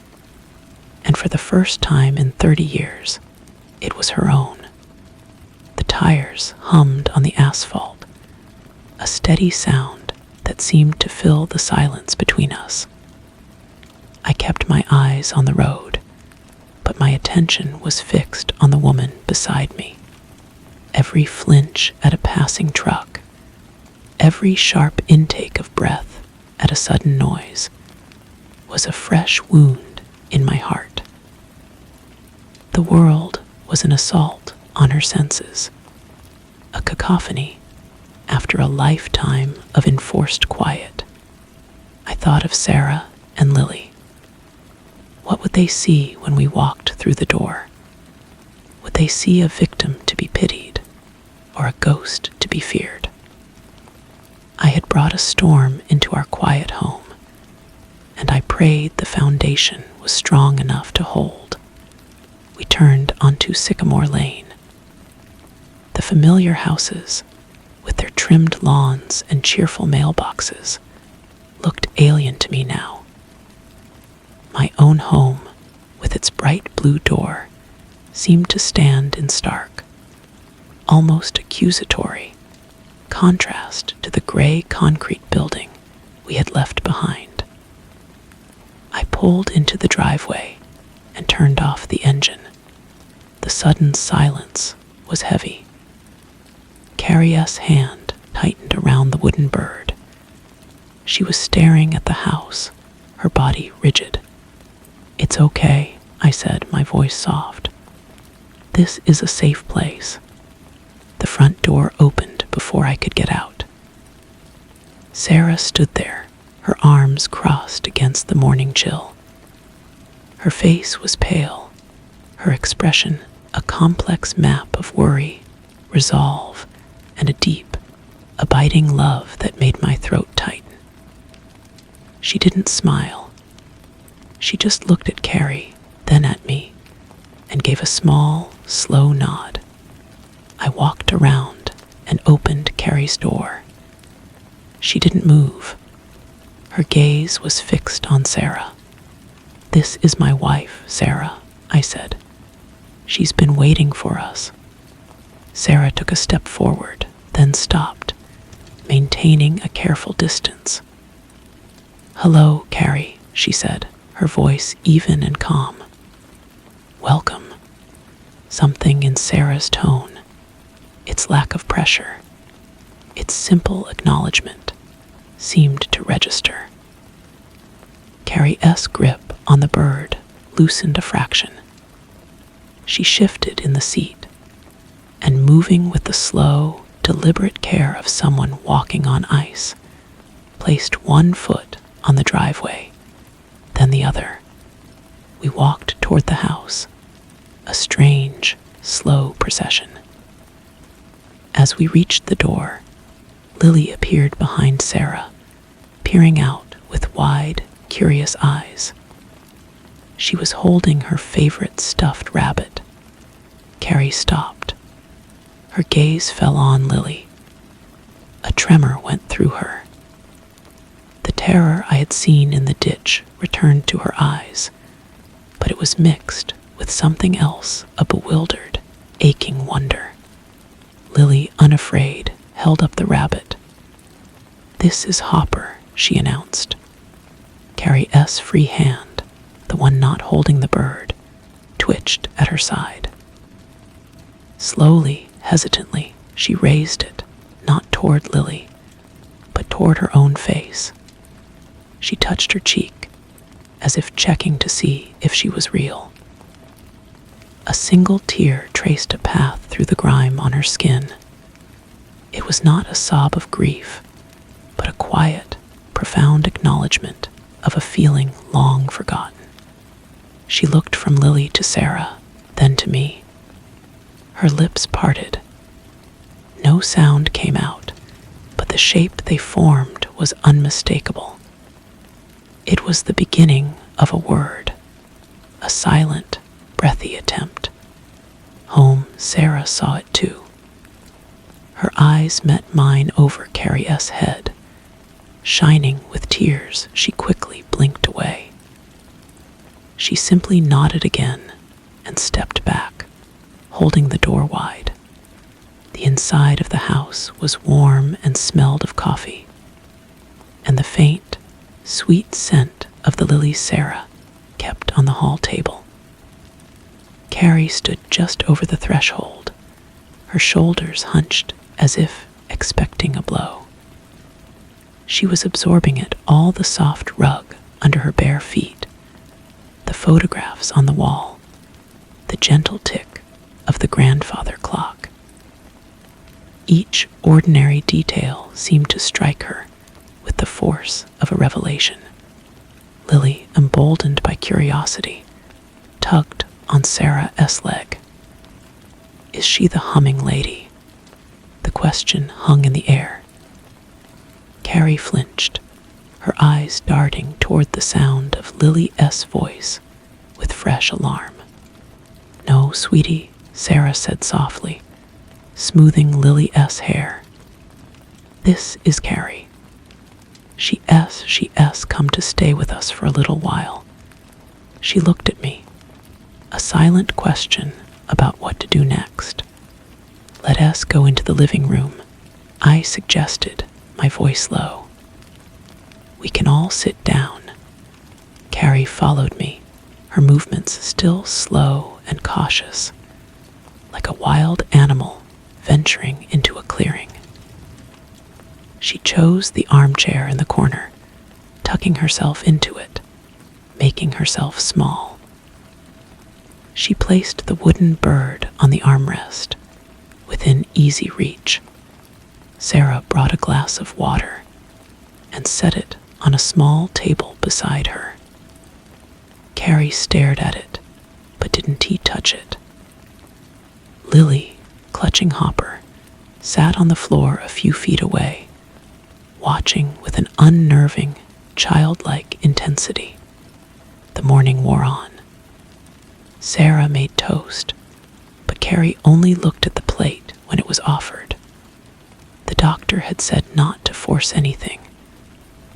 And for the first time in 30 years, it was her own. The tires hummed on the asphalt, a steady sound that seemed to fill the silence between us. I kept my eyes on the road, but my attention was fixed on the woman beside me. Every flinch at a passing truck, every sharp intake of breath at a sudden noise, was a fresh wound in my heart. The world was an assault on her senses, a cacophony after a lifetime of enforced quiet. I thought of Sarah and Lily. What would they see when we walked through the door? Would they see a victim to be pitied or a ghost to be feared? I had brought a storm into our quiet home, and I prayed the foundation was strong enough to hold. We turned onto Sycamore Lane. The familiar houses, with their trimmed lawns and cheerful mailboxes, looked alien to me now. My own home, with its bright blue door, seemed to stand in stark, almost accusatory, contrast to the gray concrete building we had left behind. I pulled into the driveway and turned off the engine. The sudden silence was heavy. Carrie's hand tightened around the wooden bird. She was staring at the house, her body rigid. "It's okay," I said, my voice soft. "This is a safe place." The front door opened before I could get out. Sarah stood there, her arms crossed against the morning chill. Her face was pale, her expression a complex map of worry, resolve, and a deep, abiding love that made my throat tighten. She didn't smile. She just looked at Carrie, then at me, and gave a small, slow nod. I walked around and opened Carrie's door. She didn't move. Her gaze was fixed on Sarah. "This is my wife, Sarah," I said. "She's been waiting for us." Sarah took a step forward, then stopped, maintaining a careful distance. "Hello, Carrie," she said, her voice even and calm. "Welcome." Something in Sarah's tone, its lack of pressure, its simple acknowledgement, seemed to register. Carrie's grip on the bird loosened a fraction. She shifted in the seat, and moving with the slow, deliberate care of someone walking on ice, placed one foot on the driveway, then the other. We walked toward the house, a strange, slow procession. As we reached the door, Lily appeared behind Sarah, peering out with wide, curious eyes. She was holding her favorite stuffed rabbit. Carrie stopped. Her gaze fell on Lily. A tremor went through her. The terror I had seen in the ditch returned to her eyes, but it was mixed with something else, a bewildered, aching wonder. Lily, unafraid, held up the rabbit. "This is Hopper," she announced. Carrie's free hand, the one not holding the bird, twitched at her side. Slowly, hesitantly, she raised it, not toward Lily, but toward her own face. She touched her cheek, as if checking to see if she was real. A single tear traced a path through the grime on her skin. It was not a sob of grief, but a quiet, profound acknowledgement of a feeling long forgotten. She looked from Lily to Sarah, then to me. Her lips parted. No sound came out, but the shape they formed was unmistakable. It was the beginning of a word, a silent, breathy attempt. Home, Sarah saw it too. Her eyes met mine over Carrie's head. Shining with tears, she quickly blinked away. She simply nodded again and stepped back, holding the door wide. The inside of the house was warm and smelled of coffee, and the faint, sweet scent of the lilies Sarah kept on the hall table. Carrie stood just over the threshold, her shoulders hunched as if expecting a blow. She was absorbing it, all the soft rug under her bare feet, the photographs on the wall, the gentle tick of the grandfather clock. Each ordinary detail seemed to strike her with the force of a revelation. Lily, emboldened by curiosity, tugged on Sarah's leg. Is she the humming lady? The question hung in the air. Carrie flinched, her eyes darting toward the sound of Lily's voice with fresh alarm. No, sweetie, Sarah said softly, smoothing Lily's hair. This is Carrie. She's come to stay with us for a little while. She looked at me, a silent question about what to do next. Let us go into the living room, I suggested, my voice low. We can all sit down. Carrie followed me, her movements still slow and cautious, like a wild animal venturing into a clearing. She chose the armchair in the corner, tucking herself into it, making herself small. She placed the wooden bird on the armrest, within easy reach. Sarah brought a glass of water and set it on a small table beside her. Carrie stared at it, but didn't touch it. Lily, clutching Hopper, sat on the floor a few feet away, watching with an unnerving, childlike intensity. The morning wore on. Sarah made toast, but Carrie only looked at the plate when it was offered. The doctor had said not to force anything,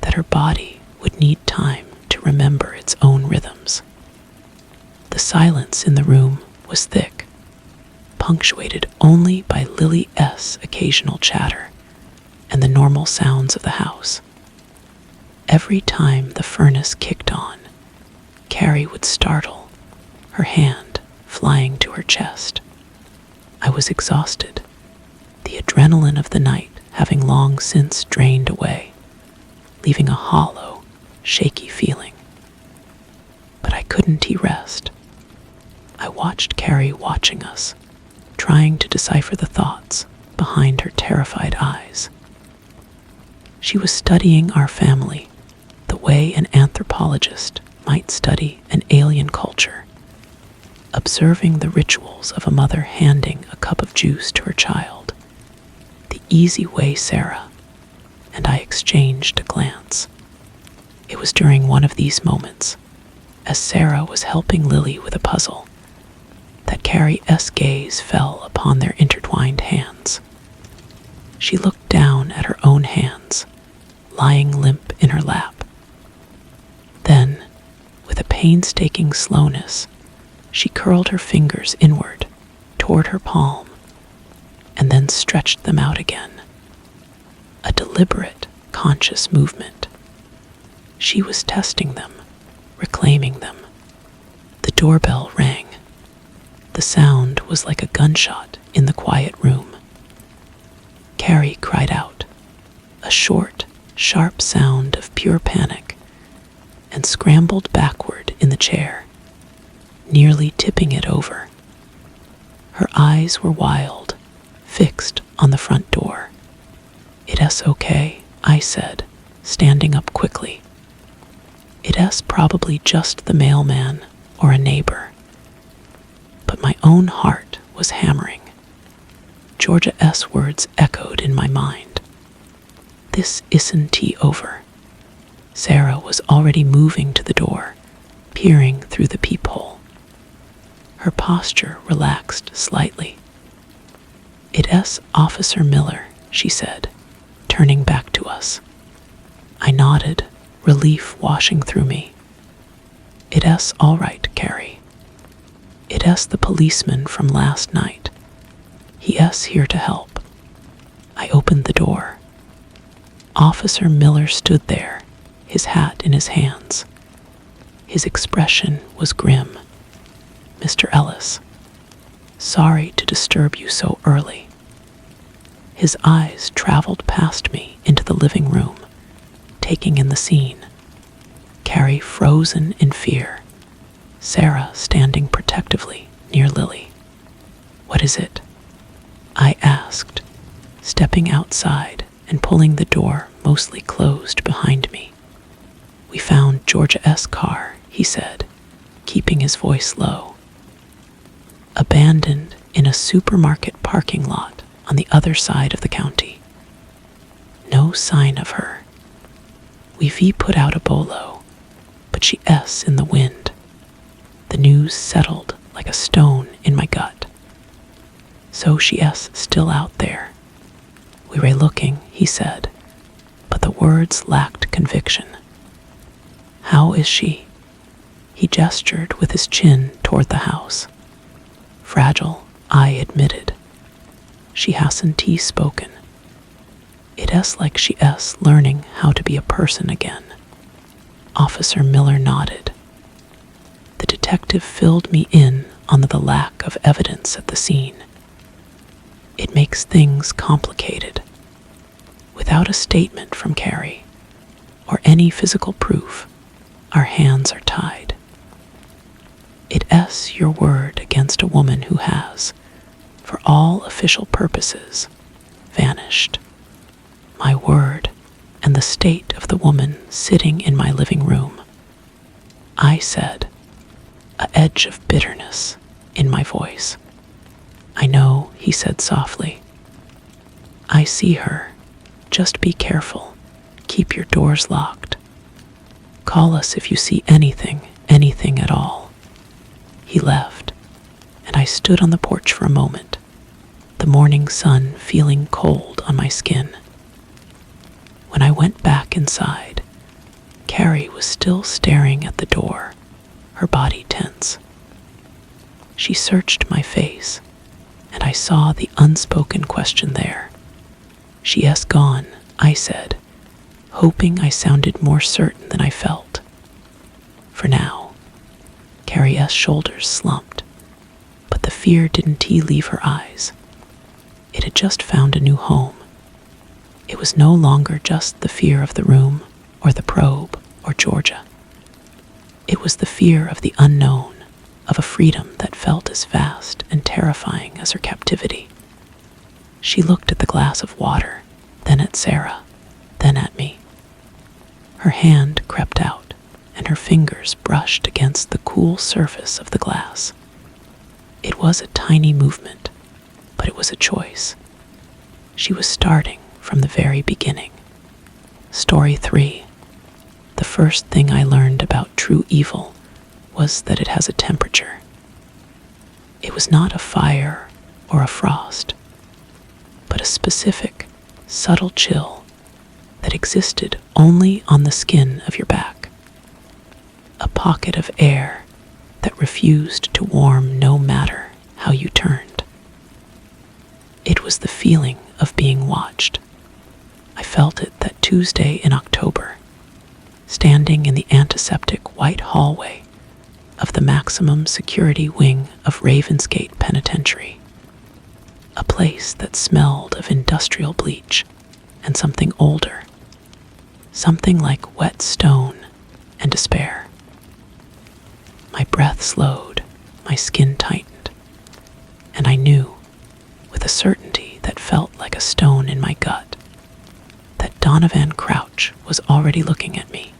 that her body would need time to remember its own rhythms. The silence in the room was thick, punctuated only by Lily's occasional chatter and the normal sounds of the house. Every time the furnace kicked on, Carrie would startle, her hand flying to her chest. I was exhausted, the adrenaline of the night having long since drained away, leaving a hollow, shaky feeling. But I couldn't rest. I watched Carrie watching us, trying to decipher the thoughts behind her terrified eyes. She was studying our family the way an anthropologist might study an alien culture, observing the rituals of a mother handing a cup of juice to her child, the easy way Sarah and I exchanged a glance. It was during one of these moments, as Sarah was helping Lily with a puzzle, that Carrie's gaze fell upon their intertwined hands. She looked down at her own hands, lying limp in her lap. Then, with a painstaking slowness, she curled her fingers inward toward her palm and then stretched them out again. A deliberate, conscious movement. She was testing them, reclaiming them. The doorbell rang. The sound was like a gunshot in the quiet room. Carrie cried out, a short, sharp sound of pure panic, and scrambled backward in the chair, nearly tipping it over. Her eyes were wild, fixed on the front door. "It's okay," I said, standing up quickly. "It's probably just the mailman or a neighbor." But my own heart was hammering. Georgia's words echoed in my mind. This isn't over. Sarah was already moving to the door, peering through the peephole. Her posture relaxed slightly. "It's Officer Miller," she said, turning back to us. I nodded, relief washing through me. "It's all right, Carrie. It's the policeman from last night. He's here to help." I opened the door. Officer Miller stood there, his hat in his hands. His expression was grim. "Mr. Ellis, sorry to disturb you so early." His eyes traveled past me into the living room, taking in the scene. Carrie frozen in fear. Sarah standing protectively near Lily. "What is it?" I asked, stepping outside and pulling the door mostly closed behind me. "We found Georgia S. car," he said, keeping his voice low. "Abandoned in a supermarket parking lot on the other side of the county. No sign of her. We put out a bolo, but she S in the wind." The news settled like a stone in my gut. "So she S still out there." "We were looking," he said, but the words lacked conviction. "How is she?" He gestured with his chin toward the house. "Fragile," I admitted. "She hasn't spoken. It is like she is learning how to be a person again." Officer Miller nodded. The detective filled me in on the lack of evidence at the scene. "It makes things complicated. Without a statement from Carrie, or any physical proof, our hands are tied. It is your word against a woman who has, for all official purposes, vanished. My word and the state of the woman sitting in my living room." I said, a edge of bitterness in my voice. "I know," he said softly. "I see her. Just be careful. Keep your doors locked. Call us if you see anything at all." He left, and I stood on the porch for a moment, the morning sun feeling cold on my skin. When I went back inside, Carrie was still staring at the door, her body tense. She searched my face, and I saw the unspoken question there. "She is gone," I said, hoping I sounded more certain than I felt. "For now." Carrie's shoulders slumped, but the fear didn't leave her eyes. It had just found a new home. It was no longer just the fear of the room, or the probe, or Georgia. It was the fear of the unknown, of a freedom that felt as vast and terrifying as her captivity. She looked at the glass of water, then at Sarah, then at me. Her hand crept out, and her fingers brushed against the cool surface of the glass. It was a tiny movement, but it was a choice. She was starting from the very beginning. Story 3. The first thing I learned about true evil was that it has a temperature. It was not a fire or a frost, but a specific, subtle chill that existed only on the skin of your back. A pocket of air that refused to warm no matter how you turned. It was the feeling of being watched. I felt it that Tuesday in October, standing in the antiseptic white hallway of the maximum security wing of Ravensgate Penitentiary, a place that smelled of industrial bleach and something older, something like wet stone and despair. My breath slowed, my skin tightened, and I knew, with a certainty that felt like a stone in my gut, that Donovan Crouch was already looking at me,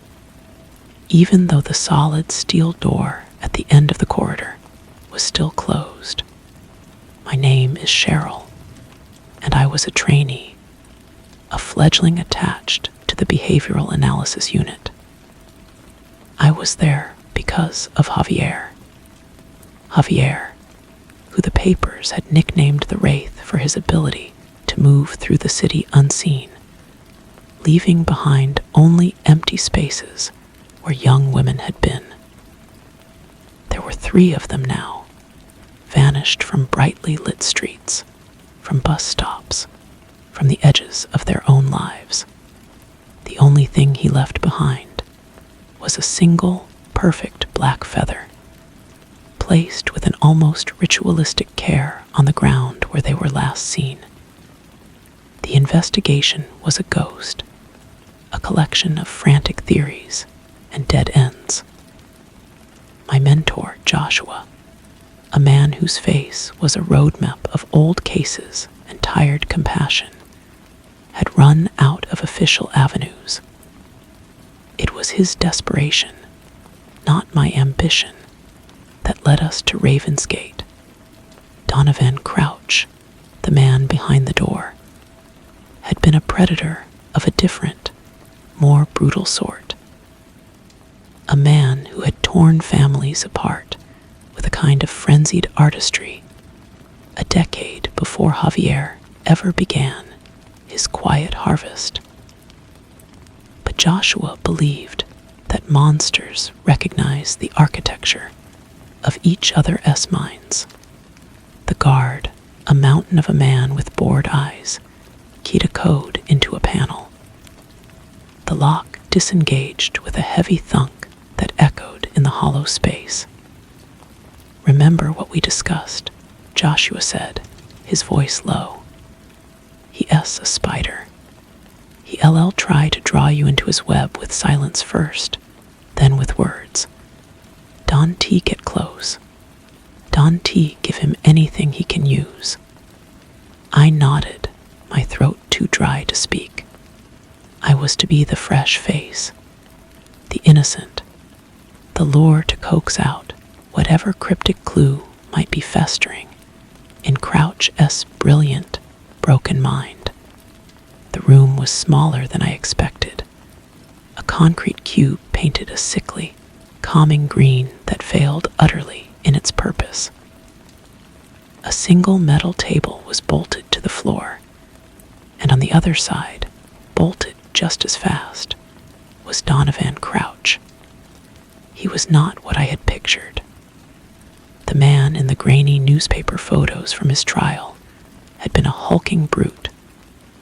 even though the solid steel door at the end of the corridor was still closed. My name is Cheryl, and I was a trainee, a fledgling attached to the behavioral analysis unit. I was there because of Javier, who the papers had nicknamed the Wraith for his ability to move through the city unseen, leaving behind only empty spaces where young women had been. There were 3 of them now, vanished from brightly lit streets, from bus stops, from the edges of their own lives. The only thing he left behind was a single, perfect black feather, placed with an almost ritualistic care on the ground where they were last seen. The investigation was a ghost, a collection of frantic theories and dead ends. My mentor, Joshua, a man whose face was a roadmap of old cases and tired compassion, had run out of official avenues. It was his desperation, not my ambition, that led us to Ravensgate. Donovan Crouch, the man behind the door, had been a predator of a different, more brutal sort. A man who had torn families apart with a kind of frenzied artistry a decade before Javier ever began his quiet harvest. But Joshua believed that monsters recognize the architecture of each other's minds. The guard, a mountain of a man with bored eyes, keyed a code into a panel. The lock disengaged with a heavy thunk that echoed in the hollow space. "Remember what we discussed," Joshua said, his voice low. "He's a spider. He'll try to draw you into his web with silence first, then with words. Don't get close. Don't give him anything he can use." I nodded, my throat too dry to speak. I was to be the fresh face, the innocent, the lure to coax out whatever cryptic clue might be festering in Crouch's brilliant, broken mind. The room was smaller than I expected. A concrete cube painted a sickly, calming green that failed utterly in its purpose. A single metal table was bolted to the floor, and on the other side, bolted just as fast, was Donovan Crouch. He was not what I had pictured. The man in the grainy newspaper photos from his trial had been a hulking brute,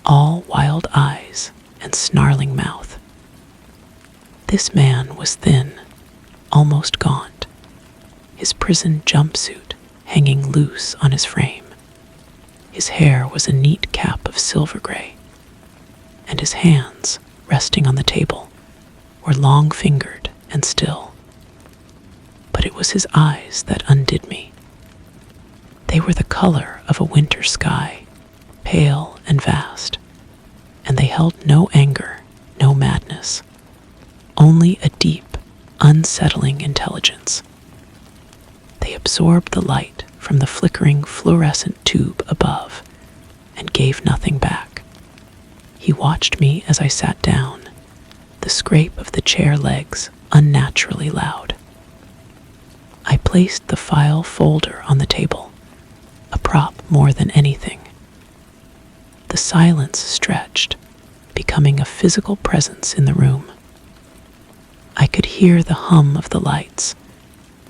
all wild eyes and snarling mouth. This man was thin, almost gaunt, his prison jumpsuit hanging loose on his frame. His hair was a neat cap of silver gray, and his hands, resting on the table, were long-fingered and still. But it was his eyes that undid me. They were the color of a winter sky, pale and vast, and they held no anger, no madness, only a deep, unsettling intelligence. They absorbed the light from the flickering fluorescent tube above and gave nothing back. He watched me as I sat down, the scrape of the chair legs unnaturally loud. I placed the file folder on the table, a prop more than anything. The silence stretched, becoming a physical presence in the room. I could hear the hum of the lights,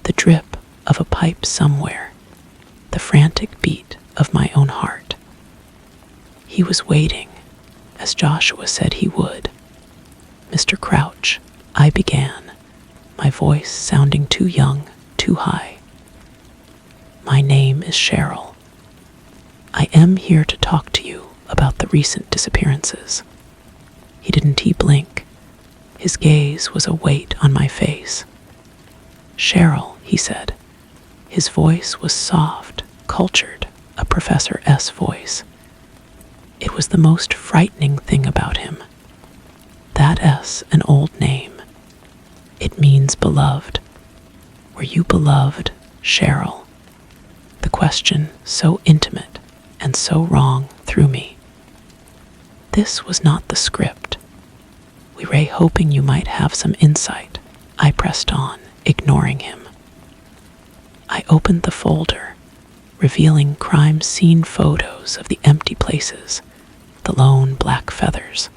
the drip of a pipe somewhere, the frantic beat of my own heart. He was waiting, as Joshua said he would. "Mr. Crouch," I began, my voice sounding too young, too high. "My name is Cheryl. I am here to talk to you about the recent disappearances." He didn't blink. His gaze was a weight on my face. "Cheryl," he said. His voice was soft, cultured, a Professor S voice. It was the most frightening thing about him. That S, an old name. It means beloved. Were you beloved, Cheryl? The question, so intimate and so wrong, threw me. This was not the script. We were hoping you might have some insight. I pressed on, ignoring him. I opened the folder, revealing crime scene photos of the empty places, the lone black feathers.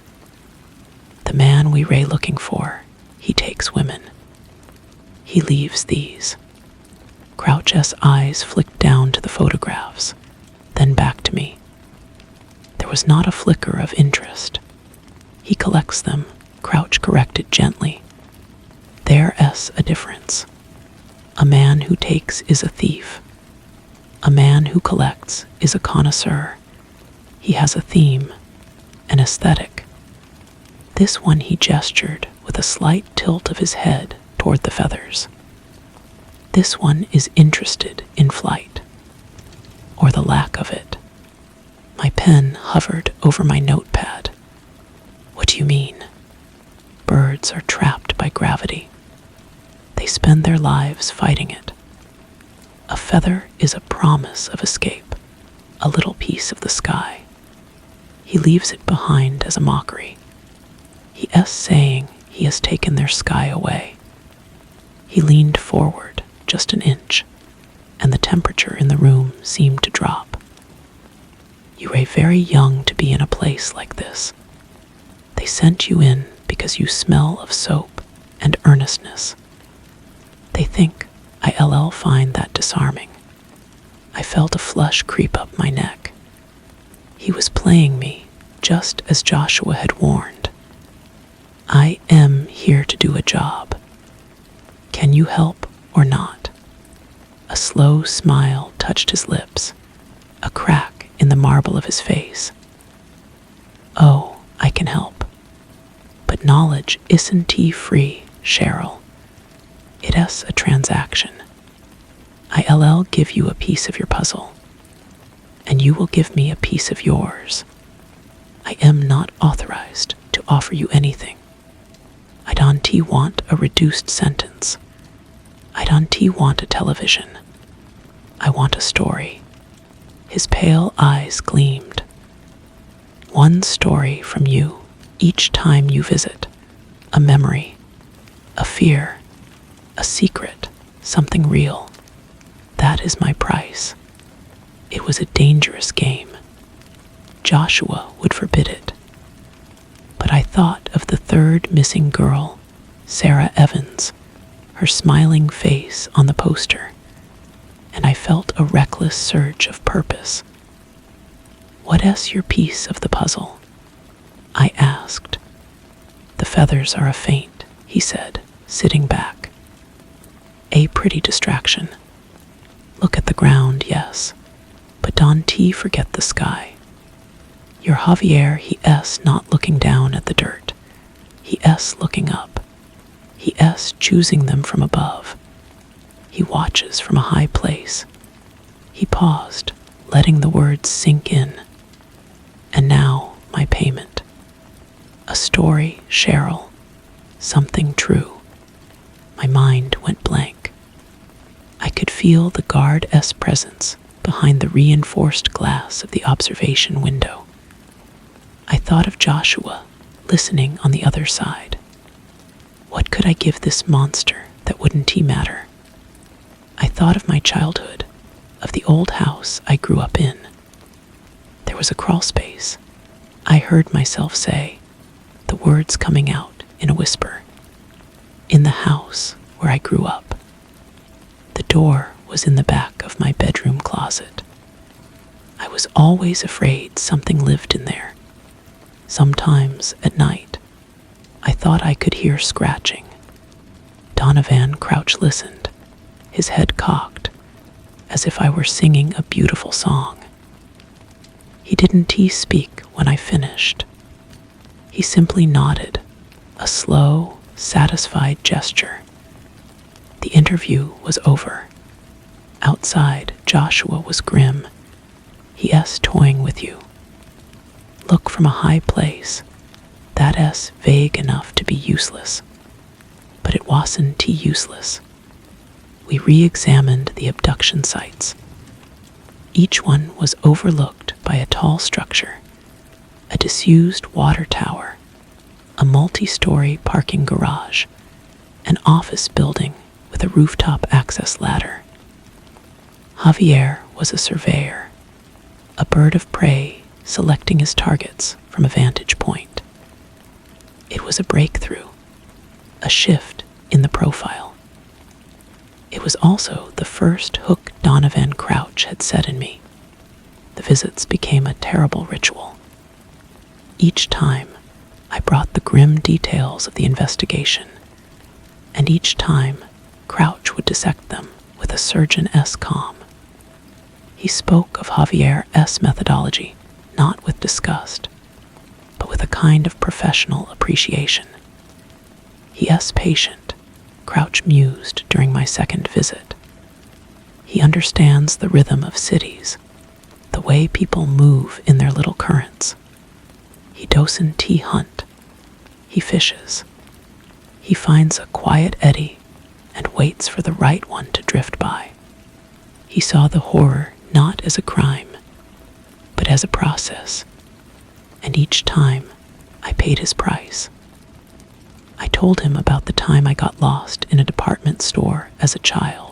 The man we were looking for, he takes women. He leaves these. Crouch's eyes flicked down to the photographs, then back to me. There was not a flicker of interest. He collects them, Crouch corrected gently. There's a difference. A man who takes is a thief. A man who collects is a connoisseur. He has a theme, an aesthetic. This one he gestured with a slight tilt of his head toward the feathers. This one is interested in flight, or the lack of it. My pen hovered over my notepad. What do you mean? Birds are trapped by gravity. They spend their lives fighting it. A feather is a promise of escape, a little piece of the sky. He leaves it behind as a mockery. He is saying he has taken their sky away. He leaned forward just an inch, and the temperature in the room seemed to drop. You are very young to be in a place like this. They sent you in because you smell of soap and earnestness. They think I'll find that disarming. I felt a flush creep up my neck. He was playing me, just as Joshua had warned. I am here to do a job. Can you help or not? A slow smile touched his lips, a crack in the marble of his face. Oh, I can help. But knowledge isn't free, Cheryl. It is a transaction. I'll give you a piece of your puzzle, and you will give me a piece of yours. I am not authorized to offer you anything. I don't want a reduced sentence. I don't want a television. I want a story. His pale eyes gleamed. One story from you each time you visit. A memory, a fear, a secret, something real. That is my price. It was a dangerous game. Joshua would forbid it. But I thought of the third missing girl, Sarah Evans, her smiling face on the poster, and I felt a reckless surge of purpose. What is your piece of the puzzle? I asked. The feathers are a feint, he said, sitting back. A pretty distraction. Look at the ground, yes, but don't forget the sky. Your Javier, he is not looking down at the dirt. He is looking up. He is choosing them from above. He watches from a high place. He paused, letting the words sink in. And now, my payment. A story, Cheryl. Something true. My mind went blank. I could feel the guard's presence behind the reinforced glass of the observation window. I thought of Joshua, listening on the other side. What could I give this monster that wouldn't matter? I thought of my childhood, of the old house I grew up in. There was a crawl space. I heard myself say, the words coming out in a whisper. In the house where I grew up. The door was in the back of my bedroom closet. I was always afraid something lived in there. Sometimes at night, I thought I could hear scratching. Donovan Crouch listened, his head cocked, as if I were singing a beautiful song. He didn't speak when I finished. He simply nodded, a slow, satisfied gesture. The interview was over. Outside, Joshua was grim. He is toying with you. Look from a high place. That is vague enough to be useless. But it wasn't useless. We re-examined the abduction sites. Each one was overlooked by a tall structure, a disused water tower, a multi-story parking garage, an office building with a rooftop access ladder. Javier was a surveyor, a bird of prey selecting his targets from a vantage point. It was a breakthrough, a shift in the profile. It was also the first hook Donovan Crouch had set in me. The visits became a terrible ritual. Each time, I brought the grim details of the investigation, and each time, Crouch would dissect them with a surgeon-esque calm. He spoke of Javier's methodology, not with disgust, but with a kind of professional appreciation. He is patient, Crouch mused during my second visit. He understands the rhythm of cities, the way people move in their little currents. He doesn't hunt. He fishes. He finds a quiet eddy and waits for the right one to drift by. He saw the horror not as a crime, but as a process, and each time I paid his price. I told him about the time I got lost in a department store as a child,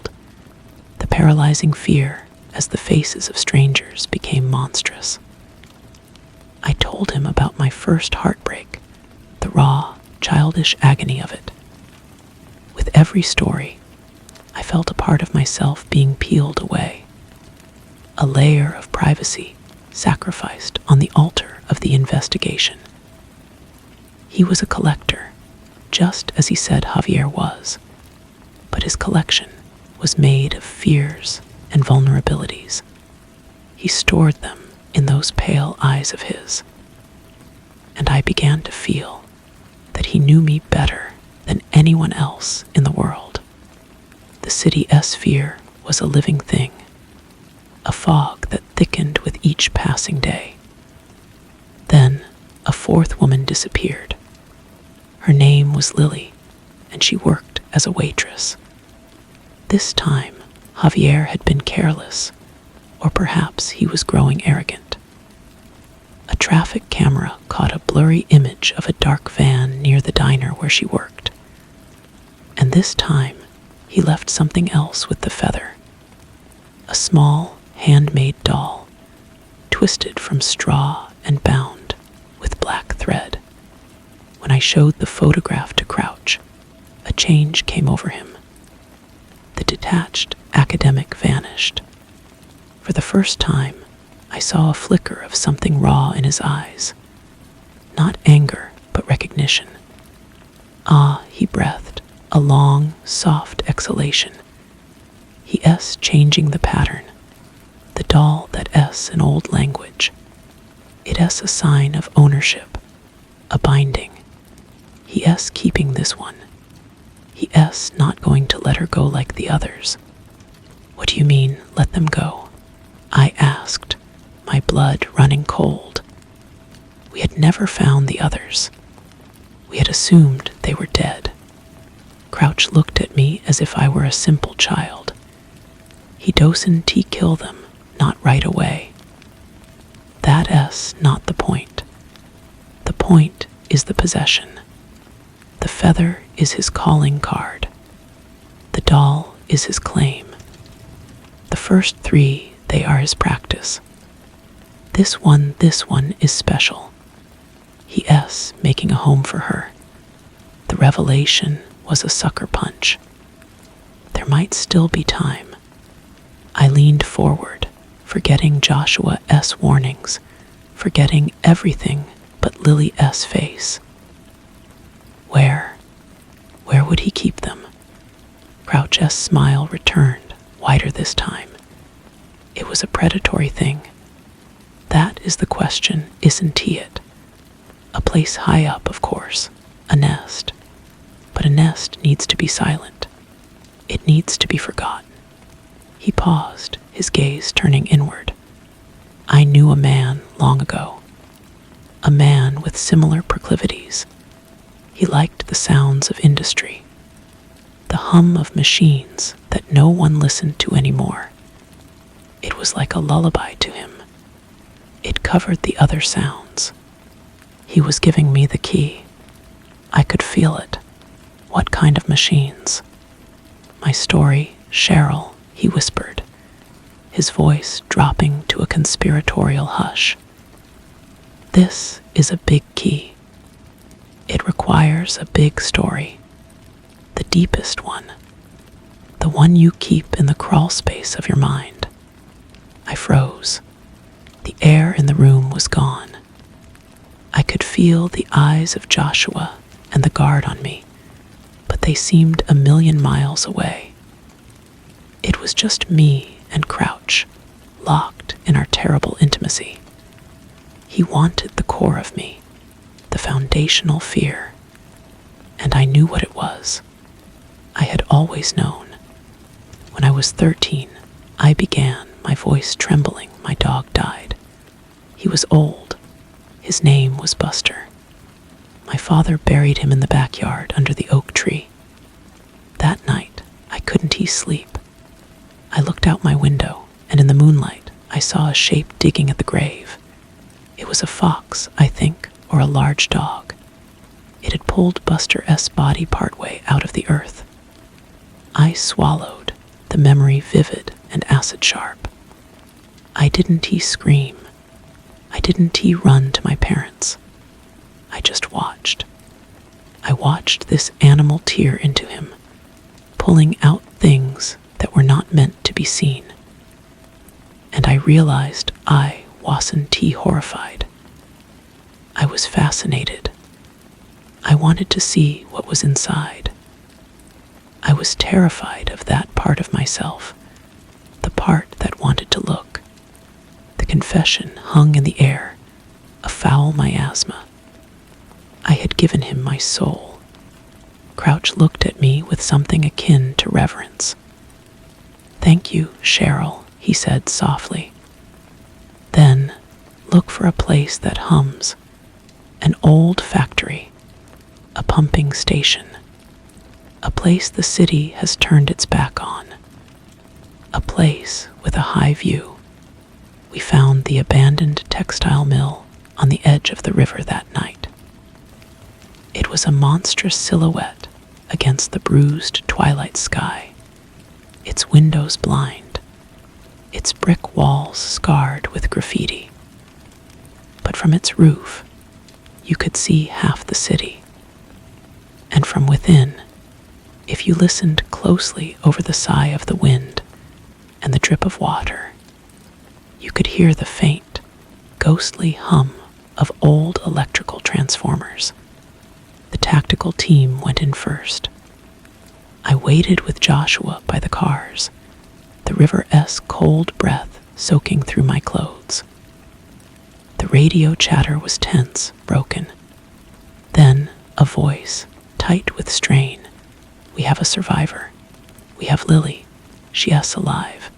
the paralyzing fear as the faces of strangers became monstrous. I told him about my first heartbreak, the raw, childish agony of it. With every story, I felt a part of myself being peeled away, a layer of privacy sacrificed on the altar of the investigation. He was a collector, just as he said Javier was, but his collection was made of fears and vulnerabilities. He stored them in those pale eyes of his, and I began to feel that he knew me better than anyone else in the world. The city's fear was a living thing, a fog that thickened with each passing day. Then a fourth woman disappeared. Her name was Lily, and she worked as a waitress. This time, Javier had been careless, or perhaps he was growing arrogant. A traffic camera caught a blurry image of a dark van near the diner where she worked. And this time, he left something else with the feather. A small, handmade doll, twisted from straw and bound with black thread. When I showed the photograph to Crouch, a change came over him. The detached academic vanished. For the first time, I saw a flicker of something raw in his eyes. Not anger, but recognition. Ah, he breathed, a long, soft exhalation. He S changing the pattern. The doll that S in old language. It S a sign of ownership, a binding. He S keeping this one. He S not going to let her go like the others. What do you mean, let them go? I asked, my blood running cold. We had never found the others. We had assumed they were dead. Crouch looked at me as if I were a simple child. He doesn't kill them, not right away. That S not the point. The point is the possession. The feather is his calling card. The doll is his claim. The first three, they are his practice. This one is special. He S making a home for her. The revelation was a sucker punch. There might still be time. I leaned forward, forgetting Joshua S. warnings, forgetting everything but Lily S. face. Where would he keep them? Crouch S. smile returned, wider this time. It was a predatory thing. That is the question, isn't he it? A place high up, of course, a nest. But a nest needs to be silent. It needs to be forgotten. He paused, his gaze turning inward. I knew a man long ago. A man with similar proclivities. He liked the sounds of industry, the hum of machines that no one listened to anymore. It was like a lullaby to him. It covered the other sounds. He was giving me the key. I could feel it. What kind of machines? My story, Cheryl, he whispered, his voice dropping to a conspiratorial hush. This is a big key. It requires a big story. The deepest one. The one you keep in the crawl space of your mind. I froze. The air in the room was gone. I could feel the eyes of Joshua and the guard on me, but they seemed a million miles away. It was just me and Crouch, locked in our terrible intimacy. He wanted the core of me, the foundational fear, and I knew what it was. I had always known. When I was 13, I began, my voice trembling. My dog died. He was old. His name was Buster. My father buried him in the backyard under the oak tree. That night, I couldn't sleep. I looked out my window, and in the moonlight, I saw a shape digging at the grave. It was a fox, I think, or a large dog. It had pulled Buster S.'s body partway out of the earth. I swallowed, the memory vivid and acid-sharp. I didn't scream. I didn't run to my parents. I just watched. I watched this animal tear into him, pulling out things that were not meant to be seen. And I realized I wasn't horrified. I was fascinated. I wanted to see what was inside. I was terrified of that part of myself, the part that wanted to look. The confession hung in the air, a foul miasma. I had given him my soul. Crouch looked at me with something akin to reverence. "Thank you, Cheryl," he said softly. "Then look for a place that hums, an old factory, a pumping station, a place the city has turned its back on, a place with a high view." We found the abandoned textile mill on the edge of the river that night. It was a monstrous silhouette against the bruised twilight sky, its windows blind, its brick walls scarred with graffiti. But from its roof, you could see half the city. And from within, if you listened closely over the sigh of the wind and the drip of water, you could hear the faint, ghostly hum of old electrical transformers. The tactical team went in first. I waited with Joshua by the cars, the river-esque cold breath soaking through my clothes. The radio chatter was tense, broken. Then a voice, tight with strain. "We have a survivor. We have Lily. She is alive."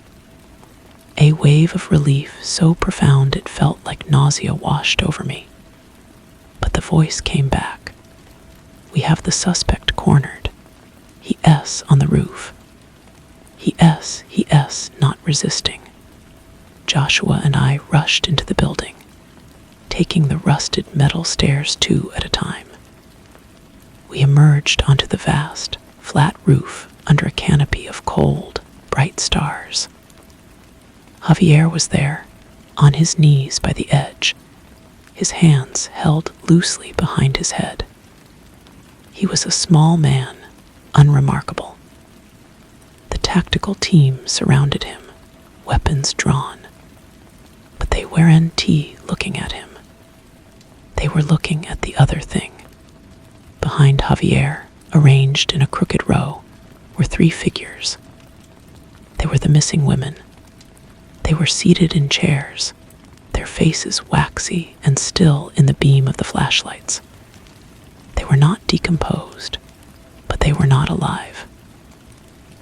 A wave of relief so profound it felt like nausea washed over me. But the voice came back. "We have the suspect cornered. He is on the roof. He is not resisting." Joshua and I rushed into the building, taking the rusted metal stairs 2 at a time. We emerged onto the vast, flat roof under a canopy of cold, bright stars. Javier was there, on his knees by the edge, his hands held loosely behind his head. He was a small man, unremarkable. The tactical team surrounded him, weapons drawn. But they weren't looking at him. They were looking at the other thing. Behind Javier, arranged in a crooked row, were 3 figures. They were the missing women. They were seated in chairs, their faces waxy and still in the beam of the flashlights. They were not decomposed, but they were not alive.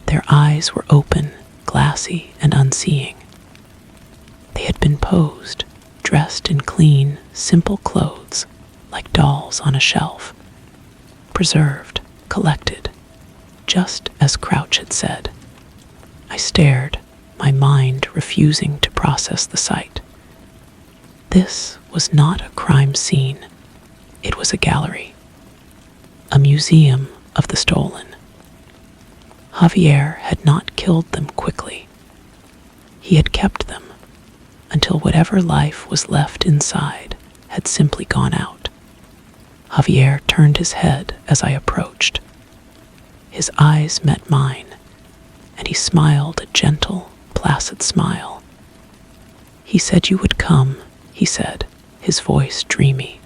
Their eyes were open, glassy, and unseeing. They had been posed, dressed in clean, simple clothes, like dolls on a shelf, preserved, collected, just as Crouch had said. I stared, my mind refusing to process the sight. This was not a crime scene. It was a gallery, a museum of the stolen. Javier had not killed them quickly. He had kept them until whatever life was left inside had simply gone out. Javier turned his head as I approached. His eyes met mine, and he smiled a gentle, placid smile. "He said you would come," he said, his voice dreamy.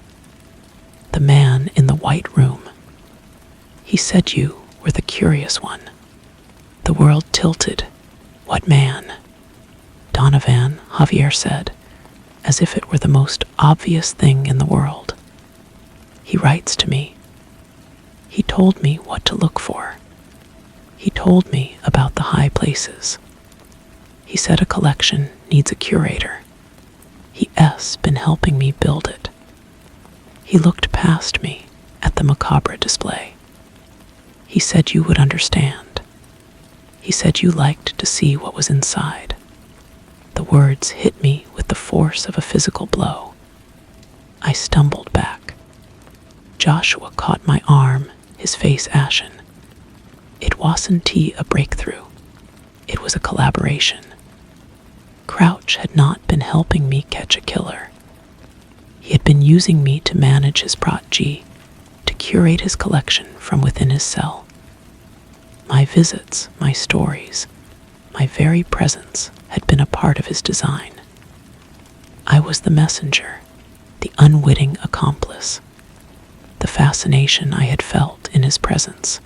"The man in the white room. He said you were the curious one." The world tilted. "What man?" "Donovan," Javier said, as if it were the most obvious thing in the world. "He writes to me. He told me what to look for. He told me about the high places. He He said a collection needs a curator. He's been helping me build it. He looked past me at the macabre display. He said you would understand. He said you liked to see what was inside. The words hit me with the force of a physical blow. I stumbled back. Joshua caught my arm, his face ashen. It wasn't a breakthrough. It was a collaboration. Crouch had not been helping me catch a killer. He had been using me to manage his protege, to curate his collection from within his cell. My visits, my stories, my very presence had been a part of his design. I was the messenger, the unwitting accomplice. The fascination I had felt in his presence,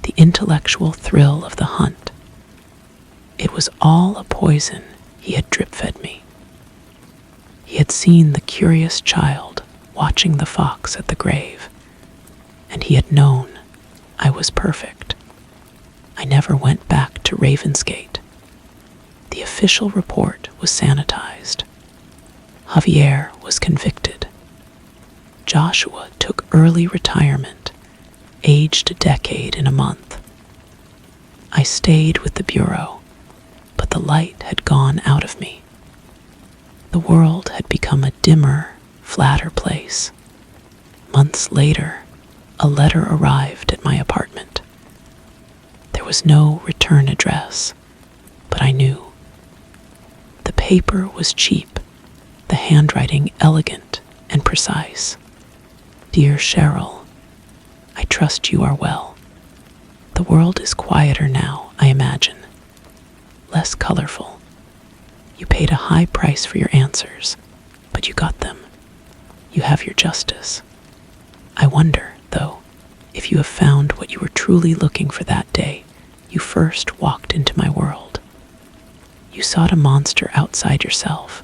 the intellectual thrill of the hunt. It was all a poison he had drip-fed me. He had seen the curious child watching the fox at the grave, and he had known I was perfect. I never went back to Ravensgate. The official report was sanitized. Javier was convicted. Joshua took early retirement, aged a decade in a month. I stayed with the Bureau, but the light had gone out of me. The world had become a dimmer, flatter place. Months later, a letter arrived at my apartment. There was no return address, but I knew. The paper was cheap, the handwriting elegant and precise. Dear Cheryl, I trust you are well. The world is quieter now, I imagine. Less colorful. You paid a high price for your answers, but you got them. You have your justice. I wonder, though, if you have found what you were truly looking for that day you first walked into my world. You sought a monster outside yourself,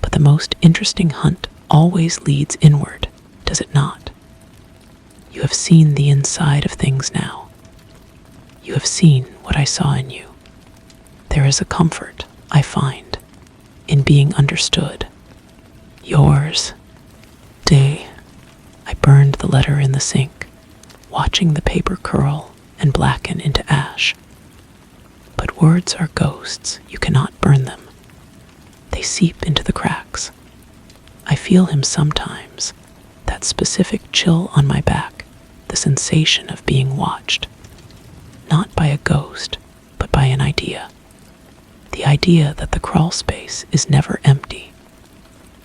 but the most interesting hunt always leads inward, does it not? You have seen the inside of things now. You have seen what I saw in you. There is a comfort, I find, in being understood. Yours, Day. I burned the letter in the sink, watching the paper curl and blacken into ash. But words are ghosts, you cannot burn them. They seep into the cracks. I feel him sometimes, that specific chill on my back, the sensation of being watched. Not by a ghost, but by an idea. The idea that the crawl space is never empty.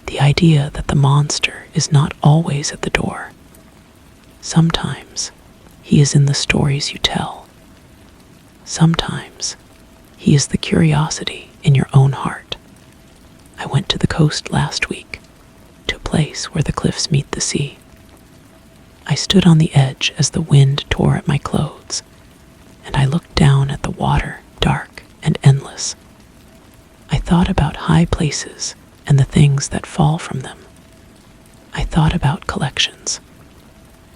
The idea that the monster is not always at the door. Sometimes he is in the stories you tell. Sometimes he is the curiosity in your own heart. I went to the coast last week, to a place where the cliffs meet the sea. I stood on the edge as the wind tore at my clothes, and I looked down at the water, dark and endless. I thought about high places and the things that fall from them. I thought about collections,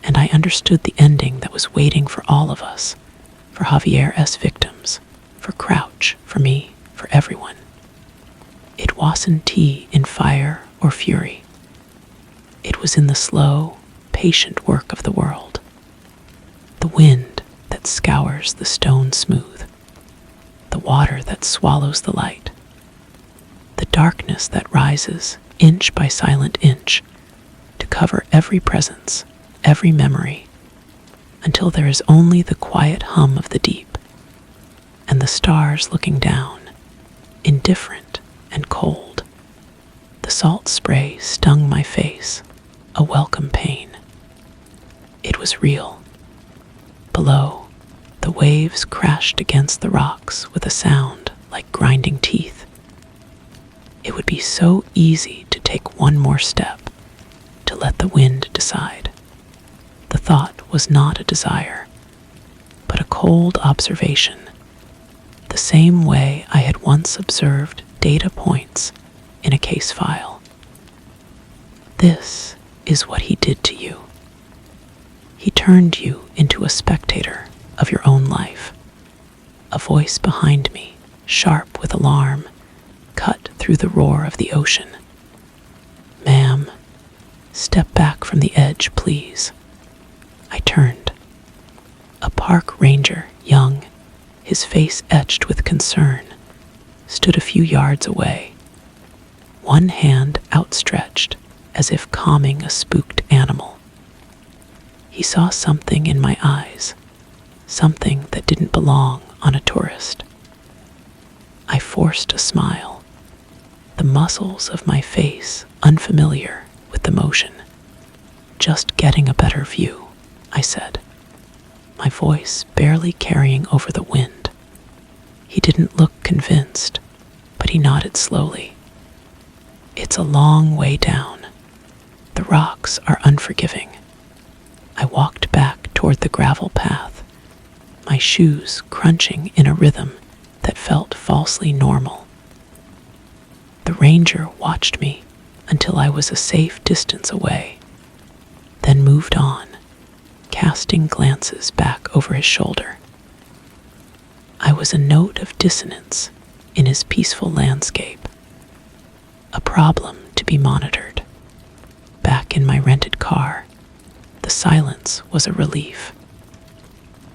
and I understood the ending that was waiting for all of us, for Javier's victims, for Crouch, for me, for everyone. It wasn't in fire or fury. It was in the slow, patient work of the world. The wind that scours the stone smooth. The water that swallows the light. The darkness that rises, inch by silent inch, to cover every presence, every memory, until there is only the quiet hum of the deep, and the stars looking down, indifferent and cold. The salt spray stung my face, a welcome pain. It was real. Below, the waves crashed against the rocks with a sound like grinding teeth. It would be so easy to take one more step, to let the wind decide. The thought was not a desire, but a cold observation, the same way I had once observed data points in a case file. This is what he did to you. He turned you into a spectator of your own life, a voice behind me, sharp with alarm, cut through the roar of the ocean. "Ma'am, step back from the edge, please." I turned. A park ranger, young, his face etched with concern, stood a few yards away, one hand outstretched as if calming a spooked animal. He saw something in my eyes, something that didn't belong on a tourist. I forced a smile, the muscles of my face unfamiliar with the motion. "Just getting a better view," I said, my voice barely carrying over the wind. He didn't look convinced, but he nodded slowly. "It's a long way down. The rocks are unforgiving." I walked back toward the gravel path, my shoes crunching in a rhythm that felt falsely normal. The ranger watched me until I was a safe distance away, then moved on, casting glances back over his shoulder. I was a note of dissonance in his peaceful landscape, a problem to be monitored. Back in my rented car, the silence was a relief.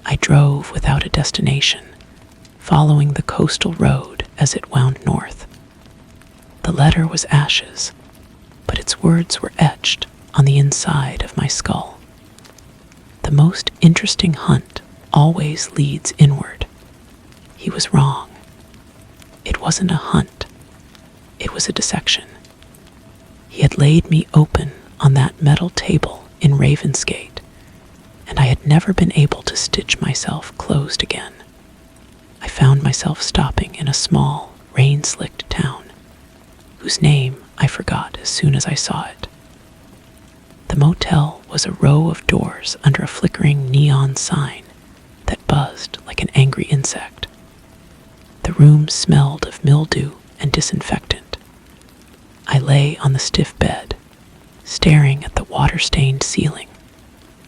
I drove without a destination, following the coastal road as it wound north. The letter was ashes, but its words were etched on the inside of my skull. The most interesting hunt always leads inward. He was wrong. It wasn't a hunt. It was a dissection. He had laid me open on that metal table in Ravensgate, and I had never been able to stitch myself closed again. I found myself stopping in a small, rain-slicked town, whose name I forgot as soon as I saw it. The motel was a row of doors under a flickering neon sign that buzzed like an angry insect. The room smelled of mildew and disinfectant. I lay on the stiff bed, staring at the water-stained ceiling,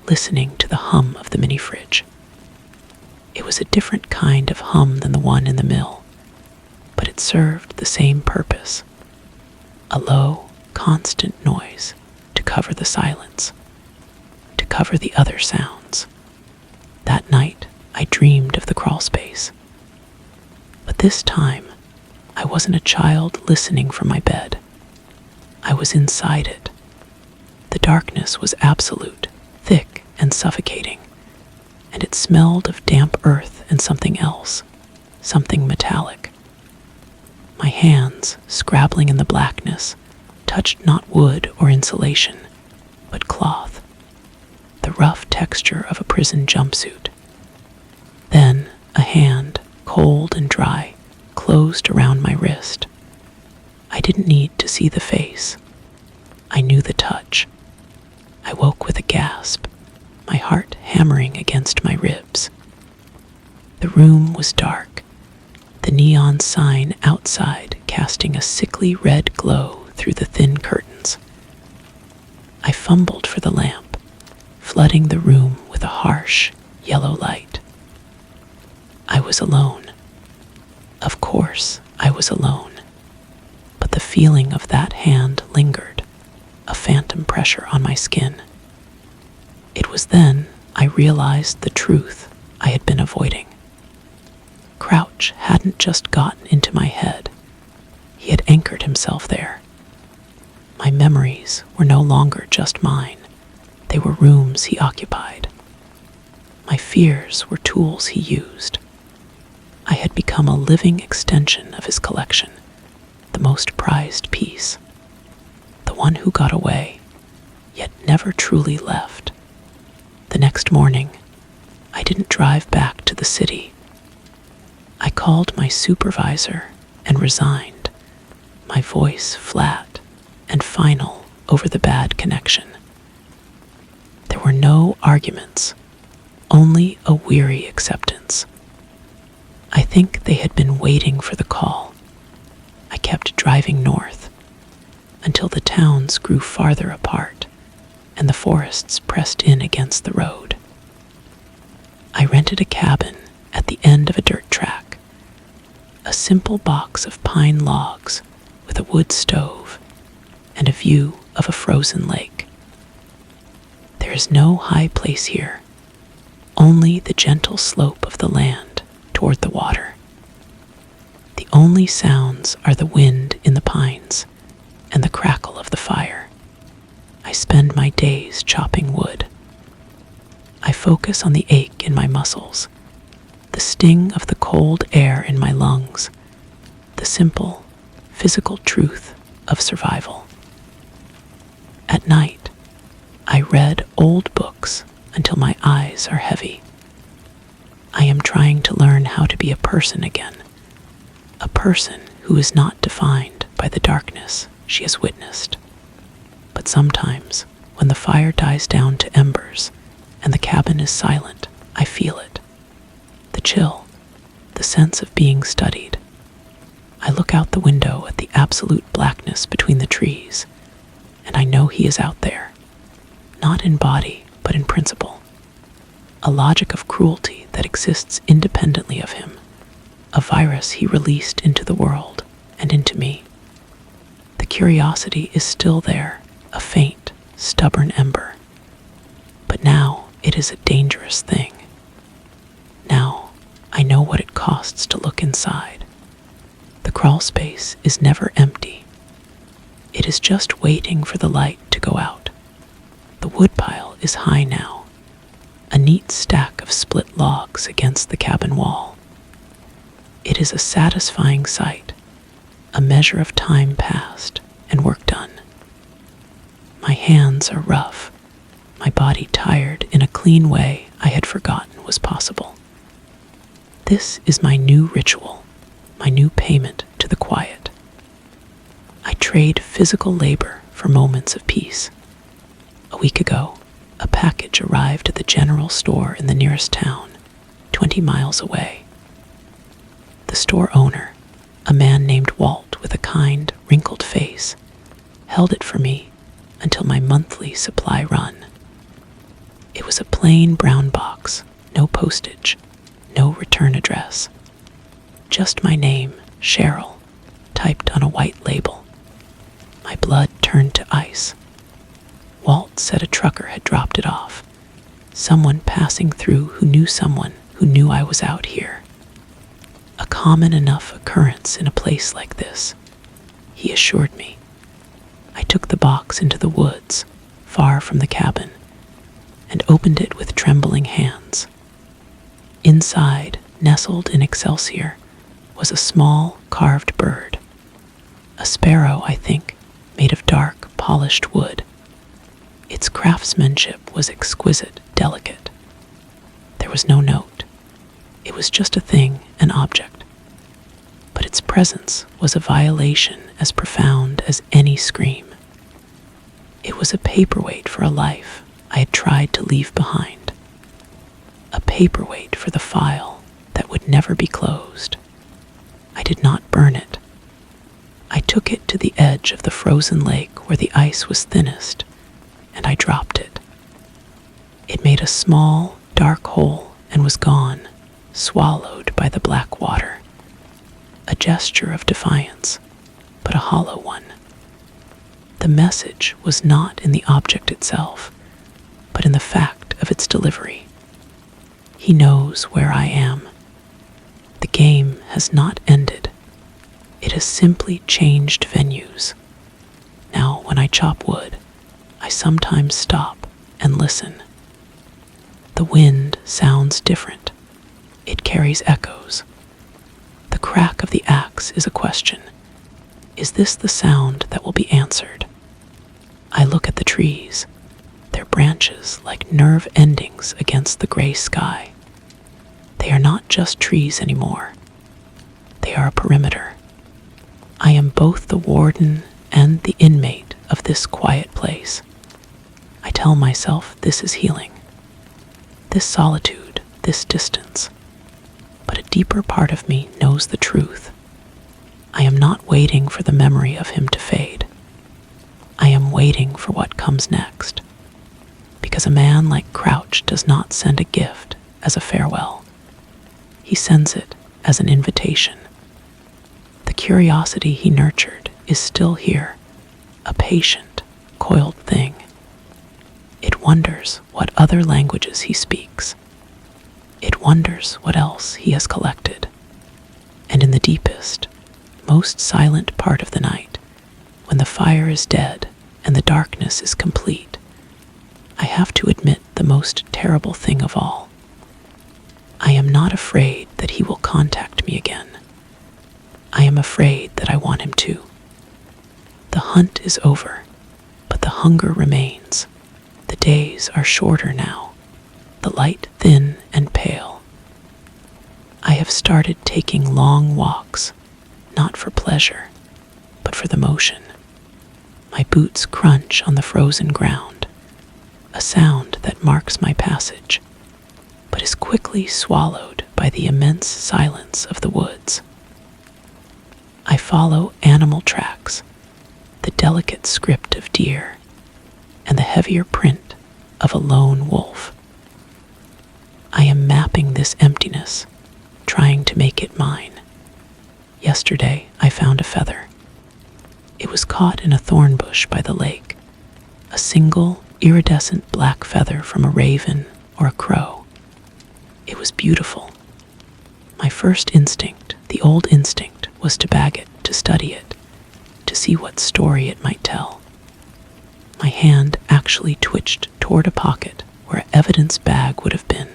listening to the hum of the mini-fridge. It was a different kind of hum than the one in the mill, but it served the same purpose. A low, constant noise to cover the silence, to cover the other sounds. That night, I dreamed of the crawlspace. But this time, I wasn't a child listening from my bed. I was inside it. The darkness was absolute, thick and suffocating, and it smelled of damp earth and something else, something metallic. My hands, scrabbling in the blackness, touched not wood or insulation, but cloth, the rough texture of a prison jumpsuit. Then a hand, cold and dry, closed around my wrist. I didn't need to see the face. I knew the touch. I woke with a gasp, my heart hammering against my ribs. The room was dark, the neon sign outside casting a sickly red glow through the thin curtains. I fumbled for the lamp, flooding the room with a harsh, yellow light. I was alone. Of course, I was alone. But the feeling of that hand lingered, a phantom pressure on my skin. It was then I realized the truth I had been avoiding. Crouch hadn't just gotten into my head. He had anchored himself there. My memories were no longer just mine. They were rooms he occupied. My fears were tools he used. I had become a living extension of his collection, the most prized piece, the one who got away, yet never truly left. The next morning, I didn't drive back to the city. I called my supervisor and resigned, my voice flat and final over the bad connection. There were no arguments, only a weary acceptance. I think they had been waiting for the call. I kept driving north until the towns grew farther apart and the forests pressed in against the road. I rented a cabin at the end of a dirt track. A simple box of pine logs with a wood stove and a view of a frozen lake. There is no high place here, only the gentle slope of the land toward the water. The only sounds are the wind in the pines and the crackle of the fire. I spend my days chopping wood. I focus on the ache in my muscles, the sting of the cold air in my lungs, the simple, physical truth of survival. At night, I read old books until my eyes are heavy. I am trying to learn how to be a person again, a person who is not defined by the darkness she has witnessed. But sometimes, when the fire dies down to embers and the cabin is silent, I feel it. The chill, the sense of being studied. I look out the window at the absolute blackness between the trees, and I know he is out there, not in body, but in principle. A logic of cruelty that exists independently of him, a virus he released into the world and into me. The curiosity is still there, a faint, stubborn ember. But now it is a dangerous thing. Now I know what it costs to look inside. The crawl space is never empty. It is just waiting for the light to go out. The woodpile is high now, a neat stack of split logs against the cabin wall. It is a satisfying sight, a measure of time passed and work done. My hands are rough, my body tired in a clean way I had forgotten was possible. This is my new ritual, my new payment to the quiet. I trade physical labor for moments of peace. A week ago, a package arrived at the general store in the nearest town, 20 miles away. The store owner, a man named Walt with a kind, wrinkled face, held it for me until my monthly supply run. It was a plain brown box, no postage, no return address. Just my name, Cheryl, typed on a white label. My blood turned to ice. Walt said a trucker had dropped it off. Someone passing through who knew someone who knew I was out here. A common enough occurrence in a place like this, he assured me. I took the box into the woods, far from the cabin, and opened it with trembling hands. Inside, nestled in excelsior, was a small, carved bird. A sparrow, I think, made of dark, polished wood. Its craftsmanship was exquisite, delicate. There was no note. It was just a thing, an object. But its presence was a violation as profound as any scream. It was a paperweight for a life I had tried to leave behind. A paperweight for the file that would never be closed. I did not burn it. I took it to the edge of the frozen lake where the ice was thinnest, and I dropped it. It made a small, dark hole and was gone, swallowed by the black water. A gesture of defiance, but a hollow one. The message was not in the object itself, but in the fact of its delivery. He knows where I am. The game has not ended. It has simply changed venues. Now, when I chop wood, I sometimes stop and listen. The wind sounds different. It carries echoes. The crack of the axe is a question. Is this the sound that will be answered? I look at the trees, their branches like nerve endings against the gray sky. They are not just trees anymore. They are a perimeter. I am both the warden and the inmate of this quiet place. I tell myself this is healing. This solitude, this distance. But a deeper part of me knows the truth. I am not waiting for the memory of him to fade. I am waiting for what comes next. Because a man like Crouch does not send a gift as a farewell. He sends it as an invitation. curiosity he nurtured is still here, a patient, coiled thing. It wonders what other languages he speaks. It wonders what else he has collected. And in the deepest, most silent part of the night, when the fire is dead and the darkness is complete, I have to admit the most terrible thing of all. I am not afraid that he will contact me again. I am afraid that I want him to. The hunt is over, but the hunger remains. The days are shorter now, the light thin and pale. I have started taking long walks, not for pleasure, but for the motion. My boots crunch on the frozen ground, a sound that marks my passage, but is quickly swallowed by the immense silence of the woods. I follow animal tracks, the delicate script of deer, and the heavier print of a lone wolf. I am mapping this emptiness, trying to make it mine. Yesterday, I found a feather. It was caught in a thorn bush by the lake, a single, iridescent black feather from a raven or a crow. It was beautiful. My first instinct, the old instinct, was to bag it, to study it, to see what story it might tell. My hand actually twitched toward a pocket where an evidence bag would have been.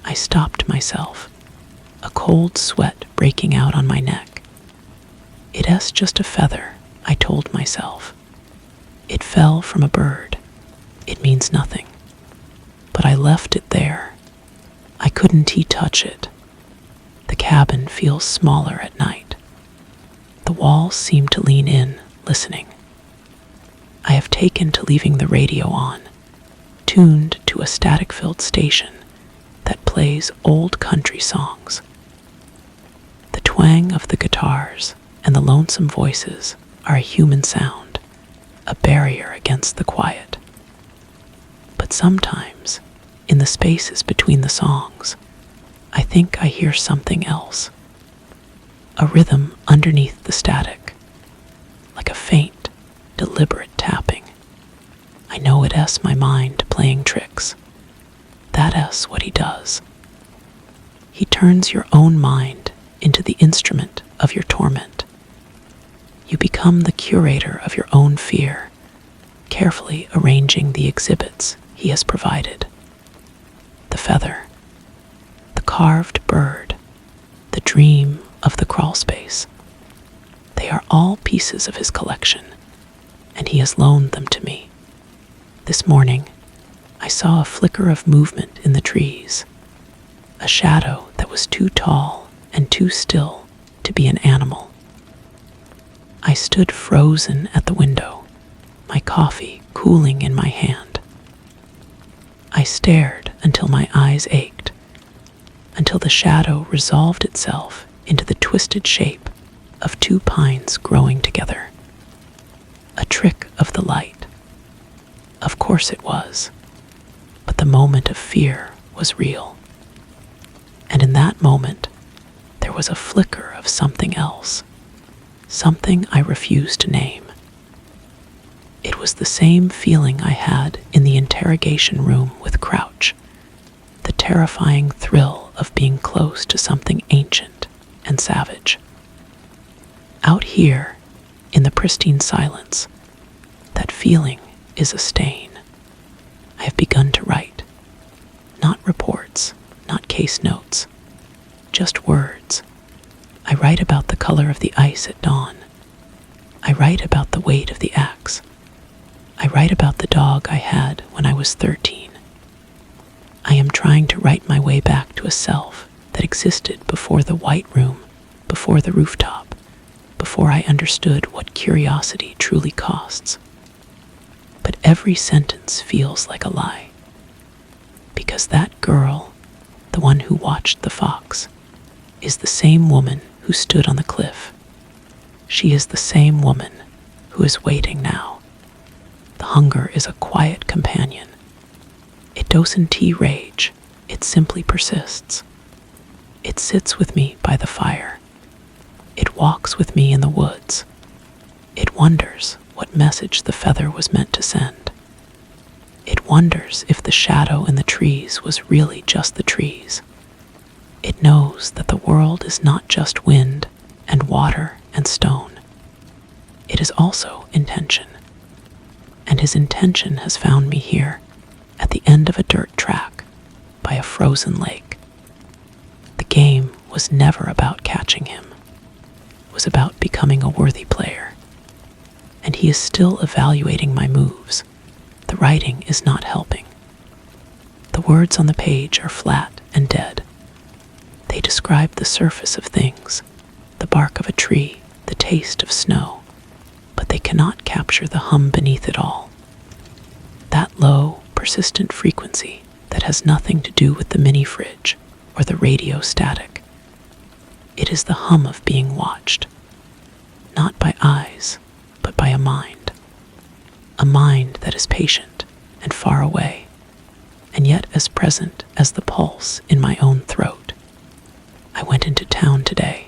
I stopped myself, a cold sweat breaking out on my neck. It's just a feather, I told myself. It fell from a bird. It means nothing. But I left it there. I couldn't touch it. The cabin feels smaller at night. The walls seem to lean in, listening. I have taken to leaving the radio on, tuned to a static-filled station that plays old country songs. The twang of the guitars and the lonesome voices are a human sound, a barrier against the quiet. But sometimes, in the spaces between the songs, I think I hear something else. A rhythm underneath the static, like a faint, deliberate tapping. I know it's my mind playing tricks. That's what he does. He turns your own mind into the instrument of your torment. You become the curator of your own fear, carefully arranging the exhibits he has provided. The feather, the carved bird, the dream of the crawlspace. They are all pieces of his collection, and he has loaned them to me. This morning, I saw a flicker of movement in the trees, a shadow that was too tall and too still to be an animal. I stood frozen at the window, my coffee cooling in my hand. I stared until my eyes ached, until the shadow resolved itself into the twisted shape of two pines growing together. A trick of the light. Of course it was, but the moment of fear was real. And in that moment, there was a flicker of something else, something I refused to name. It was the same feeling I had in the interrogation room with Crouch, the terrifying thrill of being close to something ancient and savage. Out here, in the pristine silence, that feeling is a stain. I have begun to write. Not reports, not case notes, just words. I write about the color of the ice at dawn. I write about the weight of the axe. I write about the dog I had when I was 13. I am trying to write my way back to a self that existed before the white room, before the rooftop, before I understood what curiosity truly costs. But every sentence feels like a lie. Because that girl, the one who watched the fox, is the same woman who stood on the cliff. She is the same woman who is waiting now. The hunger is a quiet companion. It doesn't rage, it simply persists. It sits with me by the fire. It walks with me in the woods. It wonders what message the feather was meant to send. It wonders if the shadow in the trees was really just the trees. It knows that the world is not just wind and water and stone. It is also intention. And his intention has found me here, at the end of a dirt track, by a frozen lake. The game was never about catching him. It was about becoming a worthy player. And he is still evaluating my moves. The writing is not helping. The words on the page are flat and dead. They describe the surface of things, the bark of a tree, the taste of snow, but they cannot capture the hum beneath it all. That low, persistent frequency that has nothing to do with the mini fridge or the radio static. It is the hum of being watched, not by eyes, but by a mind that is patient and far away, and yet as present as the pulse in my own throat. I went into town today.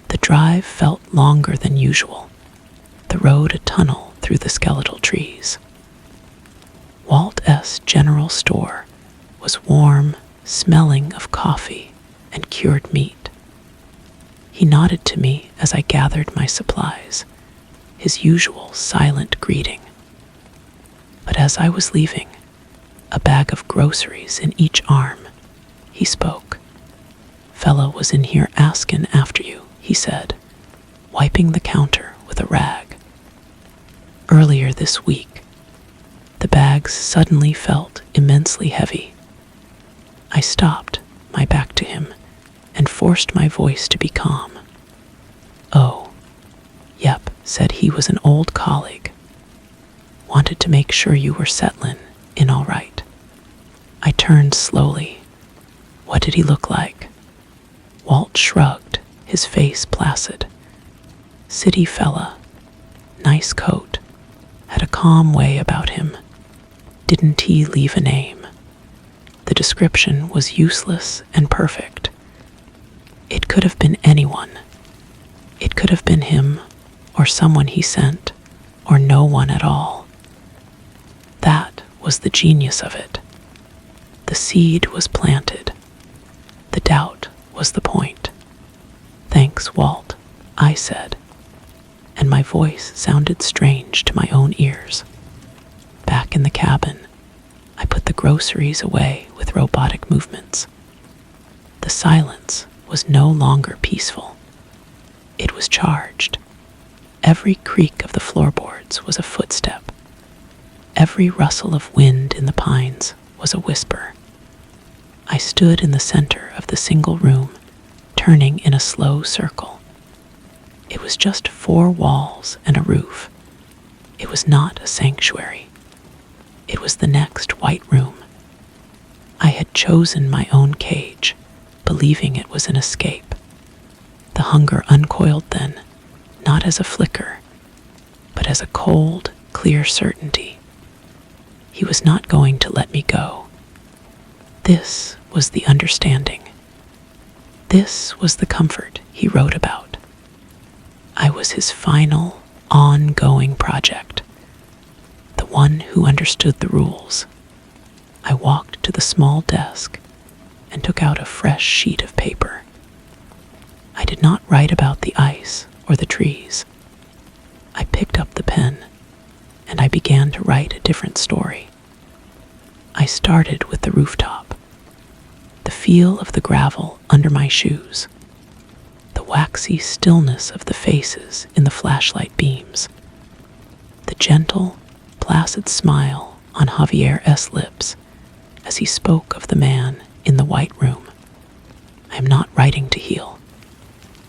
The drive felt longer than usual, the road a tunnel through the skeletal trees. Walt S. General Store was warm, smelling of coffee and cured meat. He nodded to me as I gathered my supplies, his usual silent greeting. But as I was leaving, a bag of groceries in each arm, he spoke. "Fella was in here askin' after you," he said, wiping the counter with a rag. Earlier this week, the bags suddenly felt immensely heavy. I stopped, my back to him, and forced my voice to be calm. "Oh, yep," said he was an old colleague. "Wanted to make sure you were settlin' in all right." I turned slowly. What did he look like? Walt shrugged, his face placid. City fella, nice coat, had a calm way about him. Didn't he leave a name? The description was useless and perfect. It could have been anyone. It could have been him, or someone he sent, or no one at all. That was the genius of it. The seed was planted. The doubt was the point. "Thanks, Walt," I said, and my voice sounded strange to my own ears. Back in the cabin, I put the groceries away with robotic movements. The silence was no longer peaceful. It was charged. Every creak of the floorboards was a footstep. Every rustle of wind in the pines was a whisper. I stood in the center of the single room, turning in a slow circle. It was just 4 walls and a roof. It was not a sanctuary. It was the next white room. I had chosen my own cage, believing it was an escape. The hunger uncoiled then, not as a flicker, but as a cold, clear certainty. He was not going to let me go. This was the understanding. This was the comfort he wrote about. I was his final, ongoing project, the one who understood the rules. I walked to the small desk and took out a fresh sheet of paper. I did not write about the ice or the trees. I picked up the pen and I began to write a different story. I started with the rooftop, the feel of the gravel under my shoes, the waxy stillness of the faces in the flashlight beams, the gentle, placid smile on Javier S. lips as he spoke of the man in the white room. I am not writing to heal.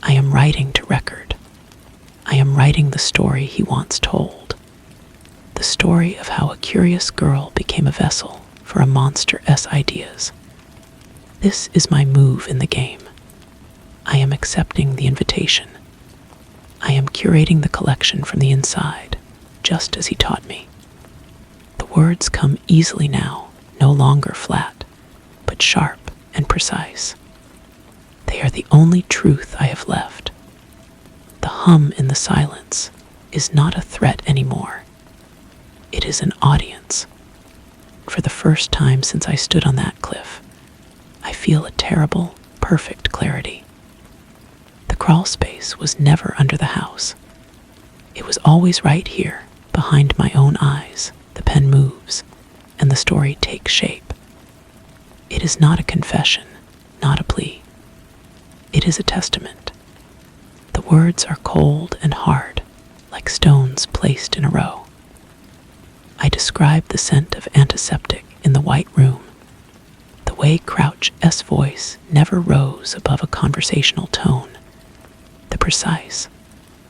I am writing to record. I am writing the story he once told, the story of how a curious girl became a vessel for a monster S ideas. This is my move in the game. I am accepting the invitation. I am curating the collection from the inside, just as he taught me. The words come easily now, no longer flat, but sharp and precise. They are the only truth I have left, hum in the silence is not a threat anymore. It is an audience. For the first time since I stood on that cliff, I feel a terrible, perfect clarity. The crawl space was never under the house. It was always right here, behind my own eyes. The pen moves, and the story takes shape. It is not a confession, not a plea. It is a testament. The words are cold and hard, like stones placed in a row. I describe the scent of antiseptic in the white room, the way Crouch S. voice never rose above a conversational tone, the precise,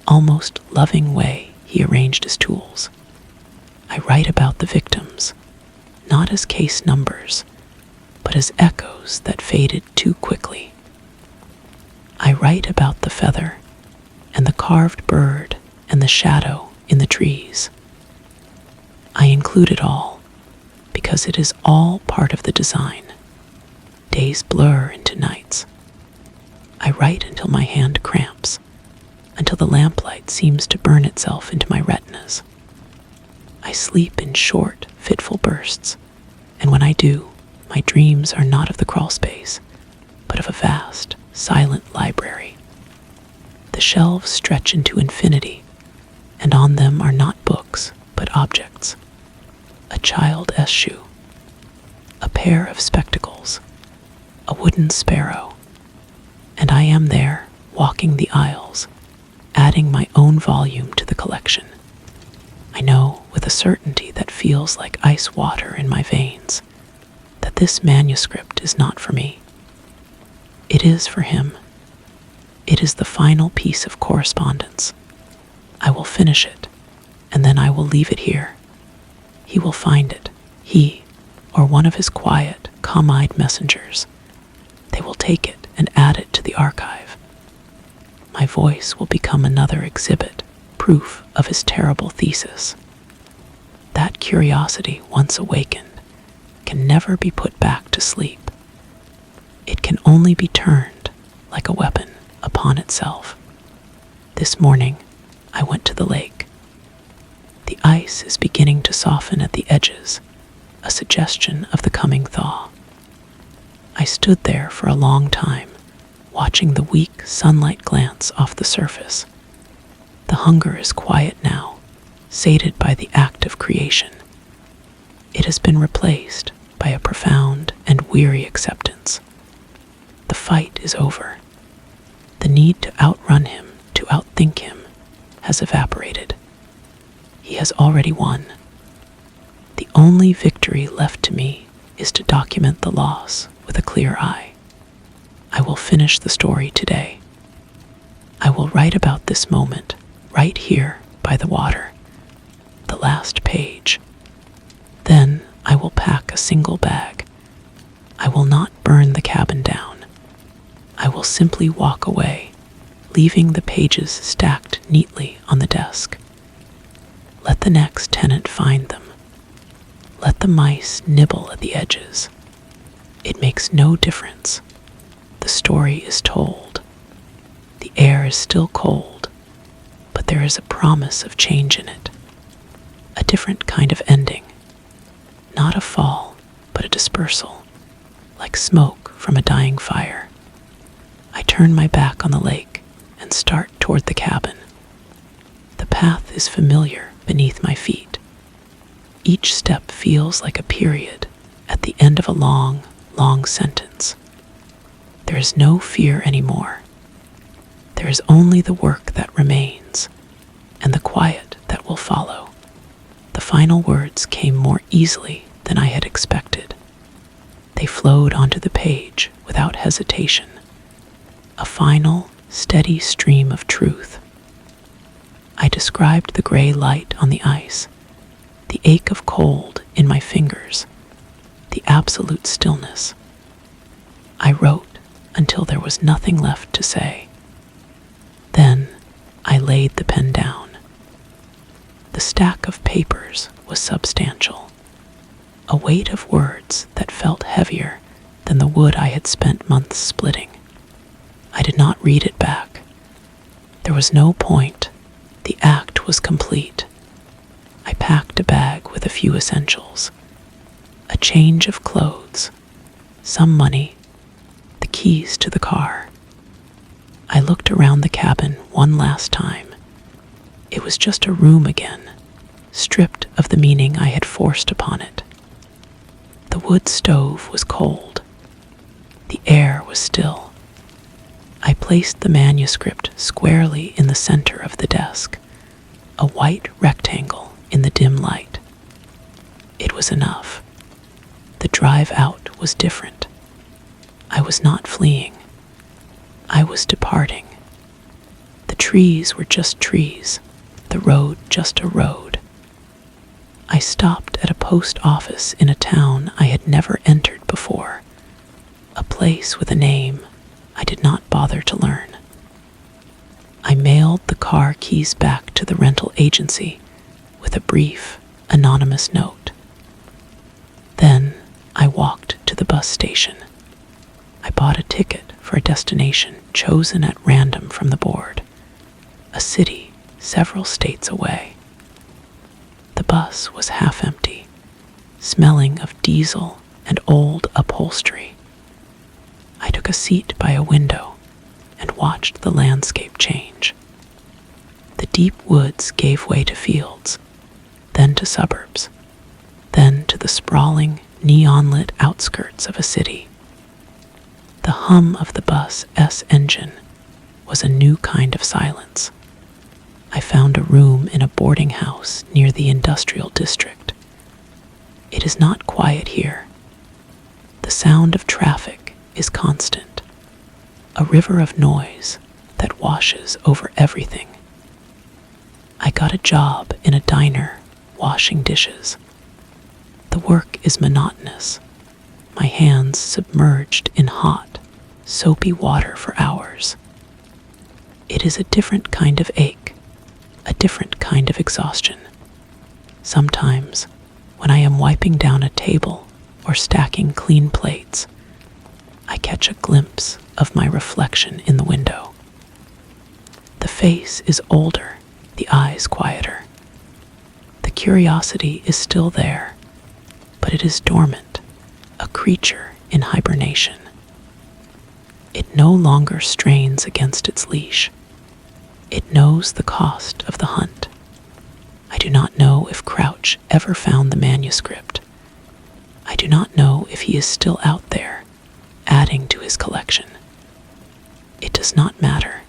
almost loving way he arranged his tools. I write about the victims, not as case numbers, but as echoes that faded too quickly. I write about the feather, and the carved bird, and the shadow in the trees. I include it all, because it is all part of the design. Days blur into nights. I write until my hand cramps, until the lamplight seems to burn itself into my retinas. I sleep in short, fitful bursts, and when I do, my dreams are not of the crawl space, but of a vast, silent library. The shelves stretch into infinity, and on them are not books, but objects. A child's shoe, a pair of spectacles, a wooden sparrow, and I am there, walking the aisles, adding my own volume to the collection. I know, with a certainty that feels like ice water in my veins, that this manuscript is not for me. It is for him. It is the final piece of correspondence. I will finish it, and then I will leave it here. He will find it, he, or one of his quiet, calm-eyed messengers. They will take it and add it to the archive. My voice will become another exhibit, proof of his terrible thesis. That curiosity, once awakened, can never be put back to sleep. It can only be turned, like a weapon, upon itself. This morning, I went to the lake. The ice is beginning to soften at the edges, a suggestion of the coming thaw. I stood there for a long time, watching the weak sunlight glance off the surface. The hunger is quiet now, sated by the act of creation. It has been replaced by a profound and weary acceptance. The fight is over. The need to outrun him, to outthink him, has evaporated. He has already won. The only victory left to me is to document the loss with a clear eye. I will finish the story today. I will write about this moment, right here by the water, the last page. Then I will pack a single bag. I will not burn the cabin down. I will simply walk away, leaving the pages stacked neatly on the desk. Let the next tenant find them. Let the mice nibble at the edges. It makes no difference. The story is told. The air is still cold, but there is a promise of change in it. A different kind of ending. Not a fall, but a dispersal, like smoke from a dying fire. I turn my back on the lake and start toward the cabin. The path is familiar beneath my feet. Each step feels like a period at the end of a long, long sentence. There is no fear anymore. There is only the work that remains, and the quiet that will follow. The final words came more easily than I had expected. They flowed onto the page without hesitation. A final, steady stream of truth. I described the gray light on the ice, the ache of cold in my fingers, the absolute stillness. I wrote until there was nothing left to say. Then I laid the pen down. The stack of papers was substantial, a weight of words that felt heavier than the wood I had spent months splitting. I did not read it back. There was no point. The act was complete. I packed a bag with a few essentials, a change of clothes, some money, the keys to the car. I looked around the cabin one last time. It was just a room again, stripped of the meaning I had forced upon it. The wood stove was cold. The air was still. I placed the manuscript squarely in the center of the desk, a white rectangle in the dim light. It was enough. The drive out was different. I was not fleeing. I was departing. The trees were just trees, the road just a road. I stopped at a post office in a town I had never entered before, a place with a name I did not bother to learn. I mailed the car keys back to the rental agency with a brief, anonymous note. Then I walked to the bus station. I bought a ticket for a destination chosen at random from the board, a city several states away. The bus was half empty, smelling of diesel and old upholstery. I took a seat by a window and watched the landscape change. The deep woods gave way to fields, then to suburbs, then to the sprawling, neon-lit outskirts of a city. The hum of the bus's engine was a new kind of silence. I found a room in a boarding house near the industrial district. It is not quiet here. The sound of traffic is constant, a river of noise that washes over everything. I got a job in a diner washing dishes. The work is monotonous, my hands submerged in hot, soapy water for hours. It is a different kind of ache, a different kind of exhaustion. Sometimes, when I am wiping down a table or stacking clean plates, I catch a glimpse of my reflection in the window. The face is older, the eyes quieter. The curiosity is still there, but it is dormant, a creature in hibernation. It no longer strains against its leash. It knows the cost of the hunt. I do not know if Crouch ever found the manuscript. I do not know if he is still out there, adding to his collection. It does not matter.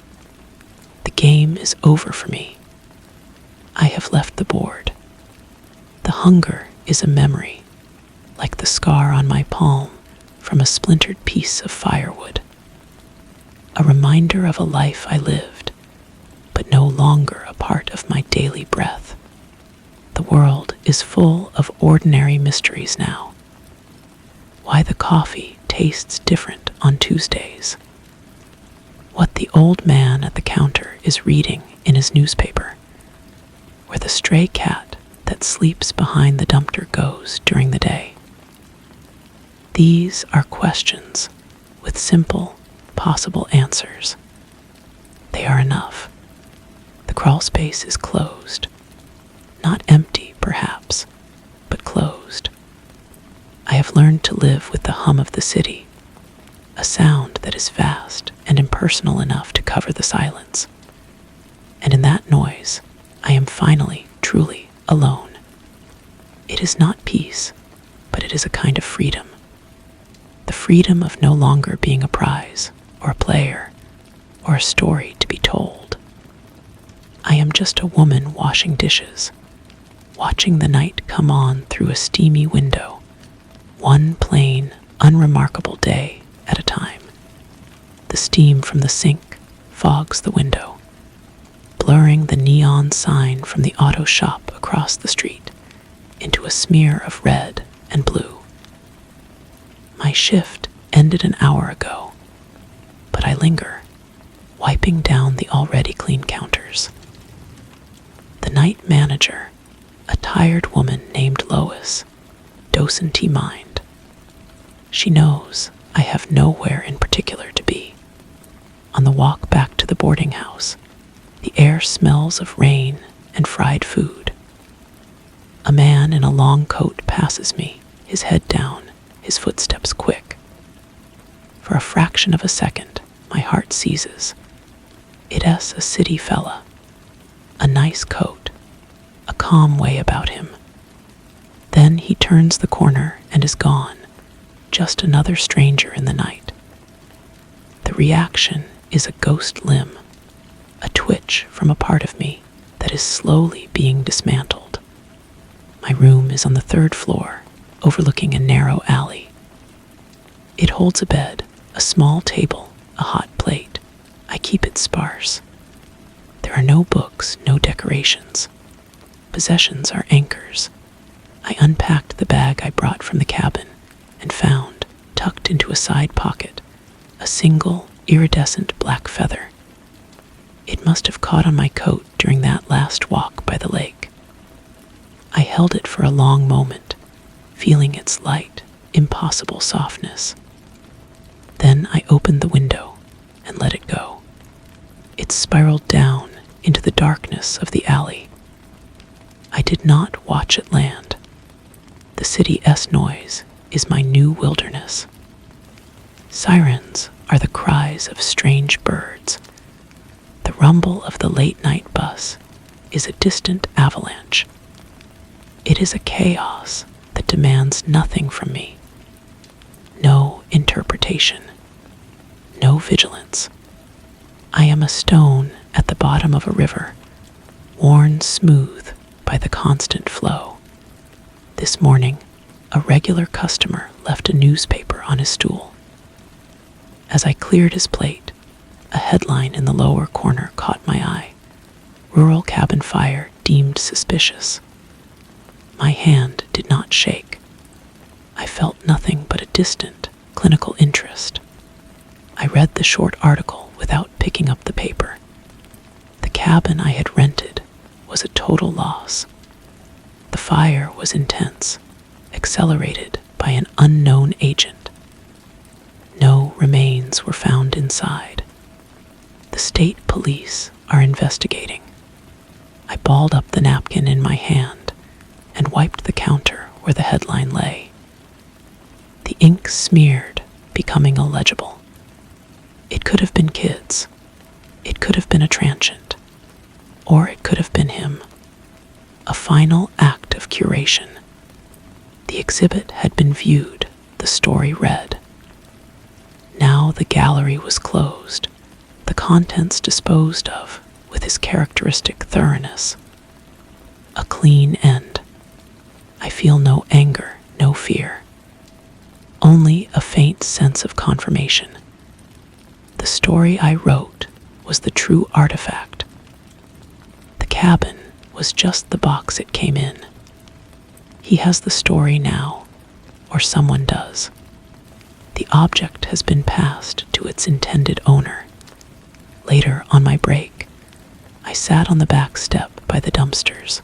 The game is over for me. I have left the board. The hunger is a memory, like the scar on my palm from a splintered piece of firewood. A reminder of a life I lived, but no longer a part of my daily breath. The world is full of ordinary mysteries now. Why the coffee tastes different on Tuesdays. What the old man at the counter is reading in his newspaper. Where the stray cat that sleeps behind the dumpster goes during the day. These are questions with simple, possible answers. They are enough. The crawl space is closed. Not empty, perhaps, but closed. I have learned to live with the hum of the city, a sound that is vast and impersonal enough to cover the silence. And in that noise, I am finally, truly alone. It is not peace, but it is a kind of freedom. The freedom of no longer being a prize, or a player, or a story to be told. I am just a woman washing dishes, watching the night come on through a steamy window, one plain, unremarkable day at a time. The steam from the sink fogs the window, blurring the neon sign from the auto shop across the street into a smear of red and blue. My shift ended an hour ago, but I linger, wiping down the already clean counters. The night manager, a tired woman named Lois, doesn't mind. She knows I have nowhere in particular to be. On the walk back to the boarding house, The air smells of rain and fried food. A man in a long coat passes me, his head down, his footsteps quick. For a fraction of a second, my heart seizes. It's a city fella. A nice coat, a calm way about him. Then he turns the corner and is gone, just another stranger in the night. The reaction is a ghost limb, a twitch from a part of me that is slowly being dismantled. My room is on the 3rd floor, overlooking a narrow alley. It holds a bed, a small table, a hot plate. I keep it sparse. There are no books, no decorations. Possessions are anchors. I unpacked the bag I brought from the cabin and found, tucked into a side pocket, a single, iridescent black feather. It must have caught on my coat during that last walk by the lake. I held it for a long moment, feeling its light, impossible softness. Then I opened the window and let it go. It spiraled down into the darkness of the alley. I did not watch it land. The city's noise is my new wilderness. Sirens are the cries of strange birds. The rumble of the late-night bus is a distant avalanche. It is a chaos that demands nothing from me. No interpretation. No vigilance. I am a stone at the bottom of a river, worn smooth by the constant flow. This morning, a regular customer left a newspaper on his stool. As I cleared his plate, a headline in the lower corner caught my eye. Rural cabin fire deemed suspicious. My hand did not shake. I felt nothing but a distant, clinical interest. I read the short article without picking up the paper. The cabin I had rented was a total loss. The fire was intense, accelerated by an unknown agent. No remains were found inside. The state police are investigating. I balled up the napkin in my hand and wiped the counter where the headline lay. The ink smeared, becoming illegible. It could have been kids. It could have been a transient. Or it could have been him. A final act of curation. The exhibit had been viewed, the story read. Now the gallery was closed, the contents disposed of with his characteristic thoroughness. A clean end. I feel no anger, no fear. Only a faint sense of confirmation. The story I wrote was the true artifact. The cabin was just the box it came in. He has the story now, or someone does. The object has been passed to its intended owner. Later, on my break, I sat on the back step by the dumpsters.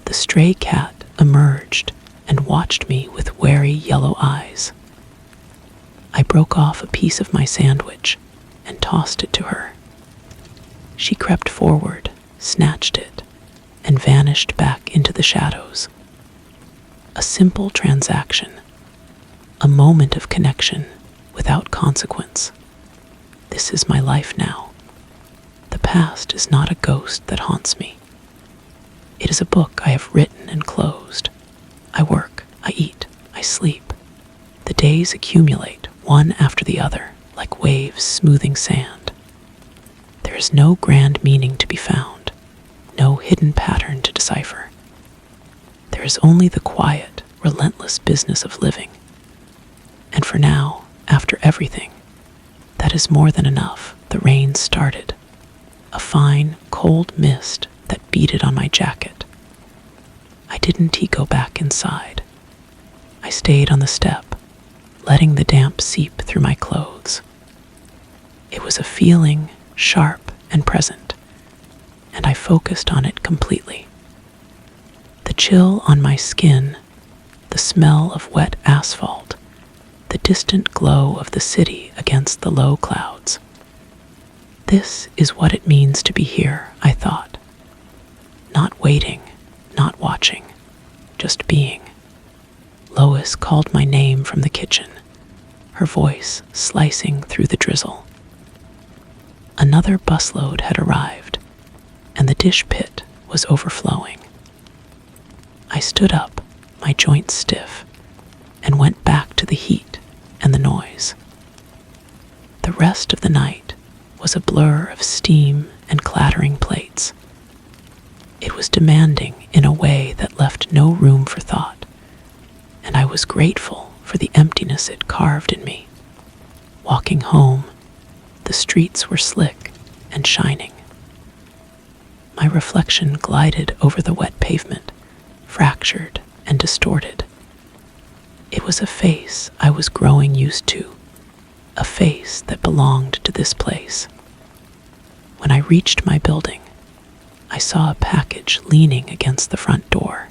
The stray cat emerged and watched me with wary yellow eyes. I broke off a piece of my sandwich and tossed it to her. She crept forward, snatched it, and vanished back into the shadows. A simple transaction, a moment of connection without consequence. This is my life now. The past is not a ghost that haunts me. It is a book I have written and closed. I work, I eat, I sleep. The days accumulate, one after the other, like waves smoothing sand. There is no grand meaning to be found, no hidden pattern to decipher. There is only the quiet, relentless business of living. And for now, after everything, that is more than enough. The rain started. A fine, cold mist that beaded on my jacket. I didn't go back inside. I stayed on the step, letting the damp seep through my clothes. It was a feeling, sharp and present, and I focused on it completely. The chill on my skin, the smell of wet asphalt, the distant glow of the city against the low clouds. This is what it means to be here, I thought. Not waiting, not watching, just being. Lois called my name from the kitchen, her voice slicing through the drizzle. Another busload had arrived, and the dish pit was overflowing. I stood up, my joints stiff, and went back to the heat and the noise. The rest of the night was a blur of steam and clattering plates. It was demanding in a way that left no room for thought, and I was grateful for the emptiness it carved in me. Walking home, the streets were slick and shining. My reflection glided over the wet pavement, fractured and distorted. It was a face I was growing used to, a face that belonged to this place. When I reached my building, I saw a package leaning against the front door.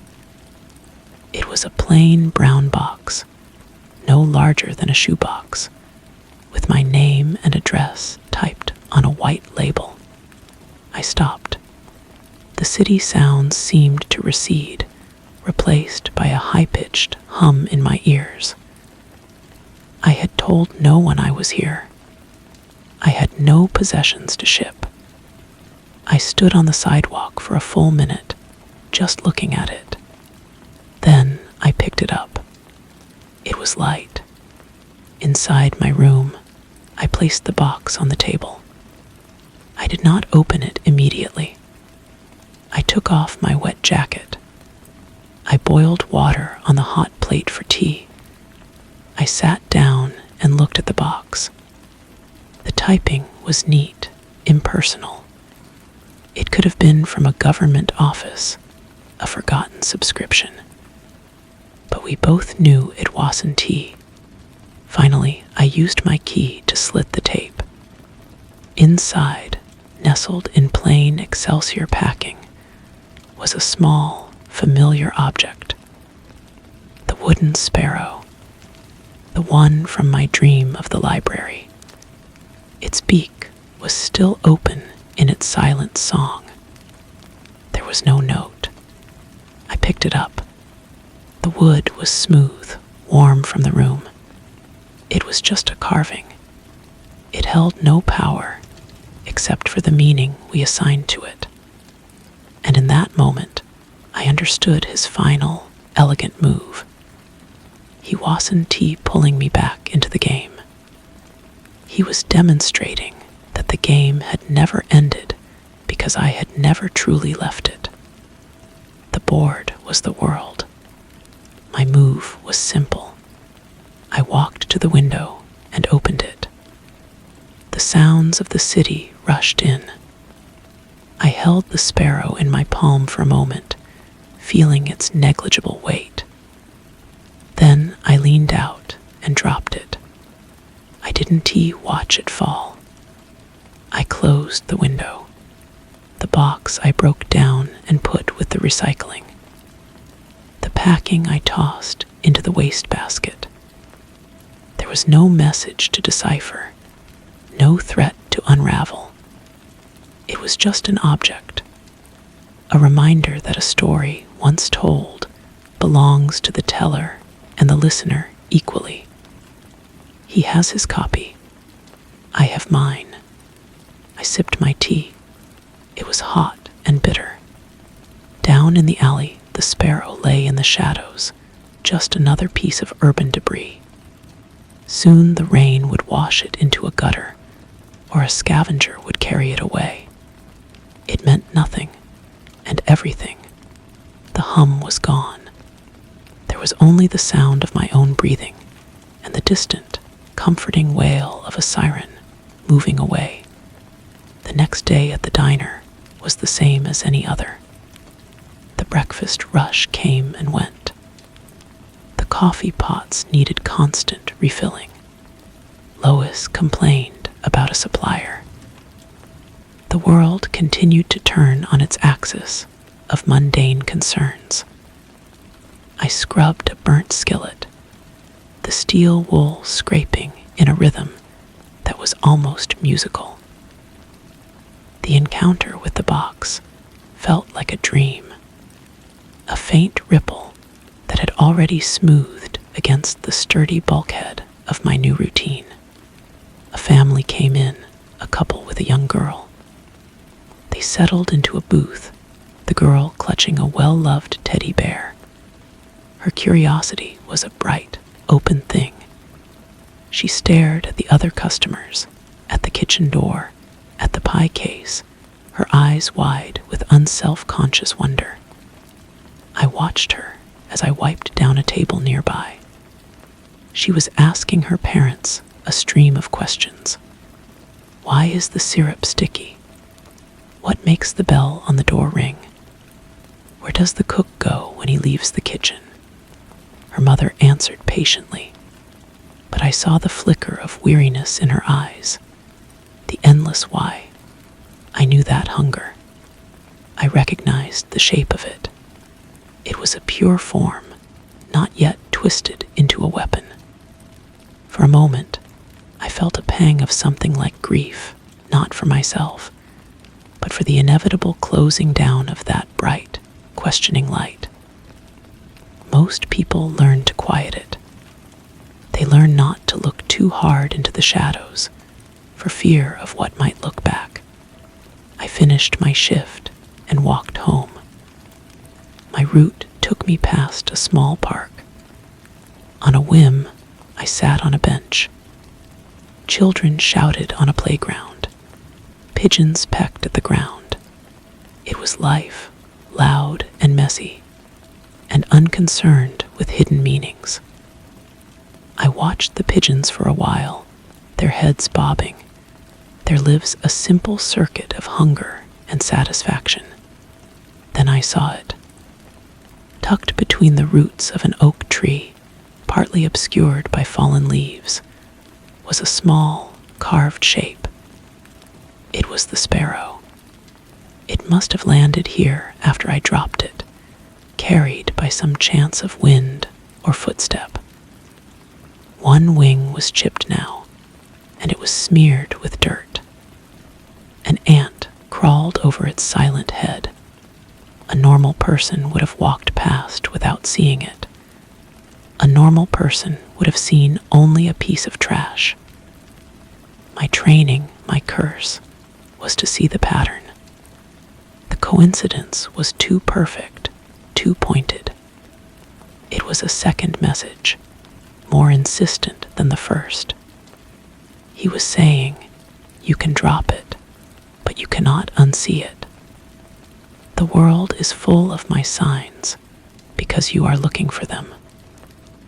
It was a plain brown box, no larger than a shoebox, with my name and address typed on a white label. I stopped. The city sounds seemed to recede, replaced by a high-pitched hum in my ears. I had told no one I was here. I had no possessions to ship. I stood on the sidewalk for a full minute, just looking at it. Then I picked it up. It was light. Inside my room, I placed the box on the table. I did not open it immediately. I took off my wet jacket. I boiled water on the hot plate for tea. I sat down and looked at the box. The typing was neat, impersonal. It could have been from a government office, a forgotten subscription. But we both knew it wasn't tea. Finally, I used my key to slit the tape. Inside, nestled in plain Excelsior packing, was a small, familiar object. The wooden sparrow. The one from my dream of the library. Its beak was still open in its silent song. There was no note. I picked it up. The wood was smooth, warm from the room. It was just a carving. It held no power, except for the meaning we assigned to it. And in that moment, I understood his final, elegant move. He wasn't pulling me back into the game. He was demonstrating that the game had never ended because I had never truly left it. The board was the world. My move was simple. I walked to the window and opened it. The sounds of the city rushed in. I held the sparrow in my palm for a moment, feeling its negligible weight. Then I leaned out and dropped it. I didn't watch it fall. I closed the window. The box I broke down and put with the recycling. The packing I tossed into the wastebasket. There was no message to decipher, no threat to unravel. It was just an object, a reminder that a story once told belongs to the teller and the listener equally. He has his copy. I have mine. I sipped my tea. It was hot and bitter. Down in the alley, the sparrow lay in the shadows, just another piece of urban debris. Soon the rain would wash it into a gutter, or a scavenger would carry it away. It meant nothing, and everything. The hum was gone. There was only the sound of my own breathing, and the distant, comforting wail of a siren moving away. The next day at the diner was the same as any other. The breakfast rush came and went. The coffee pots needed constant refilling. Lois complained about a supplier. The world continued to turn on its axis of mundane concerns. I scrubbed a burnt skillet, the steel wool scraping in a rhythm that was almost musical. The encounter with the box felt like a dream, a faint ripple that had already smoothed against the sturdy bulkhead of my new routine. A family came in, a couple with a young girl. They settled into a booth, the girl clutching a well-loved teddy bear. Her curiosity was a bright, open thing. She stared at the other customers, at the kitchen door, at the pie case, her eyes wide with unself-conscious wonder. I watched her as I wiped down a table nearby. She was asking her parents a stream of questions. Why is the syrup sticky? What makes the bell on the door ring? Where does the cook go when he leaves the kitchen? Her mother answered patiently, but I saw the flicker of weariness in her eyes, the endless why. I knew that hunger. I recognized the shape of it. It was a pure form, not yet twisted into a weapon. For a moment, I felt a pang of something like grief, not for myself, but for the inevitable closing down of that bright, questioning light. Most people learn to quiet it. They learn not to look too hard into the shadows, for fear of what might look back. I finished my shift and walked home. My route took me past a small park. On a whim, I sat on a bench. Children shouted on a playground. Pigeons pecked at the ground. It was life, loud and messy, and unconcerned with hidden meanings. I watched the pigeons for a while, their heads bobbing. There lives a simple circuit of hunger and satisfaction. Then I saw it. Tucked between the roots of an oak tree, partly obscured by fallen leaves, was a small, carved shape. It was the sparrow. It must have landed here after I dropped it, carried by some chance of wind or footstep. One wing was chipped now, and it was smeared with dirt. An ant crawled over its silent head. A normal person would have walked past without seeing it. A normal person would have seen only a piece of trash. My training, my curse, was to see the pattern. The coincidence was too perfect, too pointed. It was a second message, more insistent than the first. He was saying, you can drop it, but you cannot unsee it. The world is full of my signs because you are looking for them.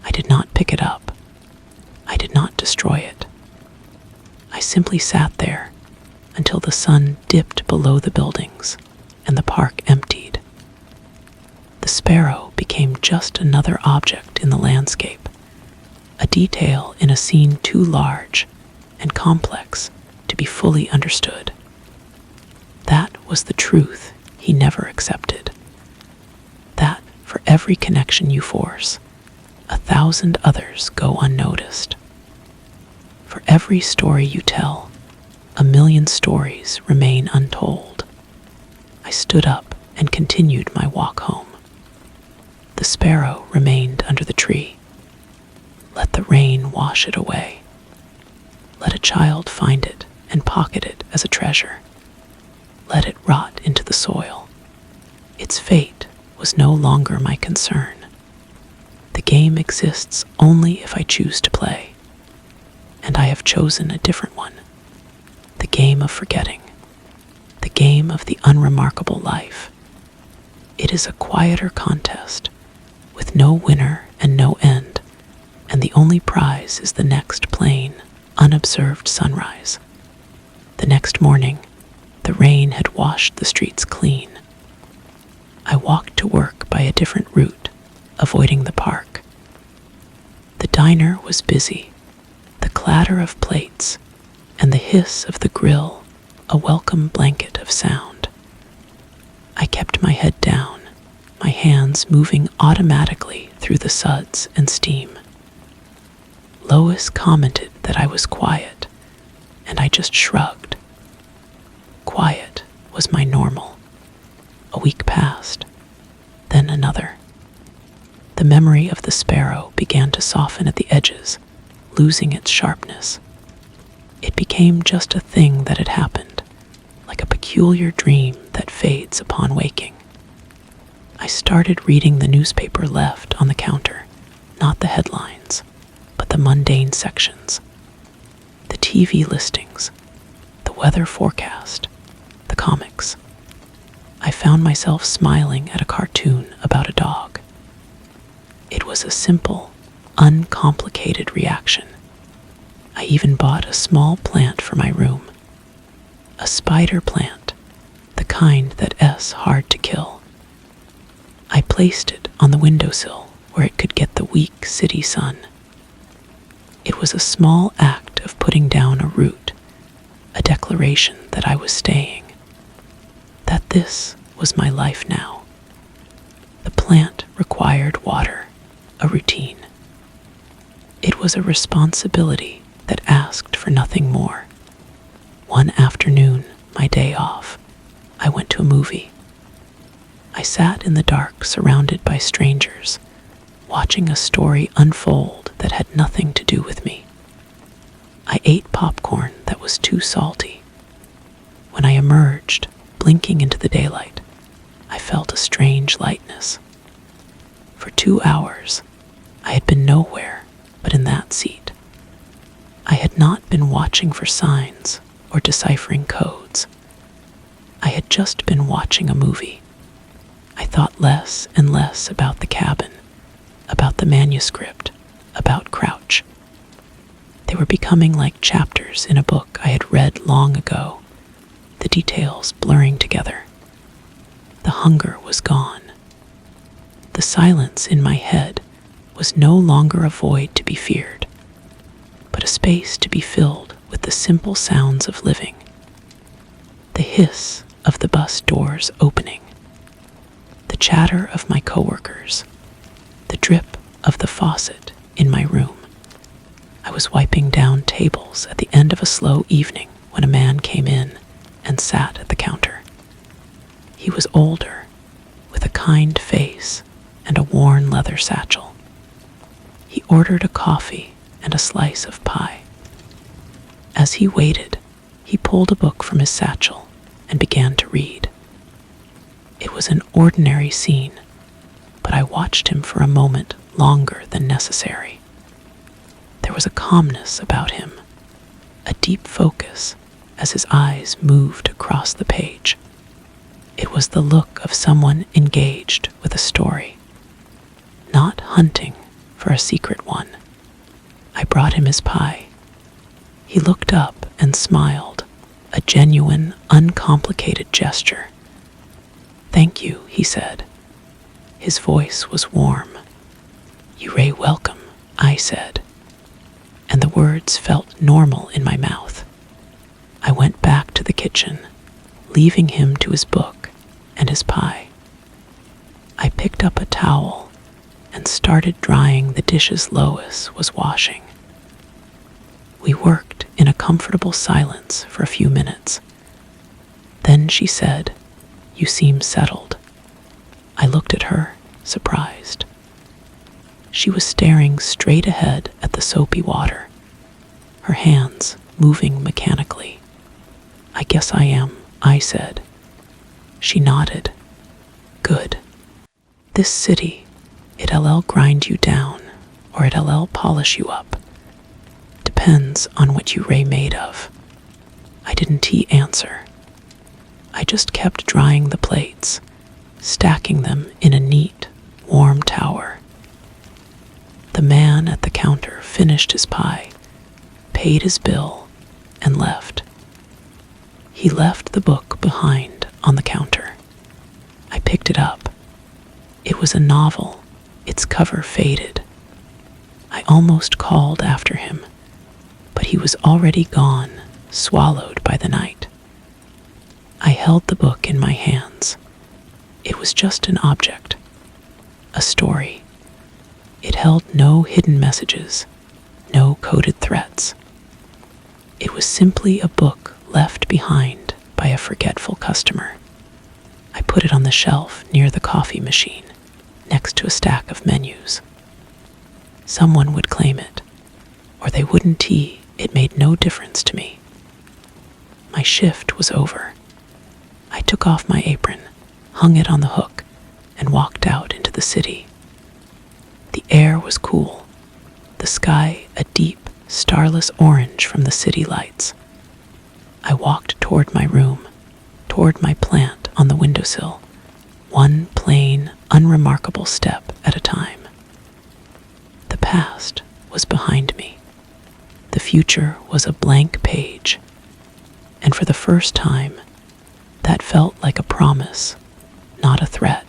I did not pick it up. I did not destroy it. I simply sat there until the sun dipped below the buildings and the park emptied. The sparrow became just another object in the landscape, a detail in a scene too large and complex to be fully understood. That was the truth he never accepted. That for every connection you force, 1,000 others go unnoticed. For every story you tell, 1,000,000 stories remain untold. I stood up and continued my walk home. The sparrow remained under the tree. Let the rain wash it away. Let a child find it and pocket it as a treasure. Let it rot into the soil. Its fate was no longer my concern. The game exists only if I choose to play, and I have chosen a different one. The game of forgetting. The game of the unremarkable life. It is a quieter contest, with no winner and no end, and the only prize is the next plain, unobserved sunrise. The next morning, the rain had washed the streets clean. I walked to work by a different route, avoiding the park. The diner was busy, the clatter of plates and the hiss of the grill a welcome blanket of sound. I kept my head down, my hands moving automatically through the suds and steam. Lois commented that I was quiet, and I just shrugged. Quiet was my normal. A week passed, then another. The memory of the sparrow began to soften at the edges, losing its sharpness. It became just a thing that had happened, like a peculiar dream that fades upon waking. I started reading the newspaper left on the counter, not the headlines, but the mundane sections. The TV listings, the weather forecast, the comics. I found myself smiling at a cartoon about a dog. It was a simple, uncomplicated reaction. I even bought a small plant for my room. A spider plant, the kind that's hard to kill. I placed it on the windowsill where it could get the weak city sun. It was a small act of putting down a root, a declaration that I was staying, that this was my life now. The plant required water, a routine. It was a responsibility that asked for nothing more. One afternoon, my day off, I went to a movie. I sat in the dark surrounded by strangers, watching a story unfold that had nothing to do with me. I ate popcorn that was too salty. When I emerged, blinking into the daylight, I felt a strange lightness. For 2 hours, I had been nowhere but in that seat. I had not been watching for signs or deciphering codes. I had just been watching a movie. I thought less and less about the cabin, about the manuscript, about Crouch. They were becoming like chapters in a book I had read long ago, the details blurring together. The hunger was gone. The silence in my head was no longer a void to be feared, but a space to be filled with the simple sounds of living. The hiss of the bus doors opening, the chatter of my coworkers, the drip of the faucet in my room. I was wiping down tables at the end of a slow evening when a man came in and sat at the counter. He was older, with a kind face and a worn leather satchel. He ordered a coffee and a slice of pie. As he waited, he pulled a book from his satchel and began to read. It was an ordinary scene, but I watched him for a moment longer than necessary. There was a calmness about him, a deep focus as his eyes moved across the page. It was the look of someone engaged with a story, not hunting for a secret one. I brought him his pie. He looked up and smiled, a genuine, uncomplicated gesture. "Thank you," he said. His voice was warm. "You're welcome," I said, and the words felt normal in my mouth. I went back to the kitchen, leaving him to his book and his pie. I picked up a towel and started drying the dishes Lois was washing. We worked in a comfortable silence for a few minutes. Then she said, "You seem settled." I looked at her, surprised. She was staring straight ahead at the soapy water, her hands moving mechanically. "I guess I am," I said. She nodded. "Good. This city, it'll grind you down, or it'll polish you up. Depends on what you're made of." I didn't answer. I just kept drying the plates, stacking them in a neat, warm tower. The man at the counter finished his pie, paid his bill, and left. He left the book behind on the counter. I picked it up. It was a novel, its cover faded. I almost called after him, but he was already gone, swallowed by the night. I held the book in my hands. It was just an object, a story. It held no hidden messages, no coded threats. It was simply a book left behind by a forgetful customer. I put it on the shelf near the coffee machine, next to a stack of menus. Someone would claim it, or they wouldn't tea. It made no difference to me. My shift was over. I took off my apron, hung it on the hook, and walked out into the city. The air was cool, the sky a deep, starless orange from the city lights. I walked toward my room, toward my plant on the windowsill, one plain, unremarkable step at a time. The past was behind me. The future was a blank page, and for the first time, that felt like a promise, not a threat.